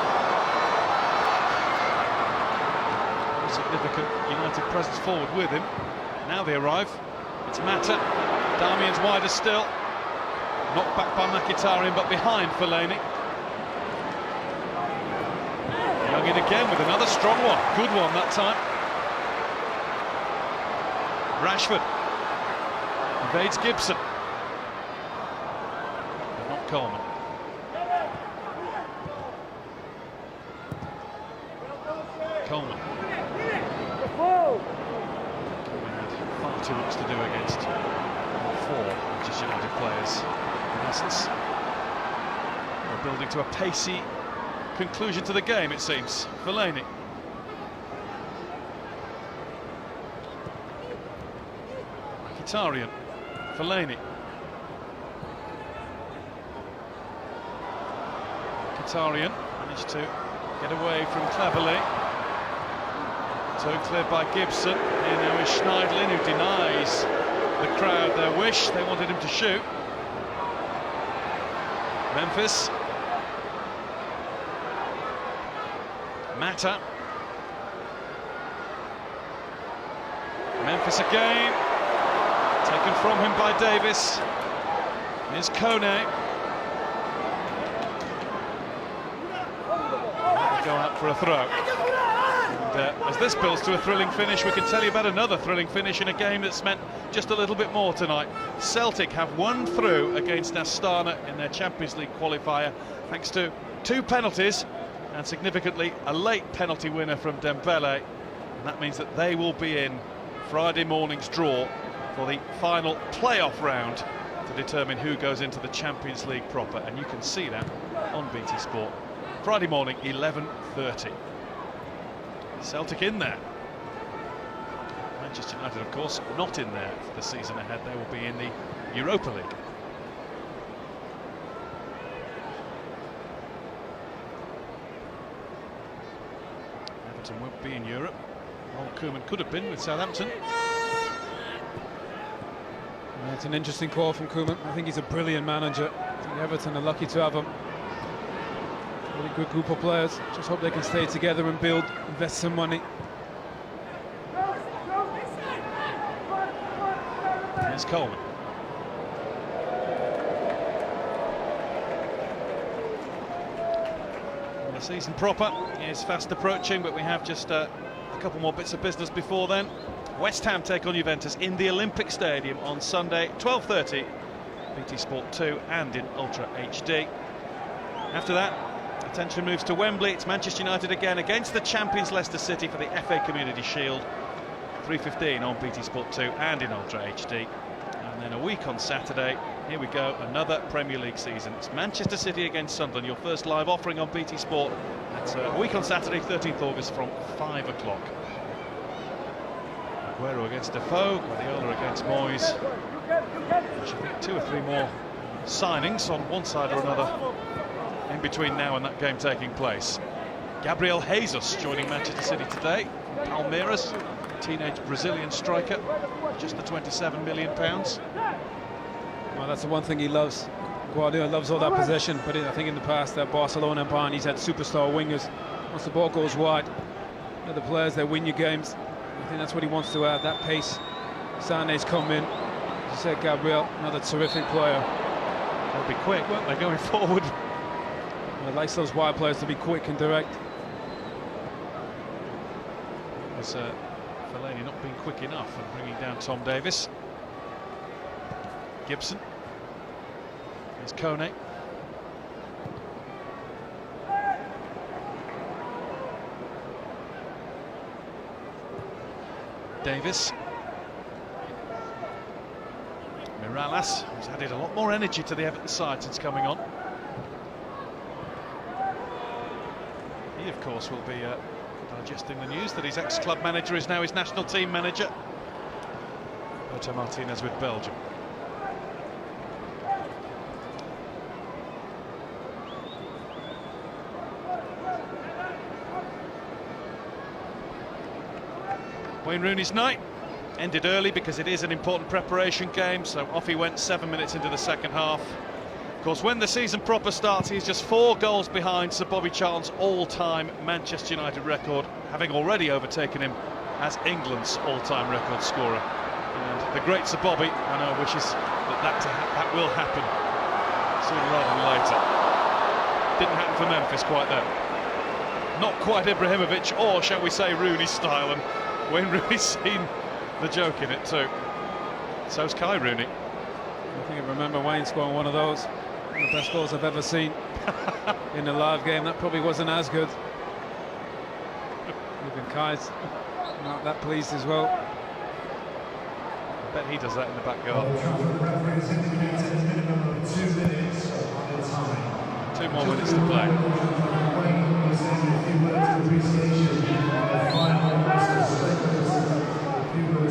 Significant United presence forward with him. Now they arrive. It's Mata. Damian's wider still. Knocked back by Mkhitaryan, but behind Fellaini. Young in again with another strong one. Good one that time. Rashford. Invades Gibson. But not Coleman. Coleman. Far too much to do against 4 Manchester United players. In essence, we're building to a pacey conclusion to the game, it seems. Fellaini. Mkhitaryan. Fellaini. Mkhitaryan managed to get away from cleverly. So cleared by Gibson. Here now is Schneidlin, who denies the crowd their wish. They wanted him to shoot. Memphis. Mata. Memphis again. Taken from him by Davis. Here's Kone. Go out for a throw. And as this builds to a thrilling finish, we can tell you about another thrilling finish in a game that's meant just a little bit more tonight. Celtic have won through against Astana in their Champions League qualifier thanks to 2 penalties and significantly a late penalty winner from Dembele, and that means that they will be in Friday morning's draw for the final playoff round to determine who goes into the Champions League proper, and you can see that on BT Sport Friday morning 11:30. Celtic in there. Manchester United, of course, not in there for the season ahead. They will be in the Europa League. Everton won't be in Europe. Ron Koeman could have been with Southampton. Yeah, it's an interesting call from Koeman. I think he's a brilliant manager. I think Everton are lucky to have him. Really good group of players. Just hope they can stay together and build, invest some money. Here's Coleman. The season proper is fast approaching, but we have just a couple more bits of business before then. West Ham take on Juventus in the Olympic Stadium on Sunday, 12:30, BT Sport 2 and in Ultra HD. After that, attention moves to Wembley. It's Manchester United again against the champions Leicester City for the FA Community Shield. 3:15 on BT Sport 2 and in Ultra HD. And then a week on Saturday, here we go, another Premier League season. It's Manchester City against Sunderland, your first live offering on BT Sport. That's a week on Saturday, 13th August from 5 o'clock. Aguero against Defoe, Guardiola against Moyes. I should think 2 or 3 more signings on one side or another in between now and that game taking place. Gabriel Jesus joining Manchester City today. Palmeiras, teenage Brazilian striker, just the £27 million. Well, that's the one thing he loves. Guardiola loves all that possession, but I think in the past at Barcelona and Bayern he's had superstar wingers. Once the ball goes wide, the players that win your games. I think that's what he wants to add, that pace. Sané's come in. As you said, Gabriel, another terrific player. They'll be quick, won't they, going forward? Well, it likes those wide players to be quick and direct. Was Fellaini not being quick enough and bringing down Tom Davis. Gibson. There's Kone. Davis. Mirallas, who's added a lot more energy to the Everton side since coming on. He, of course, will be digesting the news that his ex-club manager is now his national team manager. Roberto Martinez with Belgium. Wayne Rooney's night ended early because it is an important preparation game, so off he went 7 minutes into the second half. Of course, when the season proper starts, he's just 4 goals behind Sir Bobby Charlton's all-time Manchester United record, having already overtaken him as England's all-time record scorer. And the great Sir Bobby, I know, wishes that will happen sooner rather than later. Didn't happen for Memphis quite there. Not quite Ibrahimovic, or shall we say Rooney style, and Wayne Rooney's seen the joke in it too. So's Kai Rooney. I think I remember Wayne scoring one of those. One of the best goals I've ever seen in a live game. That probably wasn't as good. Even Kai's not that pleased as well. I bet he does that in the backyard. 2 more minutes to play.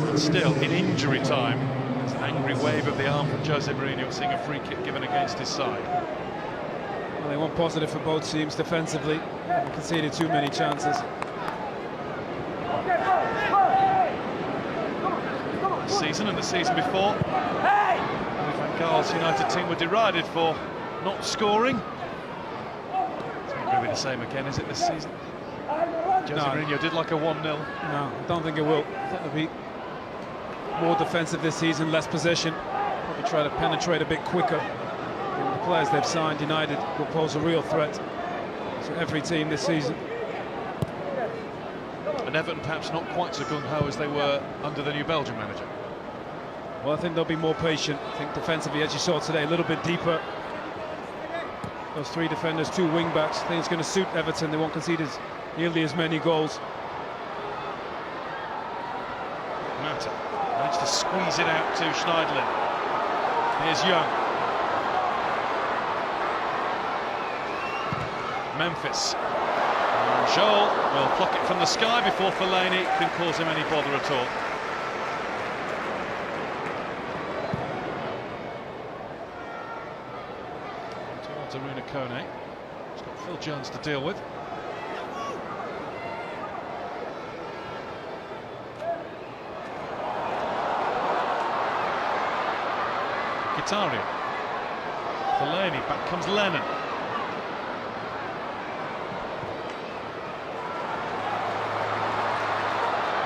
And still, in injury time, there's an angry wave of the arm from Jose Mourinho, seeing a free kick given against his side. Well, they want positive for both teams defensively. They conceded too many chances. This season and the season before, the Van Gaal's United team were derided for not scoring. It's not going to be the same again, is it, this season? Jose Mourinho did like a 1-0. No, I don't think it will. I think they'll be more defensive this season, less possession. Probably try to penetrate a bit quicker. And the players they've signed, United, will pose a real threat to every team this season. And Everton perhaps not quite so gung-ho as they were under the new Belgian manager. Well, I think they'll be more patient. I think defensively, as you saw today, a little bit deeper. Those 3 defenders, 2 wing-backs. I think it's going to suit Everton. They won't concede nearly as many goals. Mata managed to squeeze it out to Schneiderlin. Here's Young. Memphis. Joel will pluck it from the sky before Fellaini can cause him any bother at all. Towards Aruna Kone. He's got Phil Jones to deal with. Mkhitaryan. Fellaini, back comes Lennon.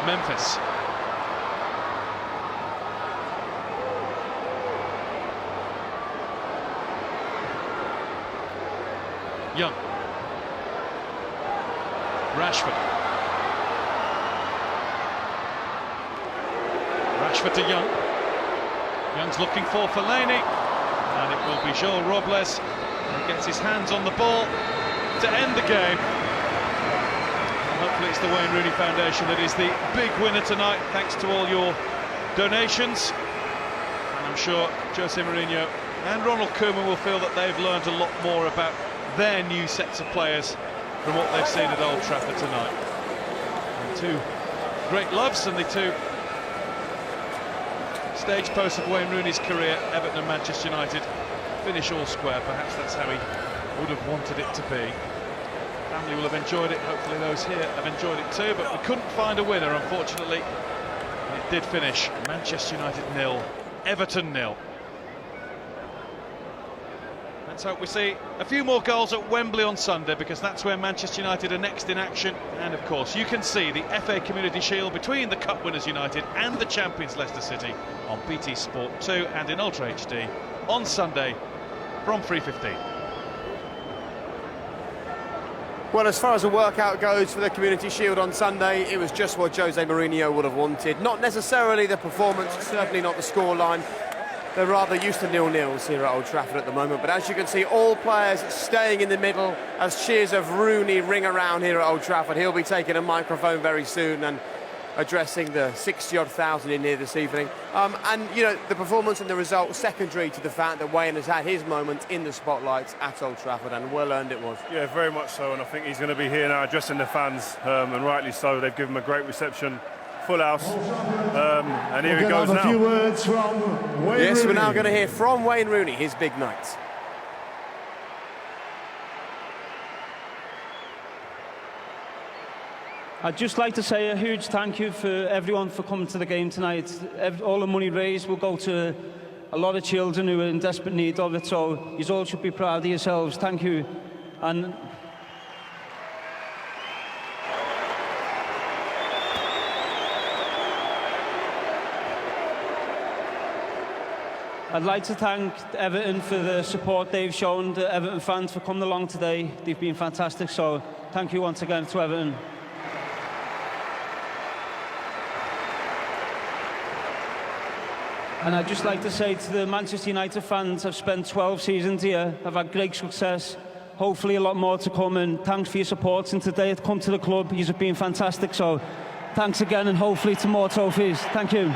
Memphis. Young. Rashford. Rashford to Young. Young's looking for Fellaini, and it will be Joel Robles who gets his hands on the ball to end the game. Hopefully it's the Wayne Rooney Foundation that is the big winner tonight, thanks to all your donations. And I'm sure Jose Mourinho and Ronald Koeman will feel that they've learned a lot more about their new sets of players from what they've seen at Old Trafford tonight. And 2 great loves, and the 2 stage posts of Wayne Rooney's career, Everton and Manchester United, finish all square. Perhaps that's how he would have wanted it to be. Family will have enjoyed it, hopefully those here have enjoyed it too, but we couldn't find a winner, unfortunately. And it did finish Manchester United 0, Everton 0. Let's hope we see a few more goals at Wembley on Sunday, because that's where Manchester United are next in action. And of course you can see the FA Community Shield between the Cup winners United and the champions Leicester City on BT Sport 2 and in Ultra HD on Sunday from 3:15. Well, as far as the workout goes for the Community Shield on Sunday, it was just what Jose Mourinho would have wanted. Not necessarily the performance, certainly not the scoreline. They're rather used to nil-nils here at Old Trafford at the moment, but as you can see, all players staying in the middle as cheers of Rooney ring around here at Old Trafford. He'll be taking a microphone very soon and addressing the 60-odd thousand in here this evening. And, you know, the performance and the result secondary to the fact that Wayne has had his moment in the spotlights at Old Trafford, and well-earned it was. Yeah, very much so, and I think he's going to be here now addressing the fans, and rightly so. They've given him a great reception. Full house, and here he goes now. A few words from Wayne Rooney. We're now going to hear from Wayne Rooney, his big night. I'd just like to say a huge thank you for everyone for coming to the game tonight. All the money raised will go to a lot of children who are in desperate need of it, so you all should be proud of yourselves. Thank you. And I'd like to thank Everton for the support they've shown, the Everton fans for coming along today. They've been fantastic, so thank you once again to Everton. And I'd just like to say to the Manchester United fans, I've spent 12 seasons here, I've had great success, hopefully a lot more to come, and thanks for your support. And today I've come to the club, you've been fantastic, so thanks again, and hopefully to more trophies. Thank you.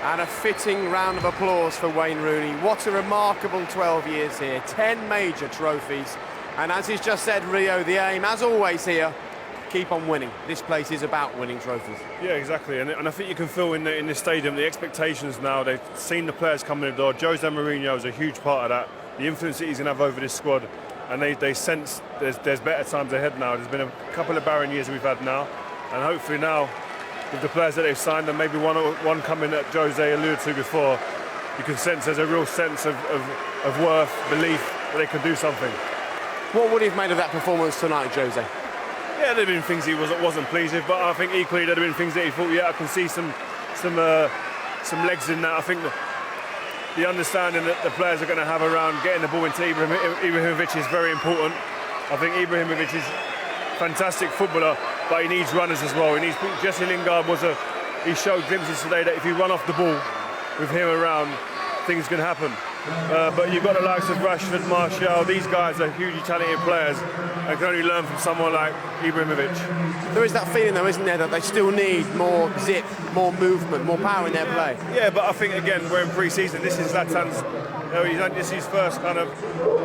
And a fitting round of applause for Wayne Rooney. What a remarkable 12 years here. 10 major trophies. And as he's just said, Rio, the aim, as always here, keep on winning. This place is about winning trophies. Yeah, exactly. And I think you can feel in the stadium the expectations now. They've seen the players come in the door. Jose Mourinho is a huge part of that. The influence that he's going to have over this squad. And they sense there's better times ahead now. There's been a couple of barren years we've had now. And hopefully now, with the players that they've signed, and maybe one coming that Jose alluded to before, you can sense there's a real sense of worth, belief that they can do something. What would he have made of that performance tonight, Jose? Yeah, there'd been things he wasn't pleased with, but I think equally there'd have been things that he thought, yeah, I can see some legs in that. I think the understanding that the players are going to have around getting the ball into Ibrahimovic is very important. I think Ibrahimovic is a fantastic footballer, but he needs runners as well. Jesse Lingard he showed glimpses today that if you run off the ball with him around, things can happen. But you've got the likes of Rashford, Martial. These guys are hugely talented players and can only learn from someone like Ibrahimovic. There is that feeling, though, isn't there, that they still need more zip, more movement, more power in their play. Yeah, but I think, again, we're in pre-season. This is Zlatan's. This is his first kind of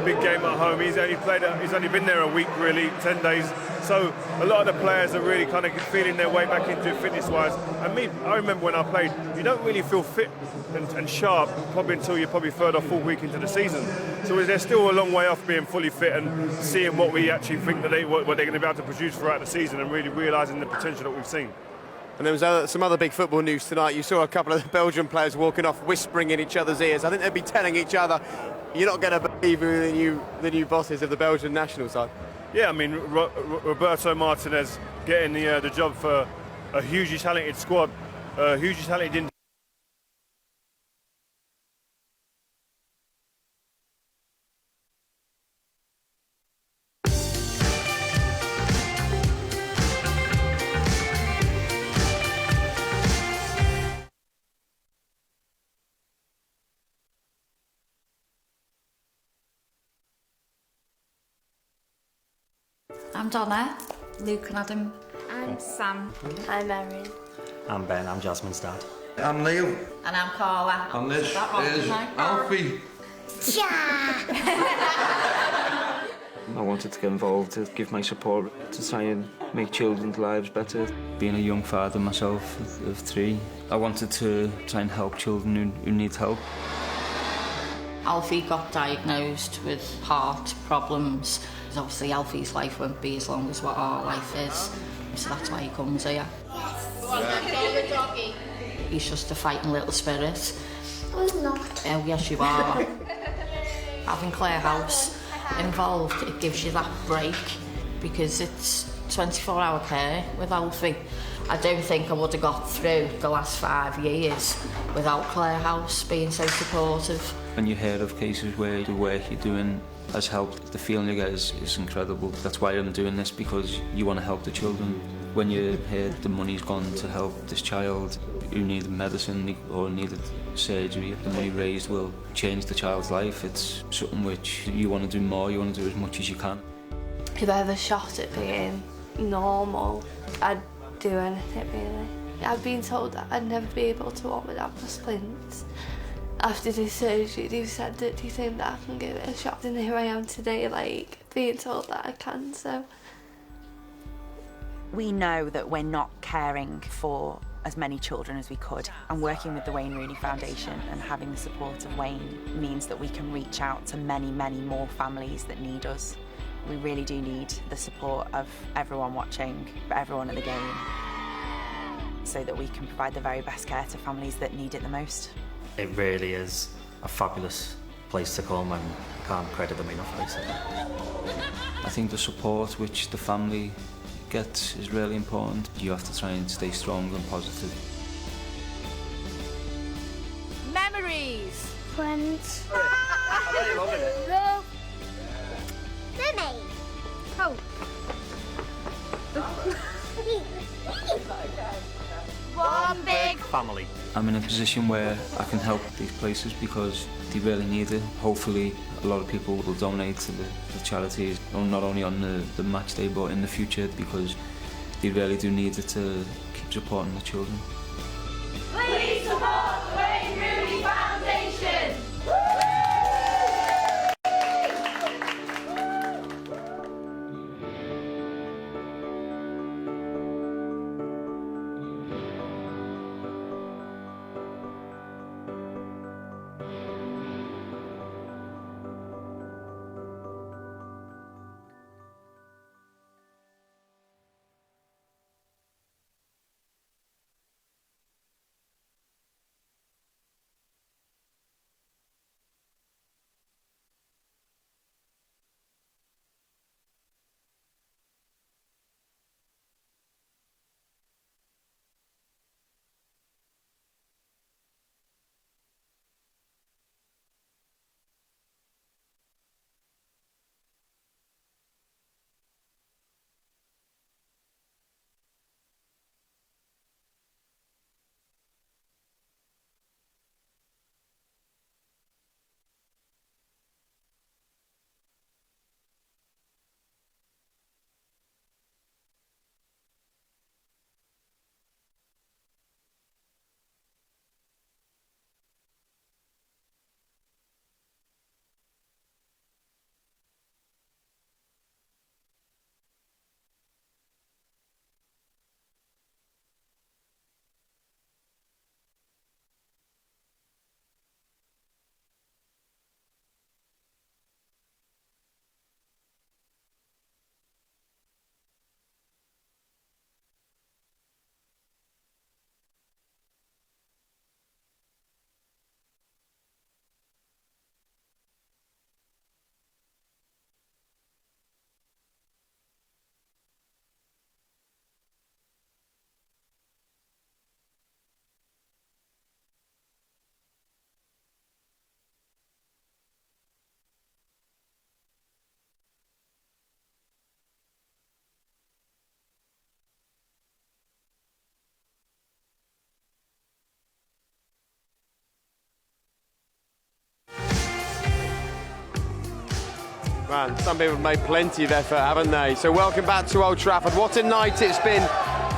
big game at home. He's only been there a week, really, 10 days. So a lot of the players are really kind of feeling their way back into it fitness-wise. And I remember when I played, you don't really feel fit and sharp probably until you're probably third or fourth week into the season. So they're still a long way off being fully fit and seeing what we actually think that what they're going to be able to produce throughout the season and really realising the potential that we've seen. And there was some other big football news tonight. You saw a couple of the Belgian players walking off, whispering in each other's ears. I think they'd be telling each other, you're not going to believe who the new bosses of the Belgian national side. Yeah, I mean, Roberto Martinez getting the job for a hugely talented squad, hugely talented. I'm Donna, Luke and Adam. I'm Sam. I'm Erin. I'm Ben, I'm Jasmine's dad. I'm Neil. And I'm Carla. And this is Alfie. I wanted to get involved to give my support to try and make children's lives better. Being a young father myself of 3, I wanted to try and help children who need help. Alfie got diagnosed with heart problems. Obviously Alfie's life won't be as long as what our life is, so that's why he comes here. He's just a fighting little spirit. I'm not. Oh yes you are. Having Claire House involved, it gives you that break because it's 24-hour care with Alfie. I don't think I would have got through the last 5 years without Claire House being so supportive. When you hear of cases where the work you're doing has helped, the feeling you get is incredible. That's why I'm doing this, because you want to help the children. When you hear the money's gone to help this child who needed medicine or needed surgery, the money raised will change the child's life. It's something which you want to do more, you want to do as much as you can. If I ever shot at being normal, I'd do anything really. I've been told that I'd never be able to walk without my splints. After this surgery, they've said that they think that I can give it a shot, and here I am today, like, being told that I can, so We know that we're not caring for as many children as we could, and working with the Wayne Rooney Foundation and having the support of Wayne means that we can reach out to many, many more families that need us. We really do need the support of everyone watching, everyone at the game, so that we can provide the very best care to families that need it the most. It really is a fabulous place to come, and can't credit them enough, basically. I think the support which the family gets is really important. You have to try and stay strong and positive. Memories. Friends. Love. Mermaid. Hope. One big family. I'm in a position where I can help these places because they really need it. Hopefully a lot of people will donate to the charities, not only on the match day but in the future, because they really do need it to keep supporting the children. Please support the Wayne Rooney Foundation. Man, some people have made plenty of effort, haven't they? So welcome back to Old Trafford. What a night it's been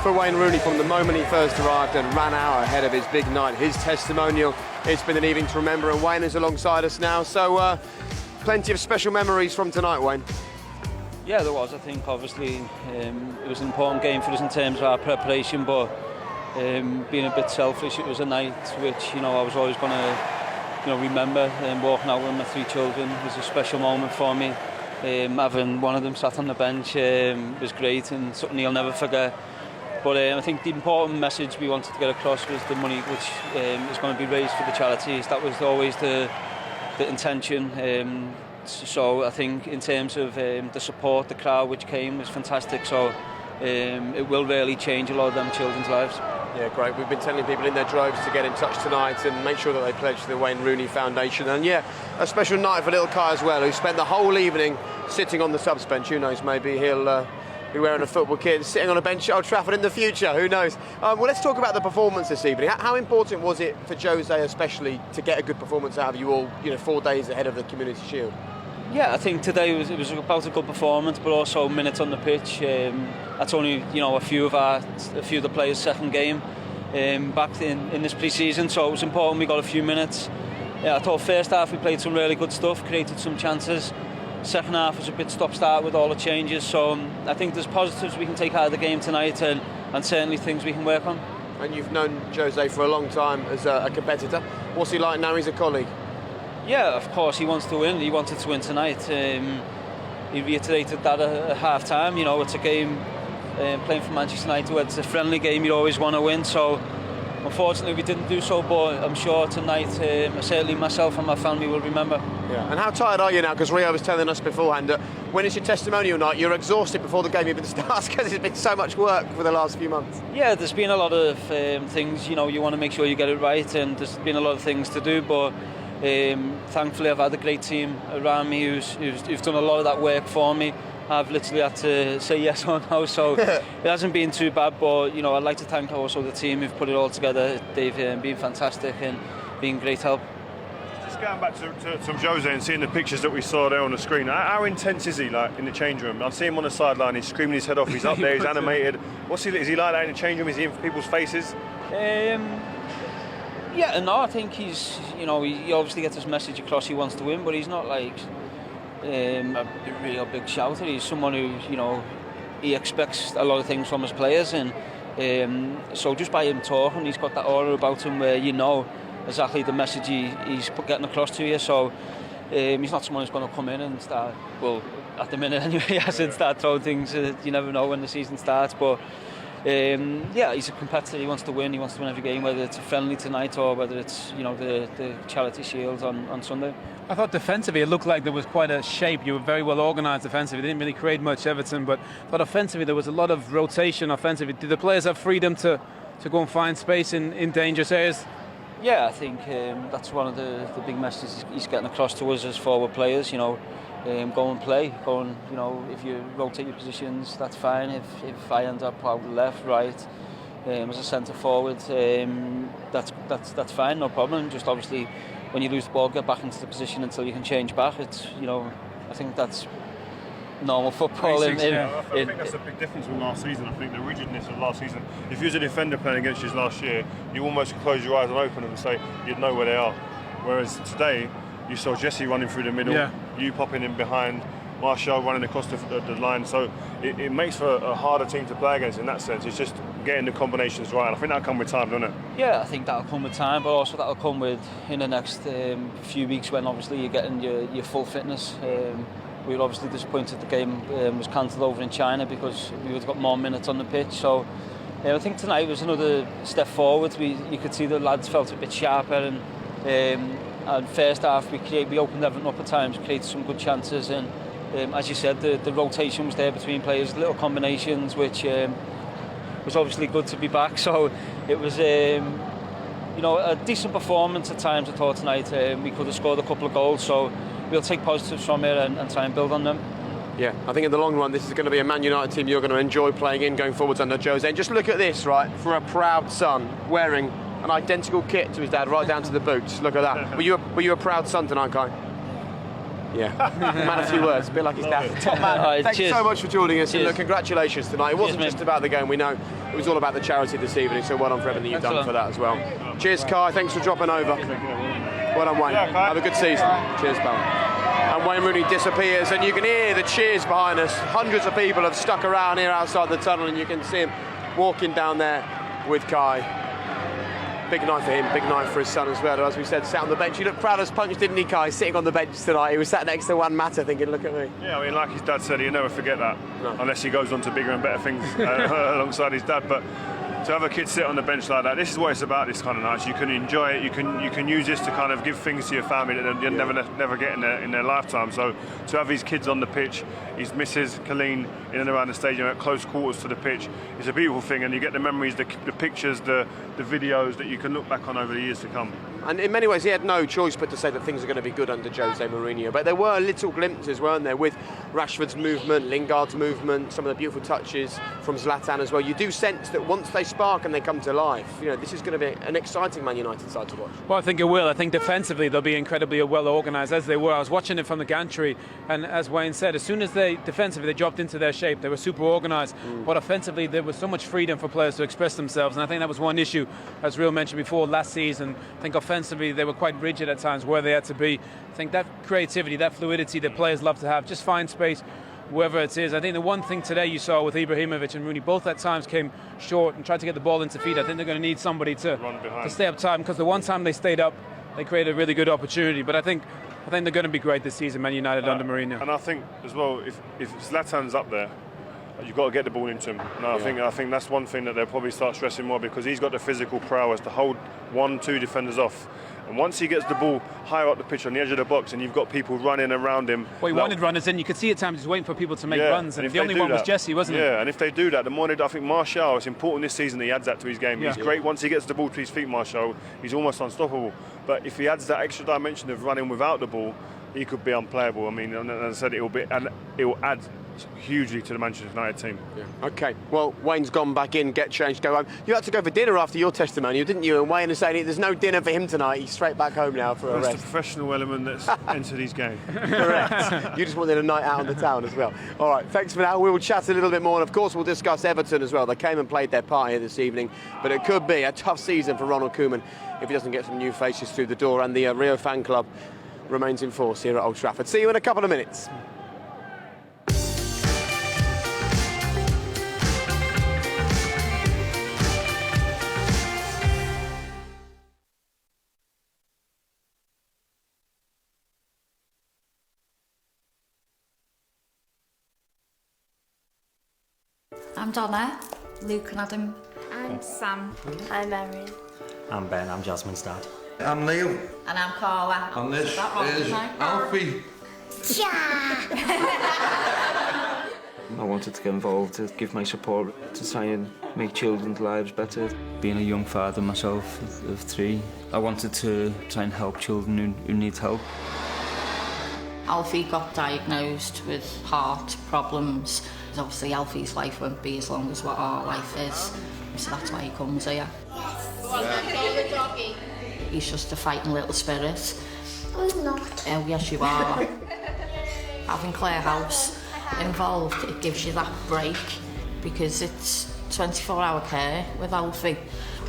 for Wayne Rooney from the moment he first arrived and ran out ahead of his big night. His testimonial, it's been an evening to remember, and Wayne is alongside us now. So plenty of special memories from tonight, Wayne. Yeah, there was. I think obviously it was an important game for us in terms of our preparation, but being a bit selfish, it was a night which, I was always going to remember. Walking out with my 3 children was a special moment for me. Having one of them sat on the bench was great and something you'll never forget. But I think the important message we wanted to get across was the money which is going to be raised for the charities. That was always the intention. So I think in terms of the support, the crowd which came was fantastic. So it will really change a lot of them children's lives. Yeah, great. We've been telling people in their droves to get in touch tonight and make sure that they pledge to the Wayne Rooney Foundation. And yeah, a special night for little Kai as well, who spent the whole evening sitting on the subs bench. Who knows, maybe he'll be wearing a football kit, sitting on a bench at Old Trafford in the future. Who knows? Well, let's talk about the performance this evening. How important was it for Jose especially to get a good performance out of you all, 4 days ahead of the Community Shield? Yeah, I think today it was about a good performance, but also minutes on the pitch. That's only a few of the players' second game back in this pre-season, so it was important we got a few minutes. Yeah, I thought first half we played some really good stuff, created some chances, second half was a bit stop-start with all the changes. So I think there's positives we can take out of the game tonight, and certainly things we can work on. And you've known Jose for a long time as a competitor. What's he like now he's a colleague? Yeah, of course he wants to win. He wanted to win tonight. He reiterated that at half-time. You know, it's a game playing for Manchester United where it's a friendly game. You always want to win. So unfortunately we didn't do so, but I'm sure tonight certainly myself and my family will remember. Yeah. And how tired are you now? Because Rio was telling us beforehand that when it's your testimonial night, you're exhausted before the game even starts because it's been so much work for the last few months. Yeah, there's been a lot of things, you know, you want to make sure you get it right, and there's been a lot of things to do, but thankfully I've had a great team around me who's done a lot of that work for me. I've literally had to say yes or no, so it hasn't been too bad, but you know, I'd like to thank also the team who've put it all together. They've been fantastic and been great help. Just going back to Jose and seeing the pictures that we saw there on the screen, how intense is he like in the change room? I see him on the sideline, he's screaming his head off, he's up there, he's animated. Is he like that in the change room? Is he in people's faces? Yeah, no, I think he's, you know, he obviously gets his message across, he wants to win, but he's not like a real big shouter. He's someone who, you know, he expects a lot of things from his players, and so just by him talking, he's got that aura about him where you know exactly the message he's getting across to you. So he's not someone who's going to come in and start, well, at the minute anyway, he hasn't started throwing things. You never know when the season starts, but yeah, he's a competitor. He wants to win. He wants to win every game, whether it's a friendly tonight or whether it's, you know, the Charity Shield on Sunday. I thought defensively it looked like there was quite a shape. You were very well organised defensively. Didn't really create much, Everton, but I thought offensively there was a lot of rotation offensively. Did the players have freedom to go and find space in dangerous areas? Yeah, I think that's one of the big messages he's getting across to us as forward players. You know, go and play. Go and, you know, if you rotate your positions, that's fine. If I end up out left, right, as a centre forward, that's fine, no problem. Just obviously, when you lose the ball, get back into the position until you can change back. It's, you know, I think that's normal football. I think that's a big difference from last season. I think the rigidness of last season. If you was a defender playing against you last year, you almost close your eyes and open them and say you'd know where they are. Whereas today, you saw Jesse running through the middle, you popping in behind, Martial running across the line. So it makes for a harder team to play against in that sense. It's just getting the combinations right. And I think that'll come with time, doesn't it? Yeah, I think that'll come with time, but also that'll come with in the next few weeks when obviously you're getting your full fitness. We were obviously disappointed the game was cancelled over in China because we would have got more minutes on the pitch. So I think tonight was another step forward. You could see the lads felt a bit sharper, and first half we opened Everton up at times, created some good chances, and as you said, the rotation was there between players, little combinations, which was obviously good to be back. So it was you know, a decent performance at times I thought tonight. We could have scored a couple of goals, so we'll take positives from it and try and build on them. Yeah, I think in the long run this is going to be a Man United team you're going to enjoy playing in going forwards under Jose. And just look at this, right, for a proud son wearing an identical kit to his dad right down to the boots. Look at that. Were you a proud son tonight, Kai? Yeah. Man of few words, a bit like his dad. Top man. Thank you so much for joining us. And look, congratulations tonight. It wasn't just about the game, we know. It was all about the charity this evening, so well done for everything you've done for that as well. Cheers, Kai. Thanks for dropping over. Well done, Wayne. Have a good season. Cheers, pal. And Wayne Rooney disappears, and you can hear the cheers behind us. Hundreds of people have stuck around here outside the tunnel, and you can see him walking down there with Kai. Big night for him, big night for his son as well. As we said, sat on the bench. He looked proud as punch, didn't he, Kai? Sitting on the bench tonight. He was sat next to Juan Mata thinking, look at me. Yeah, I mean, like his dad said, he'll never forget that. No. Unless he goes on to bigger and better things alongside his dad. But to have a kid sit on the bench like that, this is what it's about, this kind of nights. You can enjoy it, you can use this to kind of give things to your family that you'll never get in their lifetime. So to have his kids on the pitch, his missus, Colleen, in and around the stadium at close quarters to the pitch, it's a beautiful thing, and you get the memories, the pictures, the videos that you can look back on over the years to come. And in many ways he had no choice but to say that things are going to be good under Jose Mourinho. But there were little glimpses, weren't there, with Rashford's movement, Lingard's movement, some of the beautiful touches from Zlatan as well. You do sense that once they spark and they come to life, you know, this is going to be an exciting Man United side to watch. Well, I think it will. I think defensively they'll be incredibly well organised, as they were. I was watching it from the gantry, and as Wayne said, as soon as they dropped into their shape, they were super organised. But offensively there was so much freedom for players to express themselves, and I think that was one issue, as Real mentioned before, last season. I think offensively defensively, they were quite rigid at times where they had to be. I think that creativity, that fluidity that players love to have, just find space wherever it is. I think the one thing today you saw with Ibrahimovic and Rooney, both at times came short and tried to get the ball into feet. I think they're going to need somebody to stay up time, because the one time they stayed up, they created a really good opportunity. But I think they're going to be great this season, Man United under Mourinho. And I think as well, if Zlatan's up there, you've got to get the ball into him. And I think that's one thing that they'll probably start stressing more, because he's got the physical prowess to hold 1-2 defenders off. And once he gets the ball higher up the pitch on the edge of the box, and you've got people running around him. Well, he wanted runners in. You could see at times he's waiting for people to make runs, and the only one was Jesse, wasn't it? Yeah, and if they do that, the more I think Martial, it's important this season that he adds that to his game. He's great once he gets the ball to his feet, Martial. He's almost unstoppable. But if he adds that extra dimension of running without the ball, he could be unplayable. I mean, as I said, it will add hugely to the Manchester United team. Yeah. Okay, well, Wayne's gone back in, get changed, go home. You had to go for dinner after your testimonial, didn't you? And Wayne is saying there's no dinner for him tonight. He's straight back home now for a rest. That's the professional element that's entered his game. Correct. You just wanted a night out on the town as well. All right, thanks for now. We will chat a little bit more, and of course we'll discuss Everton as well. They came and played their part here this evening, but it could be a tough season for Ronald Koeman if he doesn't get some new faces through the door, and the Rio fan club remains in force here at Old Trafford. See you in a couple of minutes. I'm Donna, Luke and Adam. I'm Sam. I'm Erin. I'm Ben, I'm Jasmine's dad. I'm Neil. And I'm Carla. And this is Alfie. I wanted to get involved to give my support to try and make children's lives better. Being a young father myself of 3, I wanted to try and help children who need help. Alfie got diagnosed with heart problems. Obviously Alfie's life won't be as long as what our life is, so that's why he comes here. He's just a fighting little spirit. I'm not. Oh yes you are. Having Claire House involved, it gives you that break, because it's 24-hour care with Alfie.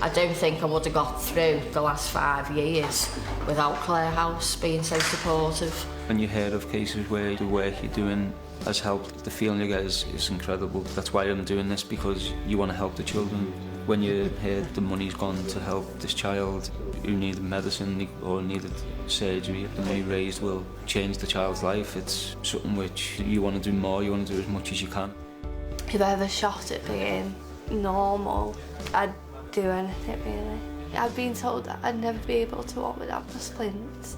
I don't think I would have got through the last 5 years without Claire House being so supportive. When you hear of cases where the work you're doing has helped, the feeling you get is incredible. That's why I'm doing this, because you want to help the children. When you hear the money's gone to help this child who needed medicine or needed surgery, the money raised will change the child's life. It's something which you want to do more, you want to do as much as you can. If I ever shot at being normal, I'd do anything really. I've been told that I'd never be able to walk without my splints.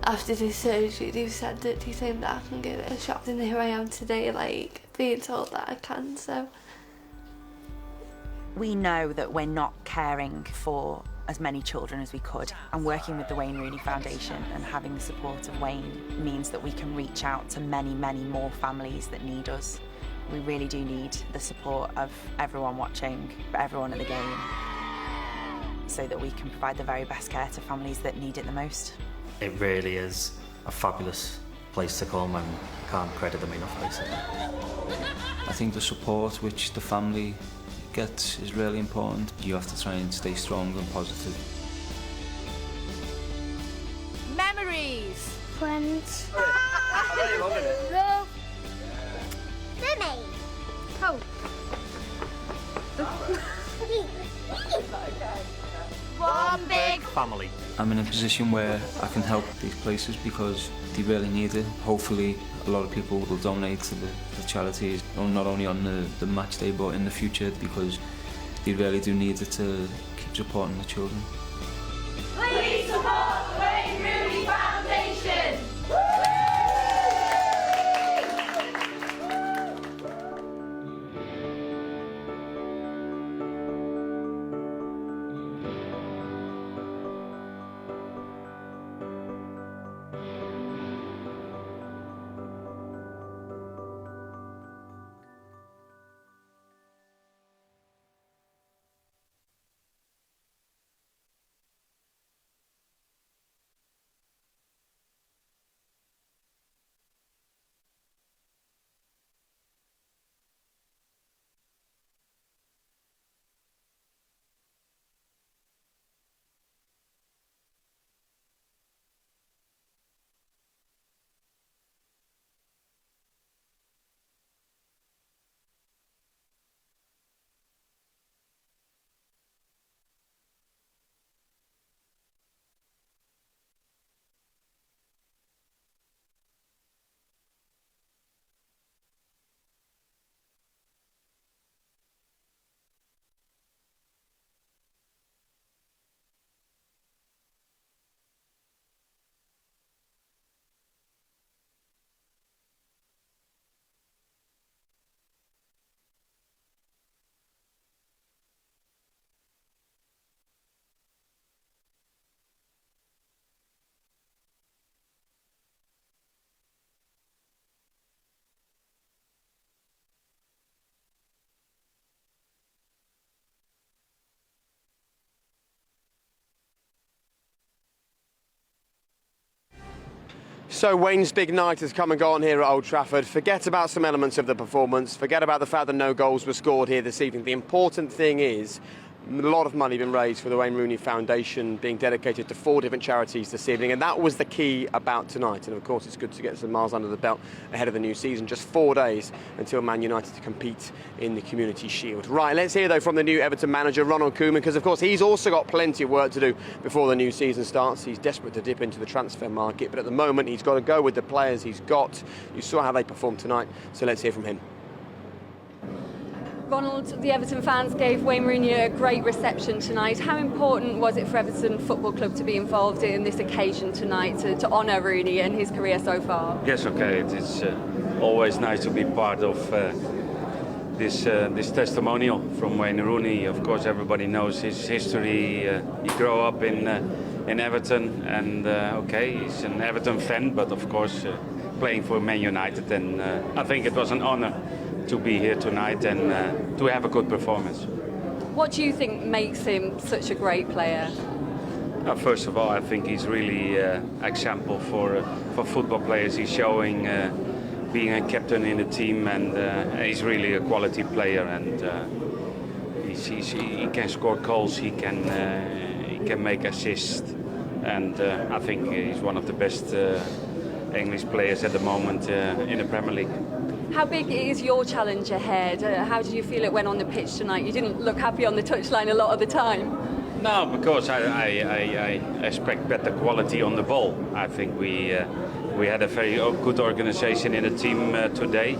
After this surgery, they've said that they think that I can give it a shot, and here I am today, like, being told that I can, so. We know that we're not caring for as many children as we could, and working with the Wayne Rooney Foundation and having the support of Wayne means that we can reach out to many, many more families that need us. We really do need the support of everyone watching, everyone at the game, so that we can provide the very best care to families that need it the most. It really is a fabulous place to come, and I can't credit them enough, basically. I think the support which the family gets is really important. You have to try and stay strong and positive. Memories. Friends. Love. Swimming. Hope. One big family. I'm in a position where I can help these places because they really need it. Hopefully a lot of people will donate to the charities, not only on the match day but in the future, because they really do need it to keep supporting the children. Please support the Wayne Rooney Foundation. So Wayne's big night has come and gone here at Old Trafford. Forget about some elements of the performance. Forget about the fact that no goals were scored here this evening. The important thing is a lot of money been raised for the Wayne Rooney Foundation, being dedicated to 4 different charities this evening, and that was the key about tonight. And of course it's good to get some miles under the belt ahead of the new season. Just 4 days until Man United to compete in the Community Shield. Right, let's hear though from the new Everton manager, Ronald Koeman, because of course he's also got plenty of work to do before the new season starts. He's desperate to dip into the transfer market, but at the moment he's got to go with the players he's got. You saw how they performed tonight, so let's hear from him. Ronald, the Everton fans gave Wayne Rooney a great reception tonight. How important was it for Everton Football Club to be involved in this occasion tonight to honour Rooney and his career so far? Yes, okay. It's always nice to be part of this testimonial from Wayne Rooney. Of course, everybody knows his history. He grew up in Everton, and he's an Everton fan, but of course playing for Man United. And I think it was an honour to be here tonight and to have a good performance. What do you think makes him such a great player? First of all, I think he's really example for football players. He's showing being a captain in the team, and he's really a quality player. And he can score goals. He can make assists, and I think he's one of the best English players at the moment in the Premier League. How big is your challenge ahead? How did you feel it went on the pitch tonight? You didn't look happy on the touchline a lot of the time. No, because I expect better quality on the ball. I think we had a very good organisation in the team today,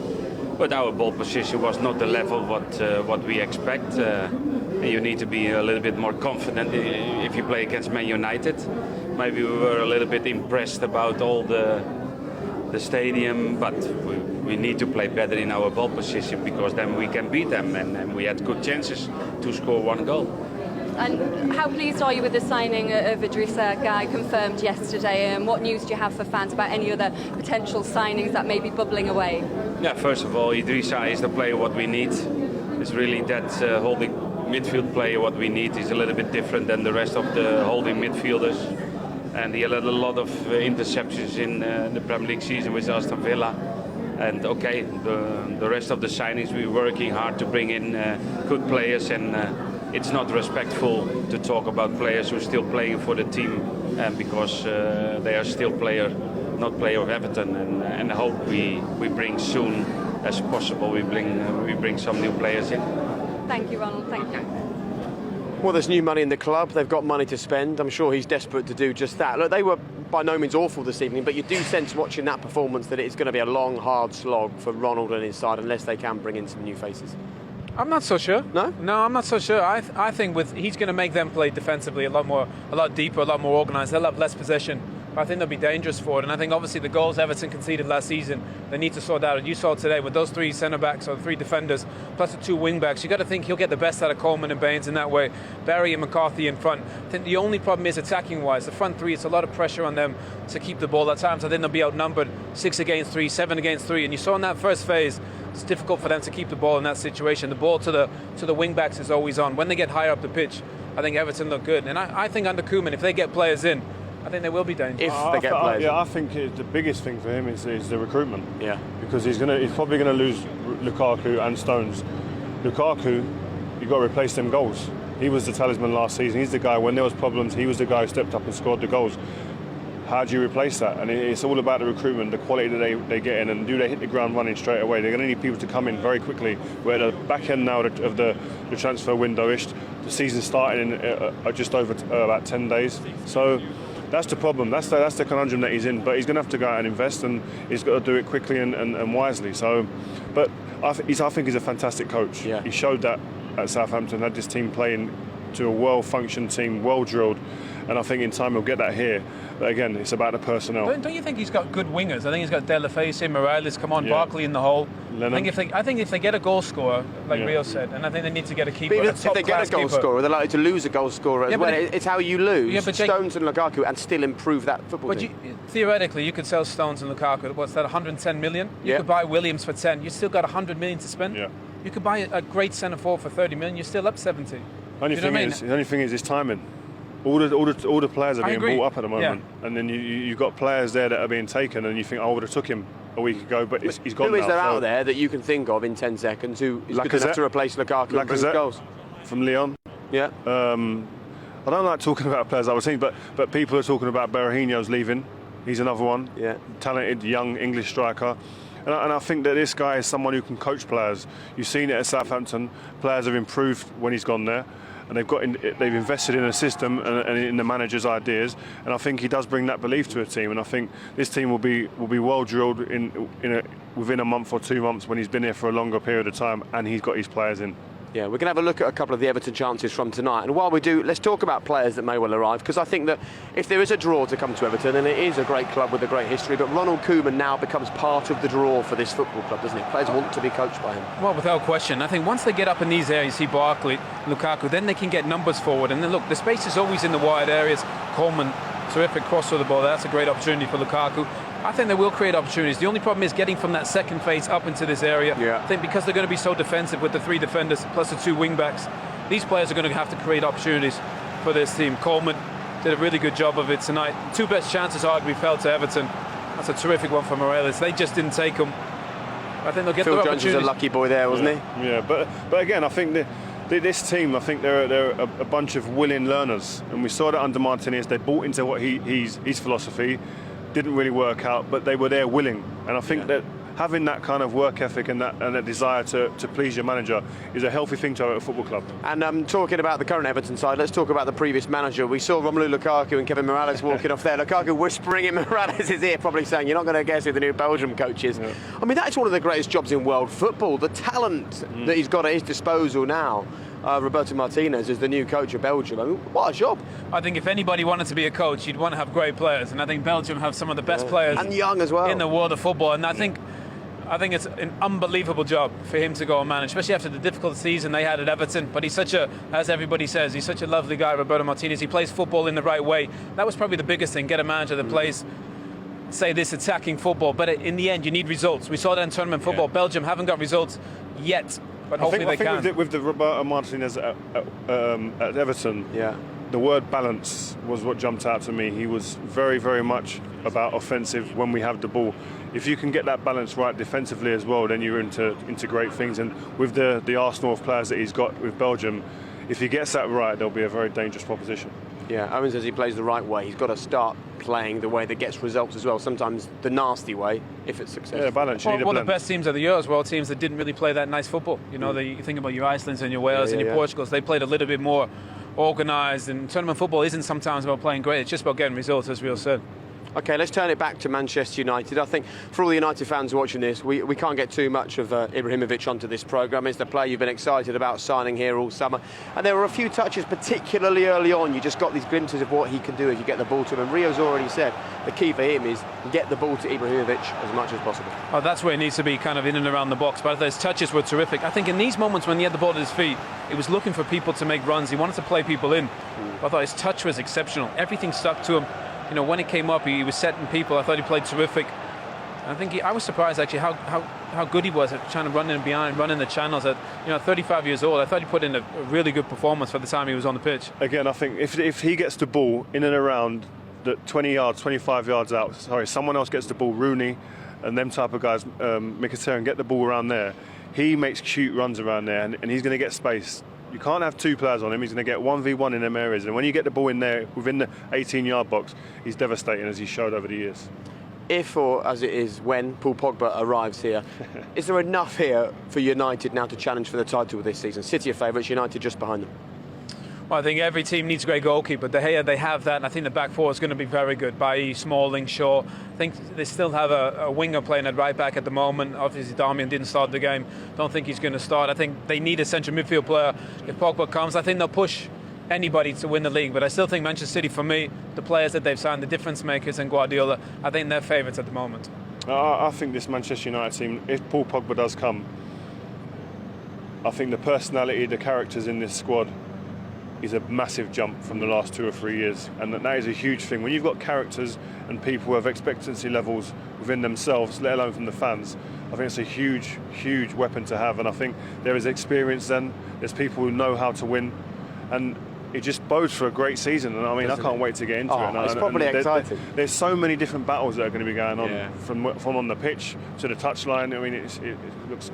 but our ball position was not the level what we expect. You need to be a little bit more confident if you play against Man United. Maybe we were a little bit impressed about all the stadium, but we need to play better in our ball position, because then we can beat them, and we had good chances to score 1 goal. And how pleased are you with the signing of Idrissa Gueye confirmed yesterday, and what news do you have for fans about any other potential signings that may be bubbling away? Yeah, first of all, Idrissa is the player what we need. It's really that holding midfield player what we need. Is a little bit different than the rest of the holding midfielders. And he had a lot of interceptions in the Premier League season with Aston Villa. And the rest of the signings, we're working hard to bring in good players, and it's not respectful to talk about players who are still playing for the team, because they are still not player of Everton. And I hope we bring soon as possible, we bring some new players in. Thank you, Ronald. Thank you. Well, there's new money in the club. They've got money to spend. I'm sure he's desperate to do just that. Look, they were by no means awful this evening, but you do sense watching that performance that it's going to be a long, hard slog for Ronald and his side unless they can bring in some new faces. I'm not so sure. No? No, I'm not so sure. I think he's going to make them play defensively a lot deeper, a lot more organised. They'll have less possession. I think they'll be dangerous for it. And I think obviously the goals Everton conceded last season, they need to sort out. And you saw today with those 3 centre-backs or 3 defenders, plus the 2 wing-backs, you got to think he'll get the best out of Coleman and Baines in that way. Barry and McCarthy in front. I think the only problem is attacking-wise. The front 3, it's a lot of pressure on them to keep the ball at times. I think they'll be outnumbered 6 against 3, 7 against 3. And you saw in that first phase, it's difficult for them to keep the ball in that situation. The ball to the wing-backs is always on. When they get higher up the pitch, I think Everton look good. And I think under Koeman, if they get players in, I think they will be dangerous. If they get players. I think the biggest thing for him is the recruitment. Yeah. Because he's probably going to lose Lukaku and Stones. Lukaku, you've got to replace them goals. He was the talisman last season. He's the guy, when there was problems, he was the guy who stepped up and scored the goals. How do you replace that? And it's all about the recruitment, the quality that they get in, and do they hit the ground running straight away? They're going to need people to come in very quickly. We're at the back end now of the transfer window-ish. The season's starting in just over about 10 days. So that's the problem. That's the conundrum that he's in. But he's going to have to go out and invest, and he's got to do it quickly and wisely. So, but I think he's a fantastic coach. Yeah. He showed that at Southampton, had this team playing to a well-functioned team, well-drilled, and I think in time he'll get that here. But again, it's about the personnel. Don't you think he's got good wingers? I think he's got Della Face, Morales, Barkley in the hole. Lennon. I think if they get a goal scorer, like Rio said, and I think they need to get a keeper. But even if they get a goal scorer, they're likely to lose a goal scorer as well. It's how you lose Stones and Lukaku and still improve that football team. Theoretically, you could sell Stones and Lukaku. What's that, 110 million? You could buy Williams for 10. You still got 100 million to spend. Yeah. You could buy a great centre forward for 30 million. You're still up 70. The only thing is, his timing. all the players are being agree. brought up at the moment, and then you've got players there that are being taken, and you think, I would have took him a week ago, but he's gone now. Who is there out there that you can think of in 10 seconds who is good enough to replace Lukaku and bring goals? From Lyon. Yeah. I don't like talking about players I was seeing, but people are talking about Berahino's leaving. He's another one. Yeah. Talented young English striker. And I think that this guy is someone who can coach players. You've seen it at Southampton. Players have improved when he's gone there, and they've invested in a system and in the manager's ideas. And I think he does bring that belief to a team. And I think this team will be well drilled within a month or 2 months when he's been here for a longer period of time and he's got his players in. Yeah, we're going to have a look at a couple of the Everton chances from tonight. And while we do, let's talk about players that may well arrive, because I think that if there is a draw to come to Everton, and it is a great club with a great history, but Ronald Koeman now becomes part of the draw for this football club, doesn't he? Players want to be coached by him. Well, without question. I think once they get up in these areas, you see Barkley, Lukaku, then they can get numbers forward. And then look, the space is always in the wide areas. Coleman, terrific cross for the ball. That's a great opportunity for Lukaku. I think they will create opportunities. The only problem is getting from that second phase up into this area. Yeah. I think because they're going to be so defensive with the 3 defenders plus the 2 wing-backs, these players are going to have to create opportunities for this team. Coleman did a really good job of it tonight. 2 best chances arguably fell to Everton. That's a terrific one for Morelos. They just didn't take them. I think they'll get Phil their Jones opportunities. was a lucky boy there, wasn't he? Yeah, but again, I think this team, I think they're a bunch of willing learners, and we saw that under Martinez. They bought into what his philosophy. Didn't really work out, but they were there willing, and I think that having that kind of work ethic and a desire to please your manager is a healthy thing to have at a football club. And talking about the current Everton side, let's talk about the previous manager. We saw Romelu Lukaku and Kevin Morales walking off there. Lukaku whispering in Morales' ear, probably saying, "You're not going to guess who the new Belgium coach is." Yeah. I mean, that's one of the greatest jobs in world football. The talent that he's got at his disposal now. Roberto Martinez is the new coach of Belgium. I mean, what a job. I think if anybody wanted to be a coach, you'd want to have great players, and I think Belgium have some of the best players and young as well in the world of football. And I think it's an unbelievable job for him to go and manage, especially after the difficult season they had at Everton. But he's as everybody says, he's such a lovely guy, Roberto Martinez. He plays football in the right way. That was probably the biggest thing, get a manager that plays, say, this attacking football. But in the end, you need results. We saw that in tournament football. Belgium haven't got results yet, but hopefully they can. With the Roberto Martinez at Everton, the word balance was what jumped out to me. He was very, very much about offensive when we have the ball. If you can get that balance right defensively as well, then you're into great things. And with the arsenal of players that he's got with Belgium, if he gets that right, there'll be a very dangerous proposition. Yeah, Owen says he plays the right way. He's got to start playing the way that gets results as well. Sometimes the nasty way, if it's successful. Yeah, balance. One of the best teams of the year as well, teams that didn't really play that nice football. You know, you think about your Icelands and your Wales and your Portugals. They played a little bit more organised. And tournament football isn't sometimes about playing great. It's just about getting results, as Rio said. OK, let's turn it back to Manchester United. I think for all the United fans watching this, we can't get too much of Ibrahimovic onto this programme. It's the player you've been excited about signing here all summer. And there were a few touches, particularly early on. You just got these glimpses of what he can do if you get the ball to him. And Rio's already said the key for him is get the ball to Ibrahimovic as much as possible. Oh, that's where it needs to be, kind of in and around the box. But those touches were terrific. I think in these moments when he had the ball at his feet, he was looking for people to make runs. He wanted to play people in. I thought his touch was exceptional. Everything stuck to him. You know, when it came up, he was setting people. I thought he played terrific. I think I was surprised actually how good he was at trying to run in behind, running the channels. At 35 years old, I thought he put in a really good performance for the time he was on the pitch. Again, I think if he gets the ball in and around the 20 yards, 25 yards out, someone else gets the ball, Rooney and them type of guys, Mkhitaryan, get the ball around there. He makes cute runs around there, and he's going to get space. You can't have 2 players on him. He's going to get 1v1 in them areas. And when you get the ball in there within the 18-yard box, he's devastating, as he showed over the years. If, or as it is when, Paul Pogba arrives here, is there enough here for United now to challenge for the title this season? City are favourites, United just behind them. Well, I think every team needs a great goalkeeper. De Gea, they have that, and I think the back four is going to be very good. Bailly, Smalling, Shaw. I think they still have a winger playing at right back at the moment. Obviously, Darmian didn't start the game. Don't think he's going to start. I think they need a central midfield player. If Pogba comes, I think they'll push anybody to win the league. But I still think Manchester City, for me, the players that they've signed, the difference makers and Guardiola, I think they're favourites at the moment. I think this Manchester United team, if Paul Pogba does come, I think the personality, the characters in this squad is a massive jump from the last 2 or 3 years, and that is a huge thing. When you've got characters and people who have expectancy levels within themselves, let alone from the fans, I think it's a huge, huge weapon to have. And I think there is experience then, there's people who know how to win, and it just bodes for a great season. And I mean, I can't wait to get into it. It's probably exciting. There's so many different battles that are going to be going on from on the pitch to the touchline. I mean, it looks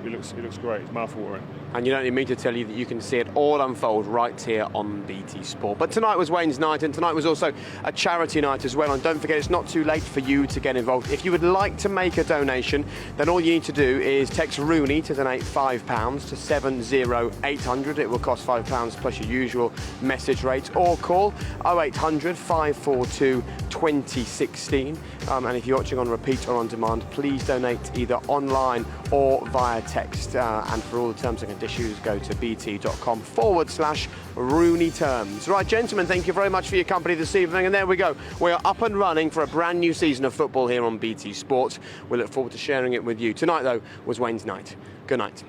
great. It's mouthwatering. And you don't need me to tell you that you can see it all unfold right here on BT Sport. But tonight was Wayne's night, and tonight was also a charity night as well. And don't forget, it's not too late for you to get involved. If you would like to make a donation, then all you need to do is text Rooney to donate £5 to 70800. It will cost £5 plus your usual message rate, or call 0800 542 2016. And if you're watching on repeat or on demand, please donate either online or via text. And for all the terms and conditions, go to bt.com/Rooney terms. Right, gentlemen, thank you very much for your company this evening. And there we go. We are up and running for a brand new season of football here on BT Sport. We look forward to sharing it with you. Tonight, though, was Wayne's night. Good night.